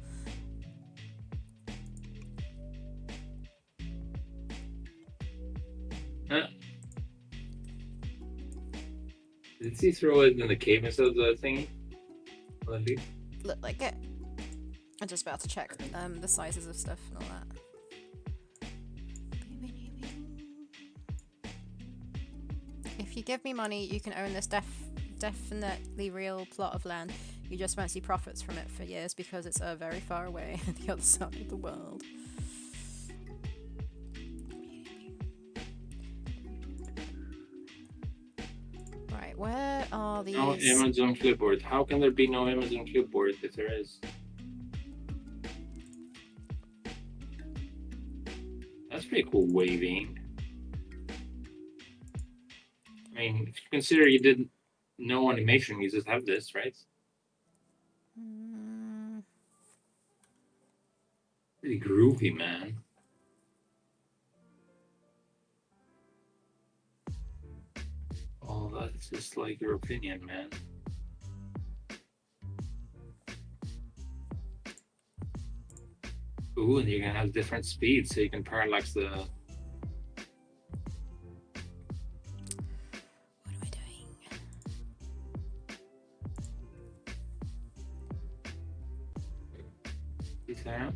Did he throw it in the cave instead of the thingy?
Look like it. I'm just about to check the sizes of stuff and all that. If you give me money, you can own this definitely real plot of land. You just won't see profits from it for years because it's very far away at the other side of the world. Right, where are these?
No Amazon clipboard. How can there be no Amazon clipboard if there is? That's pretty cool waving. I mean, if you consider you did no animation, you just have this, right? Pretty groovy, man. Oh, that's just like your opinion, man. Ooh, and you're gonna have different speeds, so you can parallax the.
What am I doing?
See that?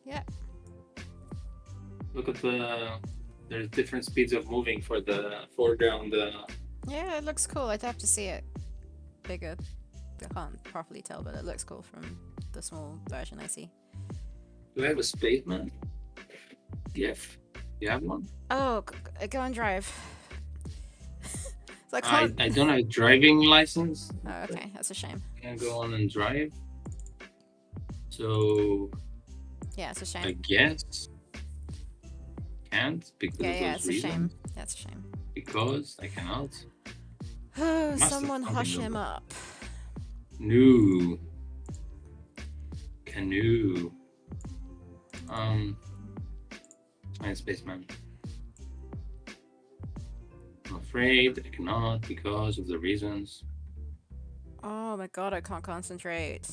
Yeah.
Look at the. There's different speeds of moving for the foreground.
Yeah, it looks cool. I'd have to see it bigger. I can't properly tell, but it looks cool from the small version I see.
Do I have a spaceman? Yes. You have one?
Oh, go and drive. So I can't.
I don't have a driving license.
Oh, okay, that's a shame.
I can't go on and drive. So
Yeah, it's a
I
shame.
guess can't because
Yeah,
of
yeah,
those
it's a
reasons.
shame. That's a shame.
Because I cannot.
Oh,
Must have
someone hush
something
him
to-
up.
No. Canoe. I'm spaceman. I'm afraid I cannot because of the reasons.
Oh my god, I can't concentrate.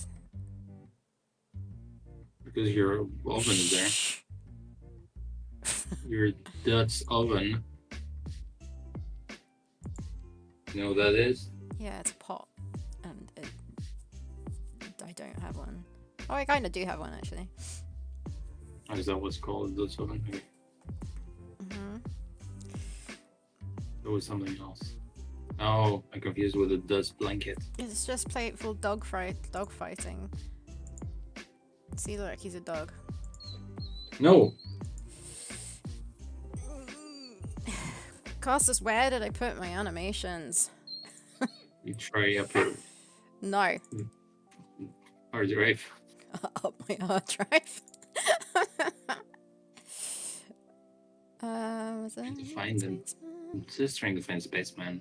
Because your oven is there. Your Dutch oven. You know what that is?
Yeah, it's a pot. And I don't have one. Oh, I kind of do have one, actually.
Or is that what's called Dutch oven? Okay. There was something else. Oh, I'm confused with a Dutch blanket.
It's just playful dogfighting. See, look, he's a dog.
No!
Castus, where did I put my animations?
You try up your
No.
hard drive.
Up my hard drive. Was there
Need to
any
find them.
spaceman?
Just trying to find Spaceman.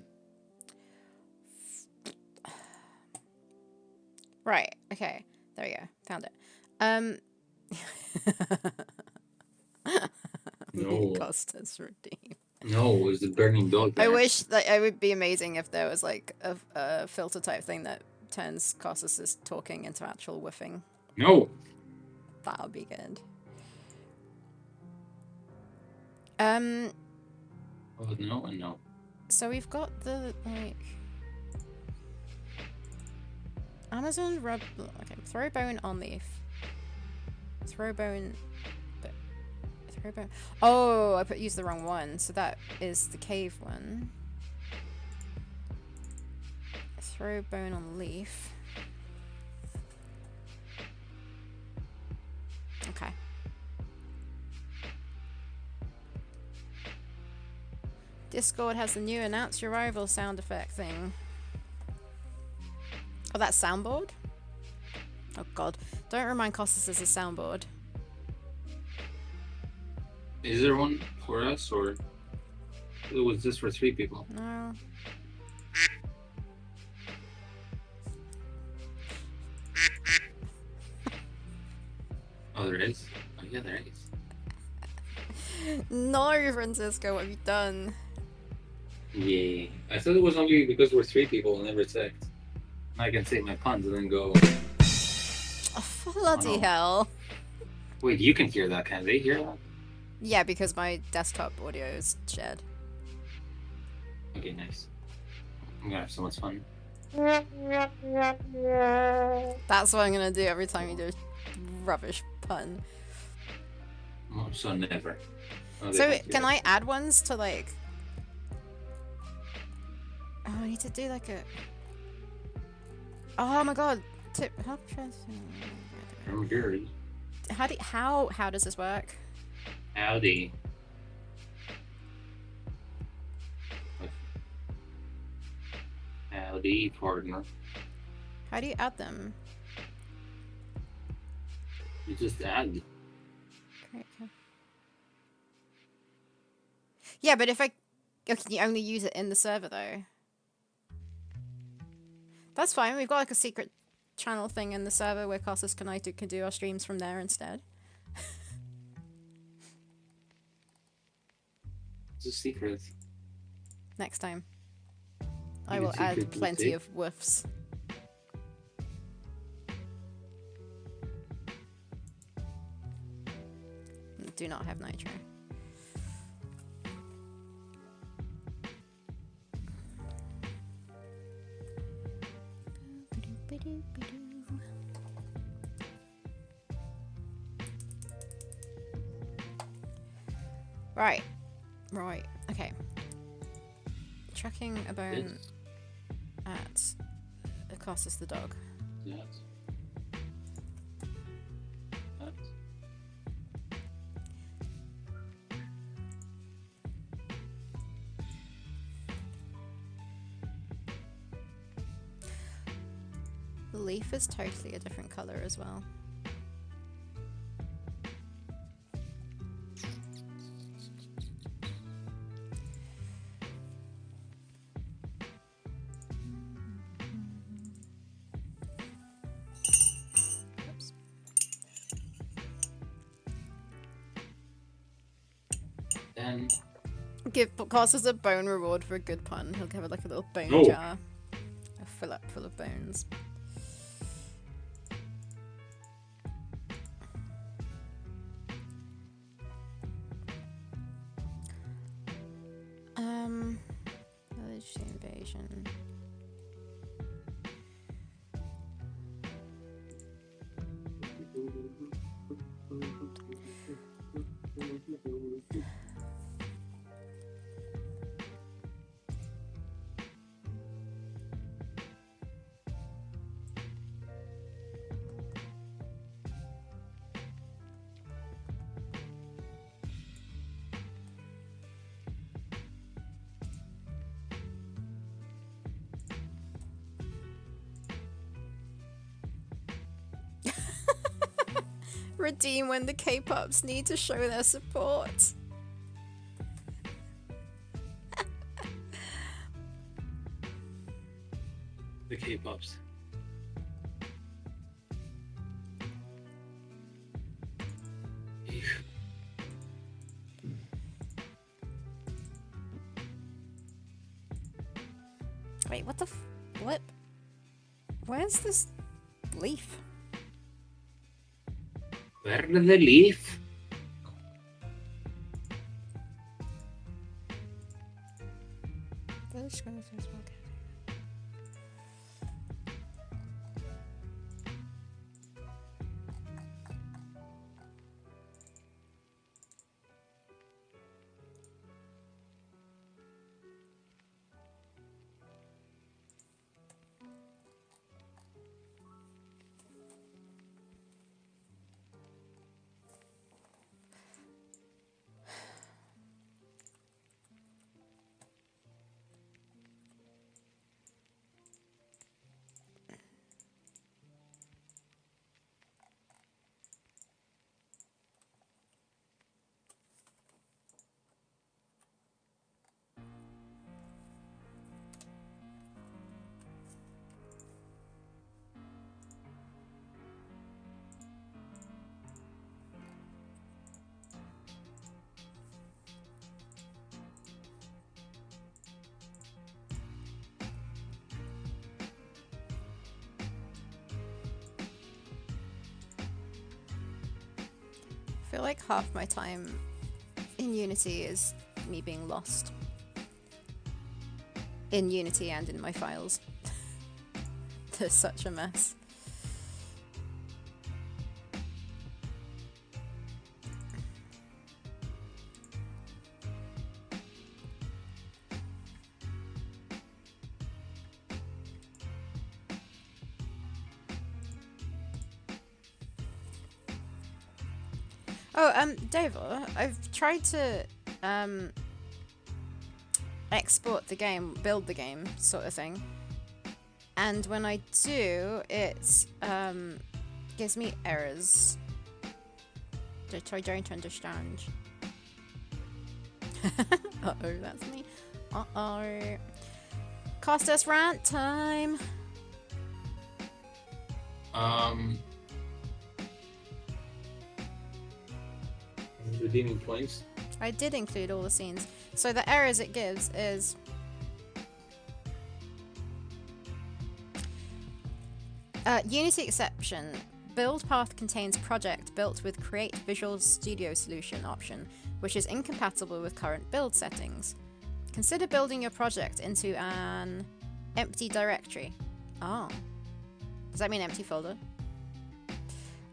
Right. Okay. There we go. Found it.
No.
Costas redeem.
No, it was the burning dog.
I
There.
wish that it would be amazing if there was like a filter type thing that turns Costas' talking into actual woofing.
No.
That would be good.
Oh no and no.
So we've got the like Amazon rub. Okay, throw bone on leaf. Throw bone. Throw bone. Oh, I used the wrong one. So that is the cave one. Throw bone on leaf. Okay. Discord has the new announce your arrival sound effect thing. Oh, that's soundboard? Oh god. Don't remind Costas there's a soundboard.
Is there one for us or was this for 3 people?
No.
Oh, there is. Oh yeah, there is.
No, Francisco, what have you done?
Yeah. I thought it was only because we're 3 people and never checked. I can say my puns and then go.
Oh, bloody
Oh, no.
hell.
Wait, you can hear that? Can they hear that?
Yeah, because my desktop audio is shared.
Okay, nice. I'm gonna have so much fun.
That's what I'm gonna do every time you do a rubbish pun.
Oh, so never. Oh, they
So,
can't hear
can
it.
I add ones to like... Oh, I need to do like a... Oh my god. Tip...
I'm good.
How does this work?
Howdy. Howdy, partner.
How do you add them?
You just add.
Great, okay. Yeah, but if I... Oh, can you only use it in the server, though? That's fine. We've got, like, a secret channel thing in the server where Costas can do our streams from there instead.
It's a secret.
Next time. I
You
will
can
add
secretly
plenty
say.
of woofs. Do not have nitro. Right. Right. Okay. Chucking a bone
This.
at Costas the dog.
That. That.
The leaf is totally a different color as well. Oops.
Then.
Give Costas a bone reward for a good pun. He'll give it like a little bone
No.
jar. A fill up full of bones. Village invasion. Redeem when the K-pops need to show their support.
The K-pops.
Wait, what the what? Where's this leaf?
Where the leaf?
I feel like half my time in Unity is me being lost. In Unity and in my files. There's such a mess. Oh, Dover, I've tried to export the game, build the game, sort of thing. And when I do, it gives me errors that I don't understand. Uh-oh, that's me. Uh-oh. Cost us rant time.
Redeeming points.
I did include all the scenes. So the errors it gives is Unity exception. Build path contains project built with Create Visual Studio Solution option, which is incompatible with current build settings. Consider building your project into an empty directory. Oh. Does that mean empty folder?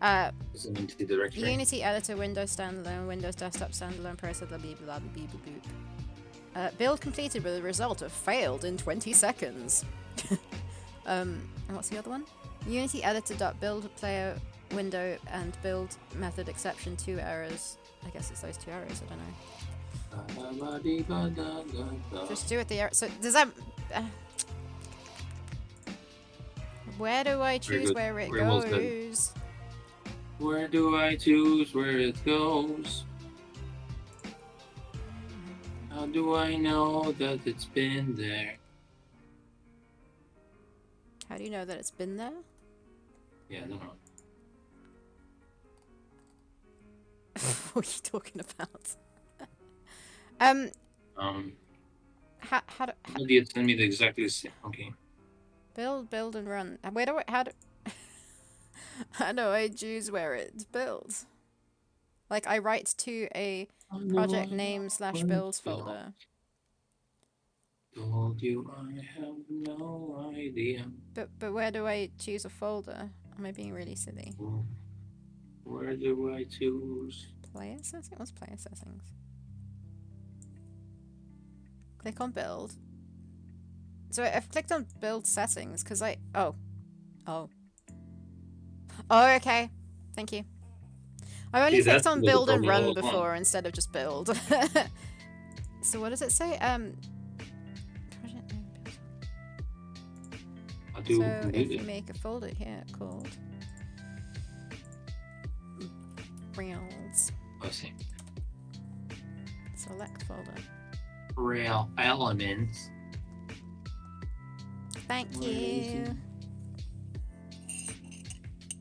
It's an empty directory.
Unity editor, Windows standalone, Windows desktop standalone, processor, blah blah blah blah blah blah. Build completed with a result of failed in 20 seconds. And what's the other one? Unity editor.build player window and build method exception 2 errors. I guess it's those 2 errors. I don't know. Just do it the error. So does that? Where do I choose
good.
where it
Very well said.
goes?
Where do I choose where it goes? How do I know that it's been there?
How do you know that it's been there?
Yeah, I don't know.
What are you talking about? How do
Maybe you tell me the exactly same. Okay.
build and run? Where do I how do I choose where it's built? Like I write to a project name / builds folder.
Told you I have no idea.
But where do I choose a folder? Am I being really silly?
Where do I choose?
Player settings? What's player settings? Click on build. So I've clicked on build settings because oh, okay. Thank you. I've only
See,
clicked
that's
on
the
build and
problem all
run
along.
before instead of just build. So what does it say? Project name build.
I do.
So if you make a folder here called Reels,
I see.
select folder.
Real elements.
Thank
Where is
you.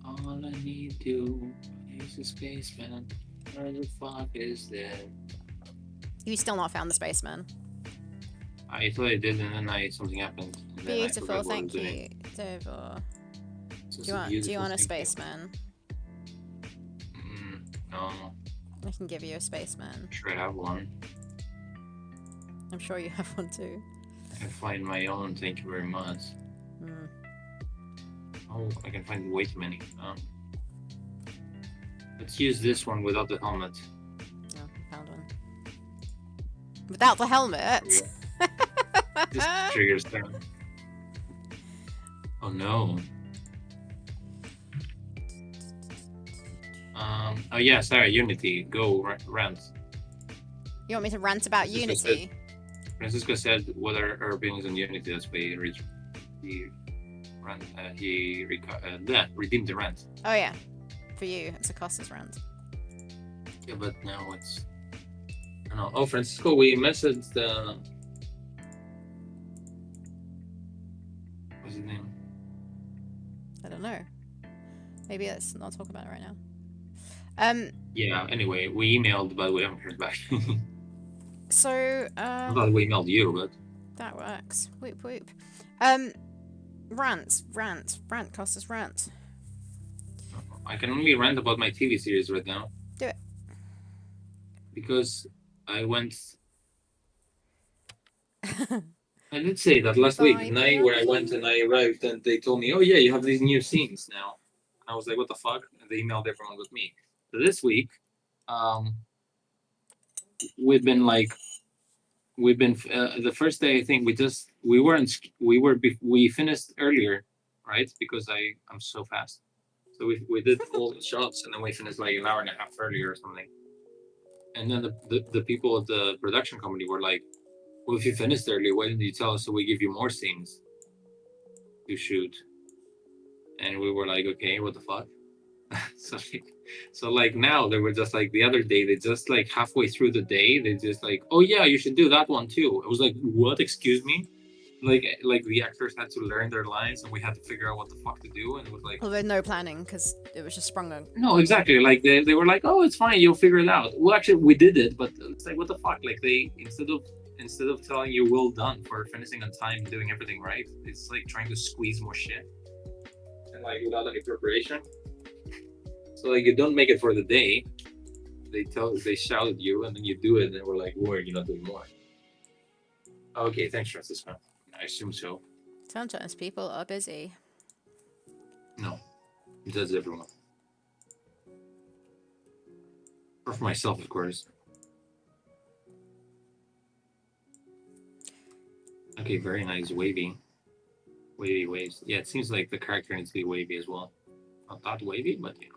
All I need to is a spaceman. Where the fuck is that?
You still not found the spaceman.
I thought I did, and then something happened. And then I
Beautiful,
forgot what I
thank
was doing.
you, Dover.
It's
Do
just
you
a
want
beautiful
a
thing.
spaceman?
No,
I can give you a spaceman.
I'm sure I have one.
I'm sure you have one too.
I can find my own. Thank you very much.
Hmm.
Oh, I can find way too many. Let's use this one without the helmet.
Oh, I found one. Without the helmet.
This triggers them. Oh no. Oh yeah, sorry. Unity. Go rant.
You want me to rant about
Francisco
Unity?
Francisco said whether our beings in Unity. That's why he redeemed the rant.
Oh yeah, for you, it's a Costas rant.
Yeah, but now it's. I don't know. Oh, Francisco, we messaged. What's his name?
I don't know. Maybe let's not talk about it right now.
Yeah. Anyway, we emailed, but we haven't heard back.
So
I thought we emailed you, but
that works. Whoop whoop. Rant, Costas rant.
I can only rant about my TV series right now.
Do it.
Because I went. I did say that last week,
Bye,
night where I went and I arrived, and they told me, "Oh yeah, you have these new scenes now." I was like, "What the fuck?" And they emailed everyone with me. So this week, we've been the first day. I think we finished earlier, right? Because I'm so fast. So we did all the shots, and then we finished like an hour and a half earlier or something. And then the people at the production company were like, "Well, if you finished early, why didn't you tell us so we give you more scenes to shoot?" And we were like, "Okay, what the fuck?" so like now they were just like the other day, they just like halfway through the day, they just like, "Oh yeah, you should do that one too." I was like, "What? Excuse me?" Like the actors had to learn their lines, and we had to figure out what the fuck to do, and it was like,
Although no planning, because it was just sprung on.
no, exactly. Like they were like, "Oh, it's fine, you'll figure it out." Well, actually, we did it, but it's like, what the fuck? Like they instead of telling you well done for finishing on time and doing everything right, it's like trying to squeeze more shit and like without any preparation. So like you don't make it for the day. They shout at you, and then you do it, and we're like, "Why are you not doing more?" Okay, thanks, Francisco. I assume so.
Sometimes people are busy.
No, that's everyone. Or for myself, of course. Okay, very nice. Wavy. Wavy waves. Yeah, it seems like the character needs to be wavy as well. Not that wavy, but you know.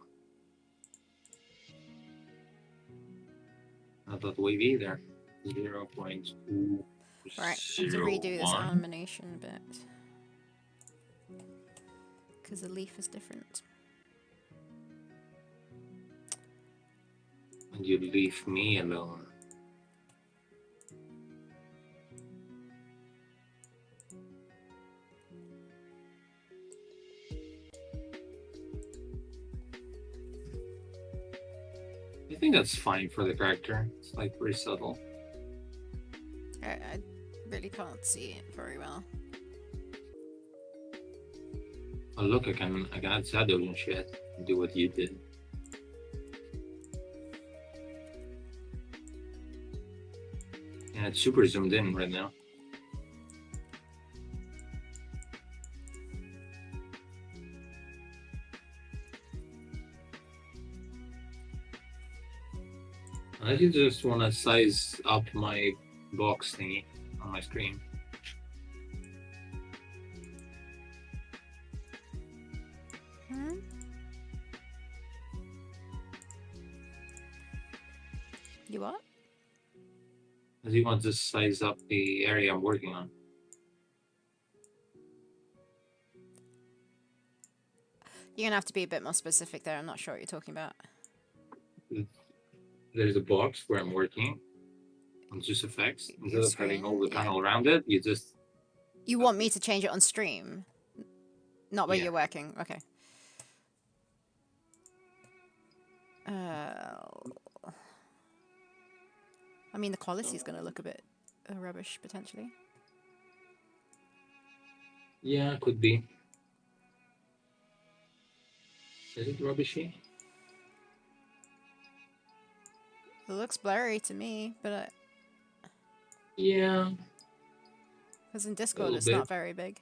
Not that wavy either. 0.201.
Right, I have to redo this animation a bit. Because the leaf is different.
And you leave me alone. I think that's fine for the character. It's like very subtle.
I really can't see it very well.
Oh look, I can add shadows and shit and do what you did. And it's super zoomed in right now. I just want to size up my box thingy on my screen.
Hmm? You what?
I do want to size up the area I'm working on.
You're gonna have to be a bit more specific there. I'm not sure what you're talking about.
There's a box where I'm working on just effects. Instead of having all the
Screen, yeah.
panel around it, you just
You want me to change it on stream? Not where
Yeah.
you're working. Okay. I mean, the quality is going to look a bit rubbish, potentially.
Yeah, could be. Is it rubbishy?
It looks blurry to me, but
Yeah,
because in
a
Discord
little
it's
bit.
not very big.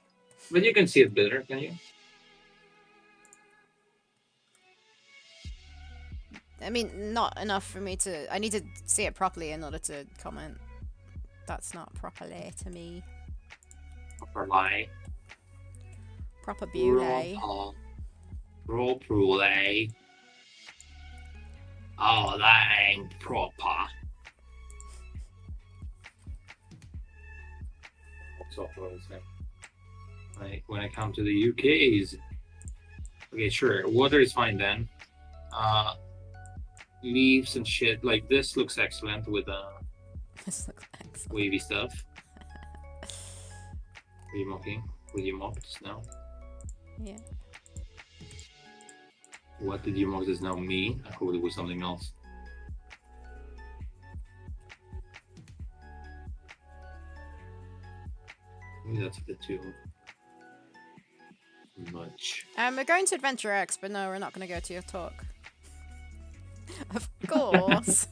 But you can see it better, can you?
I mean, not enough for me to... I need to see it properly in order to comment. That's not properly to me.
Proper lie.
Proper beauty.
Properly. Oh, that ain't proper. What's up, what was that? Like, when I come to the UK's. Okay, sure. Water is fine then. Leaves and shit. Like, this looks excellent with
This looks excellent.
wavy stuff. Are you mocking? Will you mock just now?
Yeah.
What did you mock just now? Me? I thought it was something else. Maybe that's a bit too much.
We're going to Adventure X, but no, we're not going to go to your talk. Of course.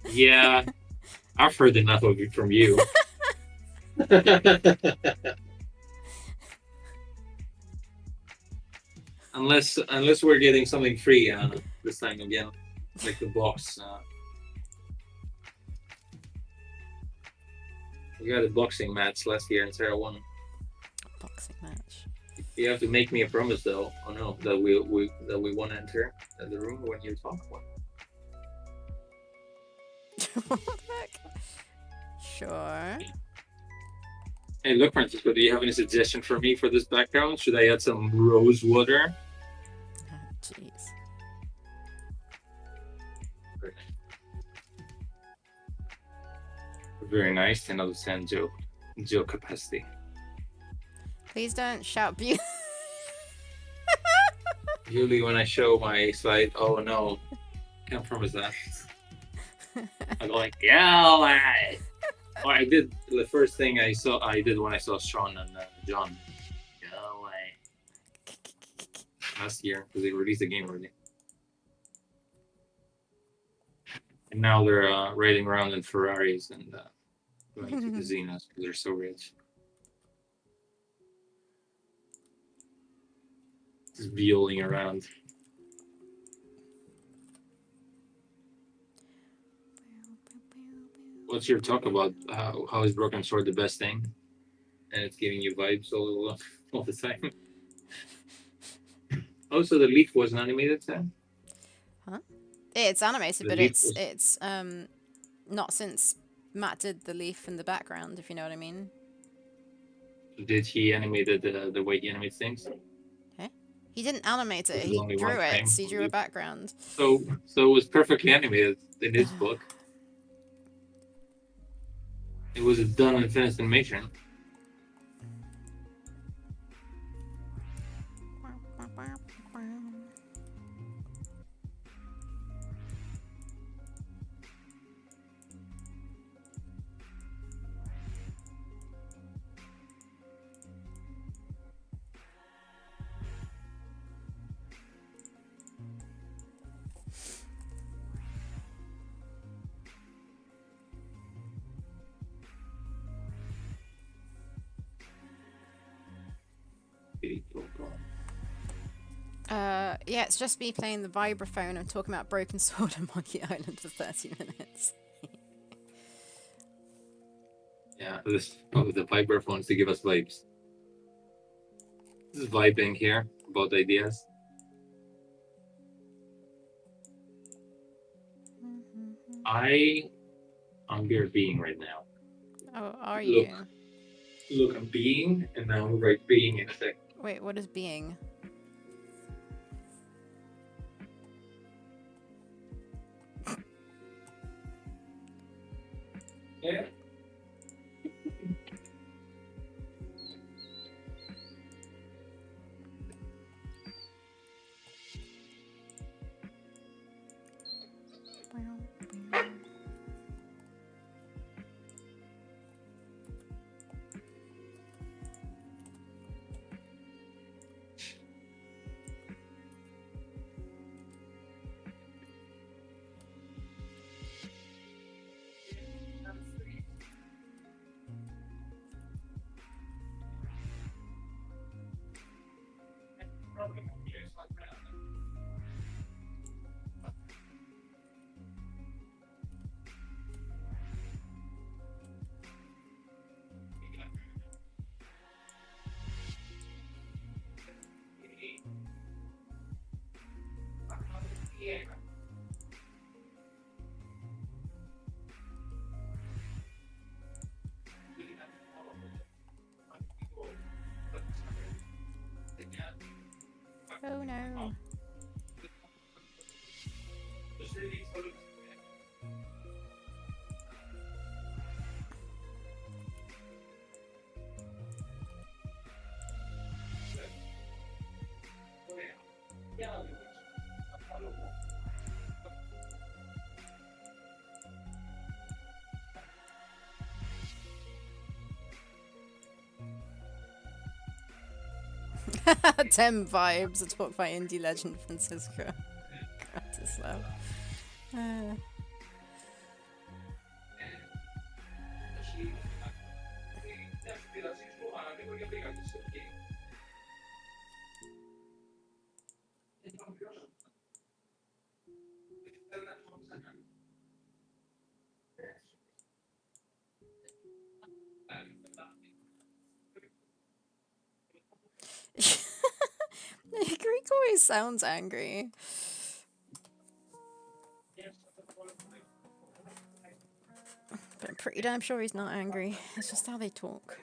Yeah, I've heard enough of it from you. unless we're getting something free this time again, like the box. We got a boxing match last year and Sarah won.
Boxing match.
You have to make me a promise though. Oh no, that we won't enter the room when you talk one.
What the heck? Sure.
Hey, look, Francisco, do you have any suggestion for me for this background? Should I add some rose water?
Oh, jeez.
Very nice. 10 out of 10 joke capacity.
Please don't shout beauty.
Usually when I show my slide, oh no, can't promise that. I'm like, yeah, I did the first thing I did when I saw Sean and John. Yeah, last year because they released the game already. And now they're riding around in Ferraris and going to casinos because they're so rich. Just violing around. What's your talk about? How is Broken Sword the best thing? And it's giving you vibes all the time. Also, the leaf wasn't animated, Sam?
Huh? It's animated,
The
but
leaf
it's not since Matt did the leaf in the background, if you know what I mean.
Did he animated the way he animates things?
He didn't animate it.
There's
He
only
drew
one
it.
frame
So he
of
drew a
leaf.
background.
So it was perfectly animated in his book. It was a done and finished animation.
Yeah, it's just me playing the vibraphone and talking about Broken Sword and Monkey Island for 30 minutes.
Yeah, this the vibraphones to give us vibes. This is vibing here about ideas. I'm here being right now.
Oh, are
Look.
you?
Look, I'm being, and now I'm right being in a sec.
Wait, what is being?
Yeah.
Oh no. Tem vibes are taught by indie legend Francisco Gratislav. Greek always sounds angry. But I'm pretty damn sure he's not angry. It's just how they talk.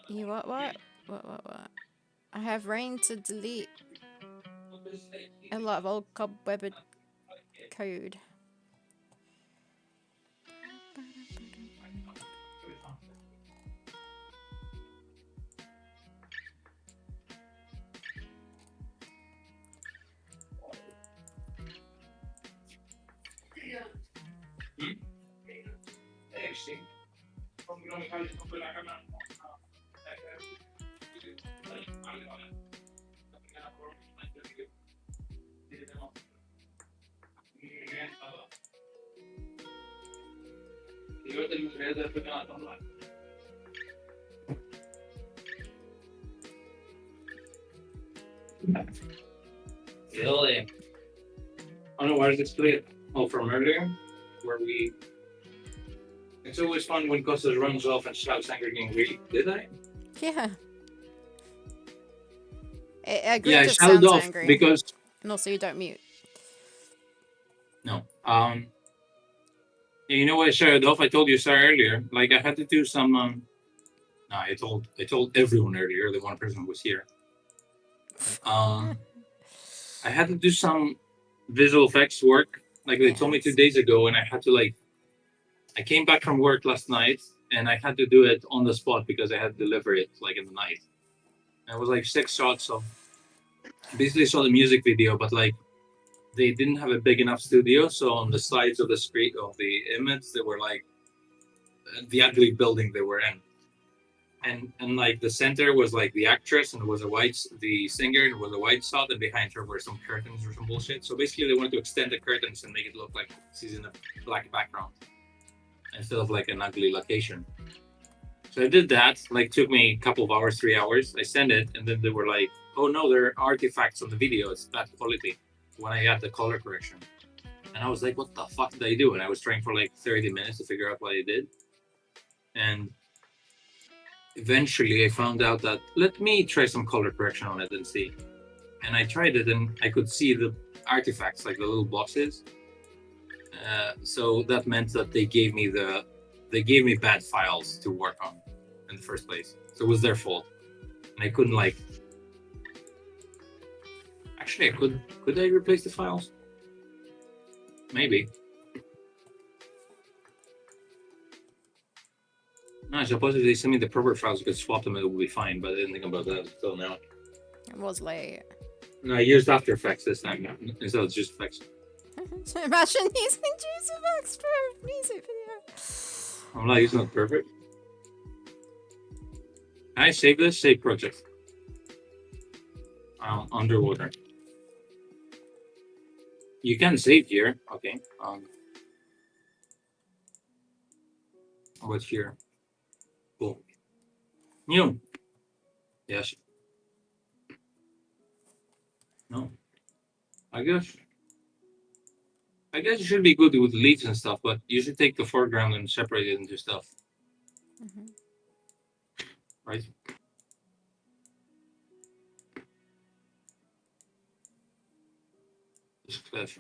You what? What? I have rain to delete a lot of old cobwebbed code.
Really? I don't know, why does this play? Oh, from earlier? Where we... It's always fun when Costas runs off and shouts angry getting really. Did I?
Yeah. Greek
Yeah, I
just
shouted
sounds
off
angry.
because...
And also you don't mute.
No. You know what I shouted off? I told you Sarah earlier. Like, I had to do some... No, I told everyone earlier, the one person who was here. I had to do some visual effects work. Like, they told me 2 days ago, and I had to, like... I came back from work last night, and I had to do it on the spot because I had to deliver it, like, in the night. And it was, like, 6 shots of... Basically saw the music video, but, like, they didn't have a big enough studio, so on the sides of the screen of the image, they were, like, the ugly building they were in. And like the center was like the actress, and it was the singer, and it was a white shot, and behind her were some curtains or some bullshit. So basically, they wanted to extend the curtains and make it look like she's in a black background instead of like an ugly location. So I did that. Like, took me a couple of hours, 3 hours. I sent it, and then they were like, "Oh no, there are artifacts on the video. It's bad quality." When I got the color correction, and I was like, "What the fuck did I do?" And I was trying for like 30 minutes to figure out what I did, and eventually I found out that let me try some color correction on it and see. And I tried it, and I could see the artifacts, like the little boxes. So that meant that they gave me bad files to work on in the first place. So it was their fault, and I couldn't like. Actually, I could I replace the files? Maybe. No, I suppose if they send me the proper files, I could swap them, it would be fine. But I didn't think about that until now.
It was late.
No, I used After Effects this time instead of just effects.
Imagine using Juice Effects for a music video.
I'm not using it perfect. Can I save this? Save project. Underwater. You can save here. Okay. What's here? Cool. New. Yes. No. I guess it should be good with leads and stuff, but you should take the foreground and separate it into stuff.
Mm-hmm.
Right? This cliff.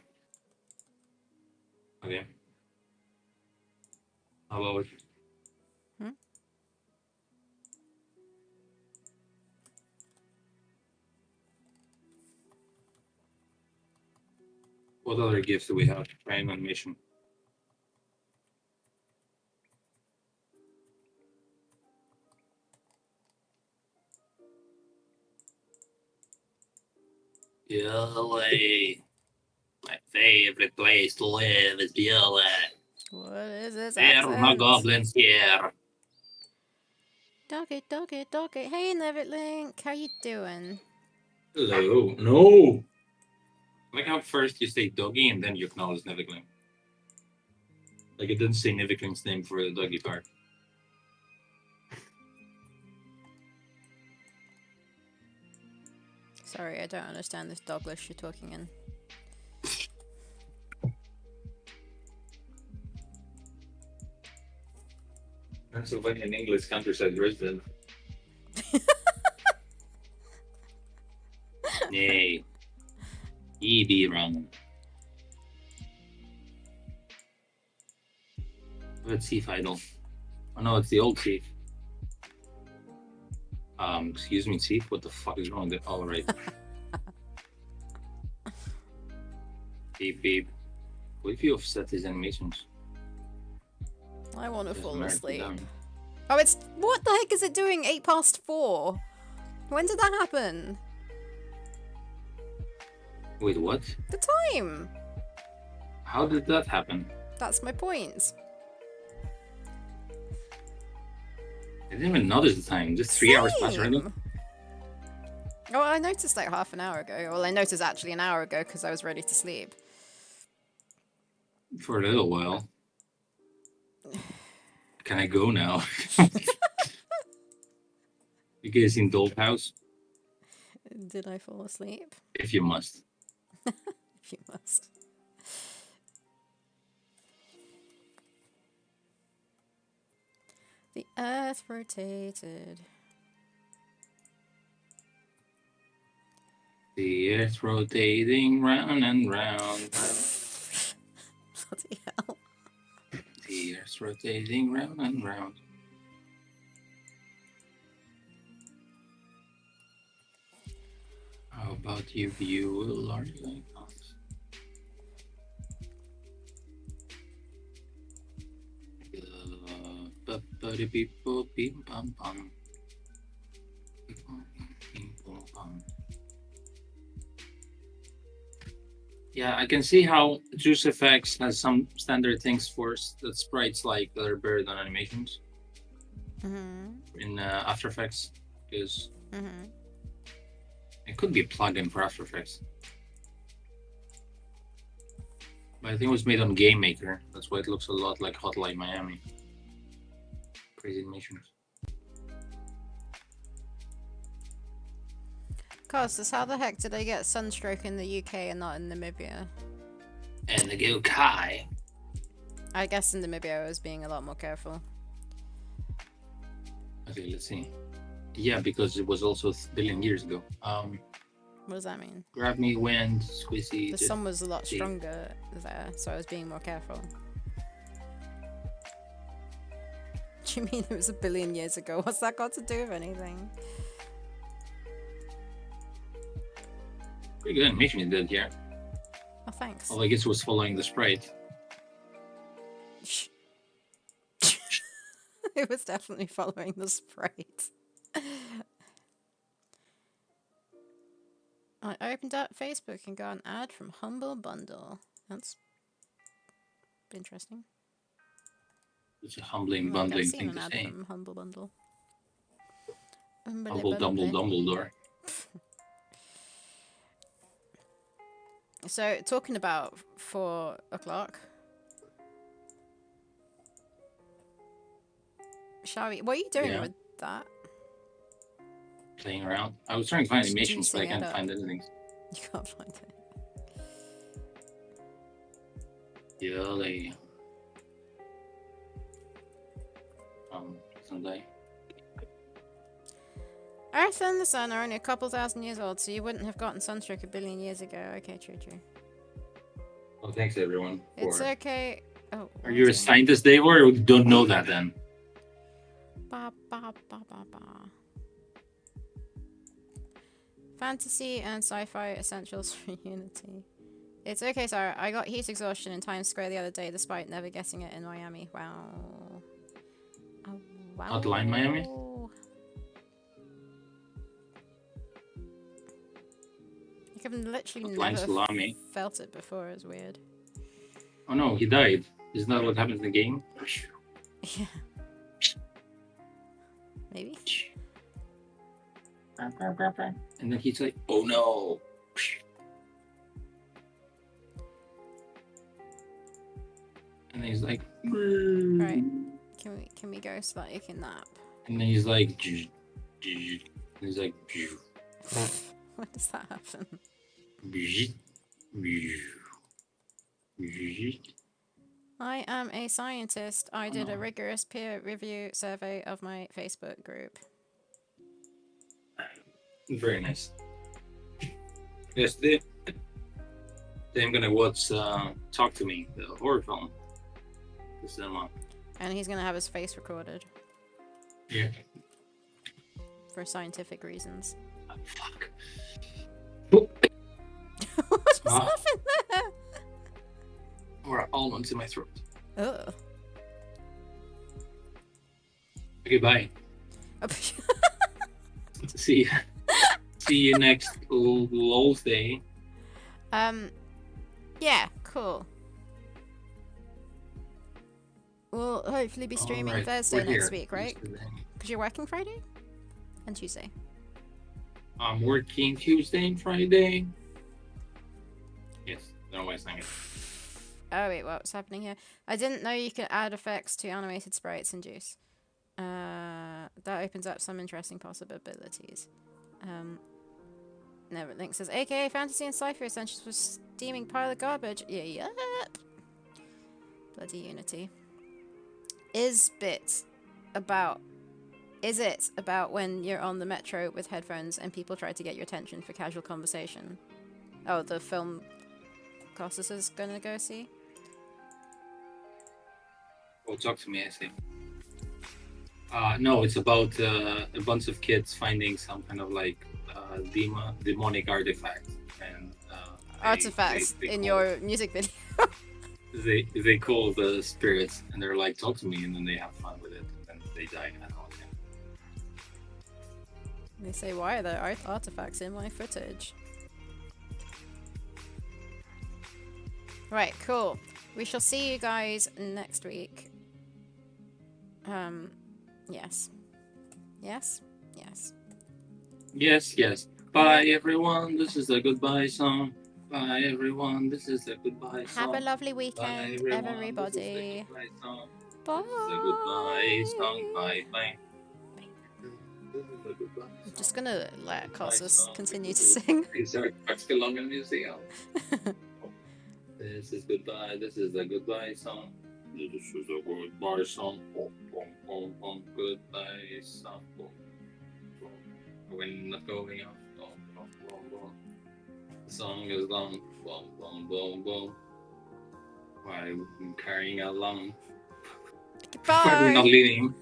Okay. How about
Hmm?
what other gifts do we have? Prime animation. Billy. My favorite place to live is Billy.
What is this
There are no
accent?
goblins here.
Doggy, doggy, doggy. Hey, Neverlink, how you doing?
Hello. No. Like how first you say doggy and then you acknowledge Nivikling. Like it didn't say Nivikling's name for the doggy part.
Sorry, I don't understand this Doglish you're talking in.
Pennsylvanian English countryside resident. Nay. Ye be wrong. Let's see if idle. Oh no, it's the old chief. Excuse me, chief. What the fuck is wrong with it? All right. Beep beep. What if you offset these animations?
I want to
Just
fall
mark it
asleep.
down.
Oh, it's... What the heck is it doing? 4:08? When did that happen?
Wait, what?
The time!
How did that happen?
That's my point.
I didn't even notice the time. Just 3 hours past already.
Same. Oh, I noticed like half an hour ago. Well, I noticed actually an hour ago because I was ready to sleep.
For a little while. Can I go now? You guys seen Dollhouse?
Did I fall asleep?
If you must.
If you must. The earth rotated.
The earth rotating round and round.
Bloody hell.
The earth's rotating round and round. How about you are like us? Yeah, I can see how Juice FX has some standard things for the sprites like that are buried on animations in After Effects, because it could be a plugin for After Effects. But I think it was made on Game Maker. That's why it looks a lot like Hotline Miami. Crazy animations.
Costas, how the heck did I get sunstroke in the UK and not in Namibia?
And the go Kai.
I guess in Namibia I was being a lot more careful.
Okay, let's see. Yeah, because it was also a billion years ago.
What does that mean?
Grab me, wind, squeezy.
The sun was a lot
see.
stronger there, so I was being more careful. Do you mean it was a billion years ago? What's that got to do with anything?
Pretty good animation you did here.
Oh, thanks.
Well, I guess it was following the sprite.
Shh. It was definitely following the sprite. I opened up Facebook and got an ad from Humble Bundle. That's interesting.
It's a humbling,
Like,
bundling
I've seen
thing
an
to
ad
say.
from Humble Bundle.
Humble, Dumbledore.
So, talking about 4 o'clock. Shall we? What are you doing
Yeah.
with that?
Playing around. I was trying to find
Just
animations, but I
juicing it
can't
up.
find anything.
You can't find it.
Yelly. Someday.
Earth and the sun are only a couple thousand years old, so you wouldn't have gotten sunstroke a billion years ago. Okay, true.
Well, thanks everyone.
It's
for
okay. Oh.
Are you a scientist, Dave, or you don't know that then?
Ba, ba, ba, ba, ba. Fantasy and sci-fi essentials for Unity. It's okay, Sarah. I got heat exhaustion in Times Square the other day, despite never getting it in Miami. Wow. Oh, wow.
Hotline Miami?
Like, I've literally
Hotline
never
Salami.
felt it before. It's weird.
Oh no, he died. Isn't that what happens in the game?
Yeah. Maybe.
And then he's like, oh no. And then he's like,
Right. Can we go so that you can nap?
and then he's like, and he's like,
When does that happen? I am a scientist. I did a rigorous peer review survey of my Facebook group.
Very nice. Yes, today I'm gonna watch Talk to Me, the horror film. The cinema.
And he's gonna have his face recorded.
Yeah.
For scientific reasons.
Oh, fuck.
What just
Ah.
happened there?
Or almonds in my throat.
Ugh.
Okay, bye. See you next Lol's Day.
Yeah, cool. We'll hopefully be streaming
Alright,
Thursday
we're
next
here.
week, right? Because you're working Friday? And Tuesday.
I'm working Tuesday and Friday. Yes, no way saying it.
Oh wait, what's happening here? I didn't know you could add effects to animated sprites in Juice. That opens up some interesting possibilities. Never Link says, AKA fantasy and sci-fi essentials for steaming pile of garbage. Yeah, yep. Bloody Unity. Is it about when you're on the metro with headphones and people try to get your attention for casual conversation? Oh, the film Costas is gonna go see?
Oh, talk to me, I see. No, it's about a bunch of kids finding some kind of like demonic artifact and
Artifacts
they
in
call
your music video.
they call the spirits and they're like, talk to me, and then they have fun with it and they die. I don't know.
They say, why are there artifacts in my footage? Right, cool. We shall see you guys next week. Yes. Yes? Yes.
Yes, yes. Bye, everyone. This is the goodbye song. Bye, everyone. This is the goodbye song.
Have a lovely
Bye,
weekend,
everyone.
everybody.
This is the goodbye song.
Bye.
This is the goodbye song. Bye, bye. This is the goodbye
I'm
song.
just gonna let Costas
song.
continue to sing.
Is there a Praxilongen museum? This is goodbye. This is the goodbye song. This is the goodbye song. Boom, boom, boom, boom. Goodbye song. Boom, boom. When not going off. Boom, boom, boom, boom. The song is long. Boom, boom, boom, boom. Why I'm carrying along? Why are we not
Goodbye.
leading?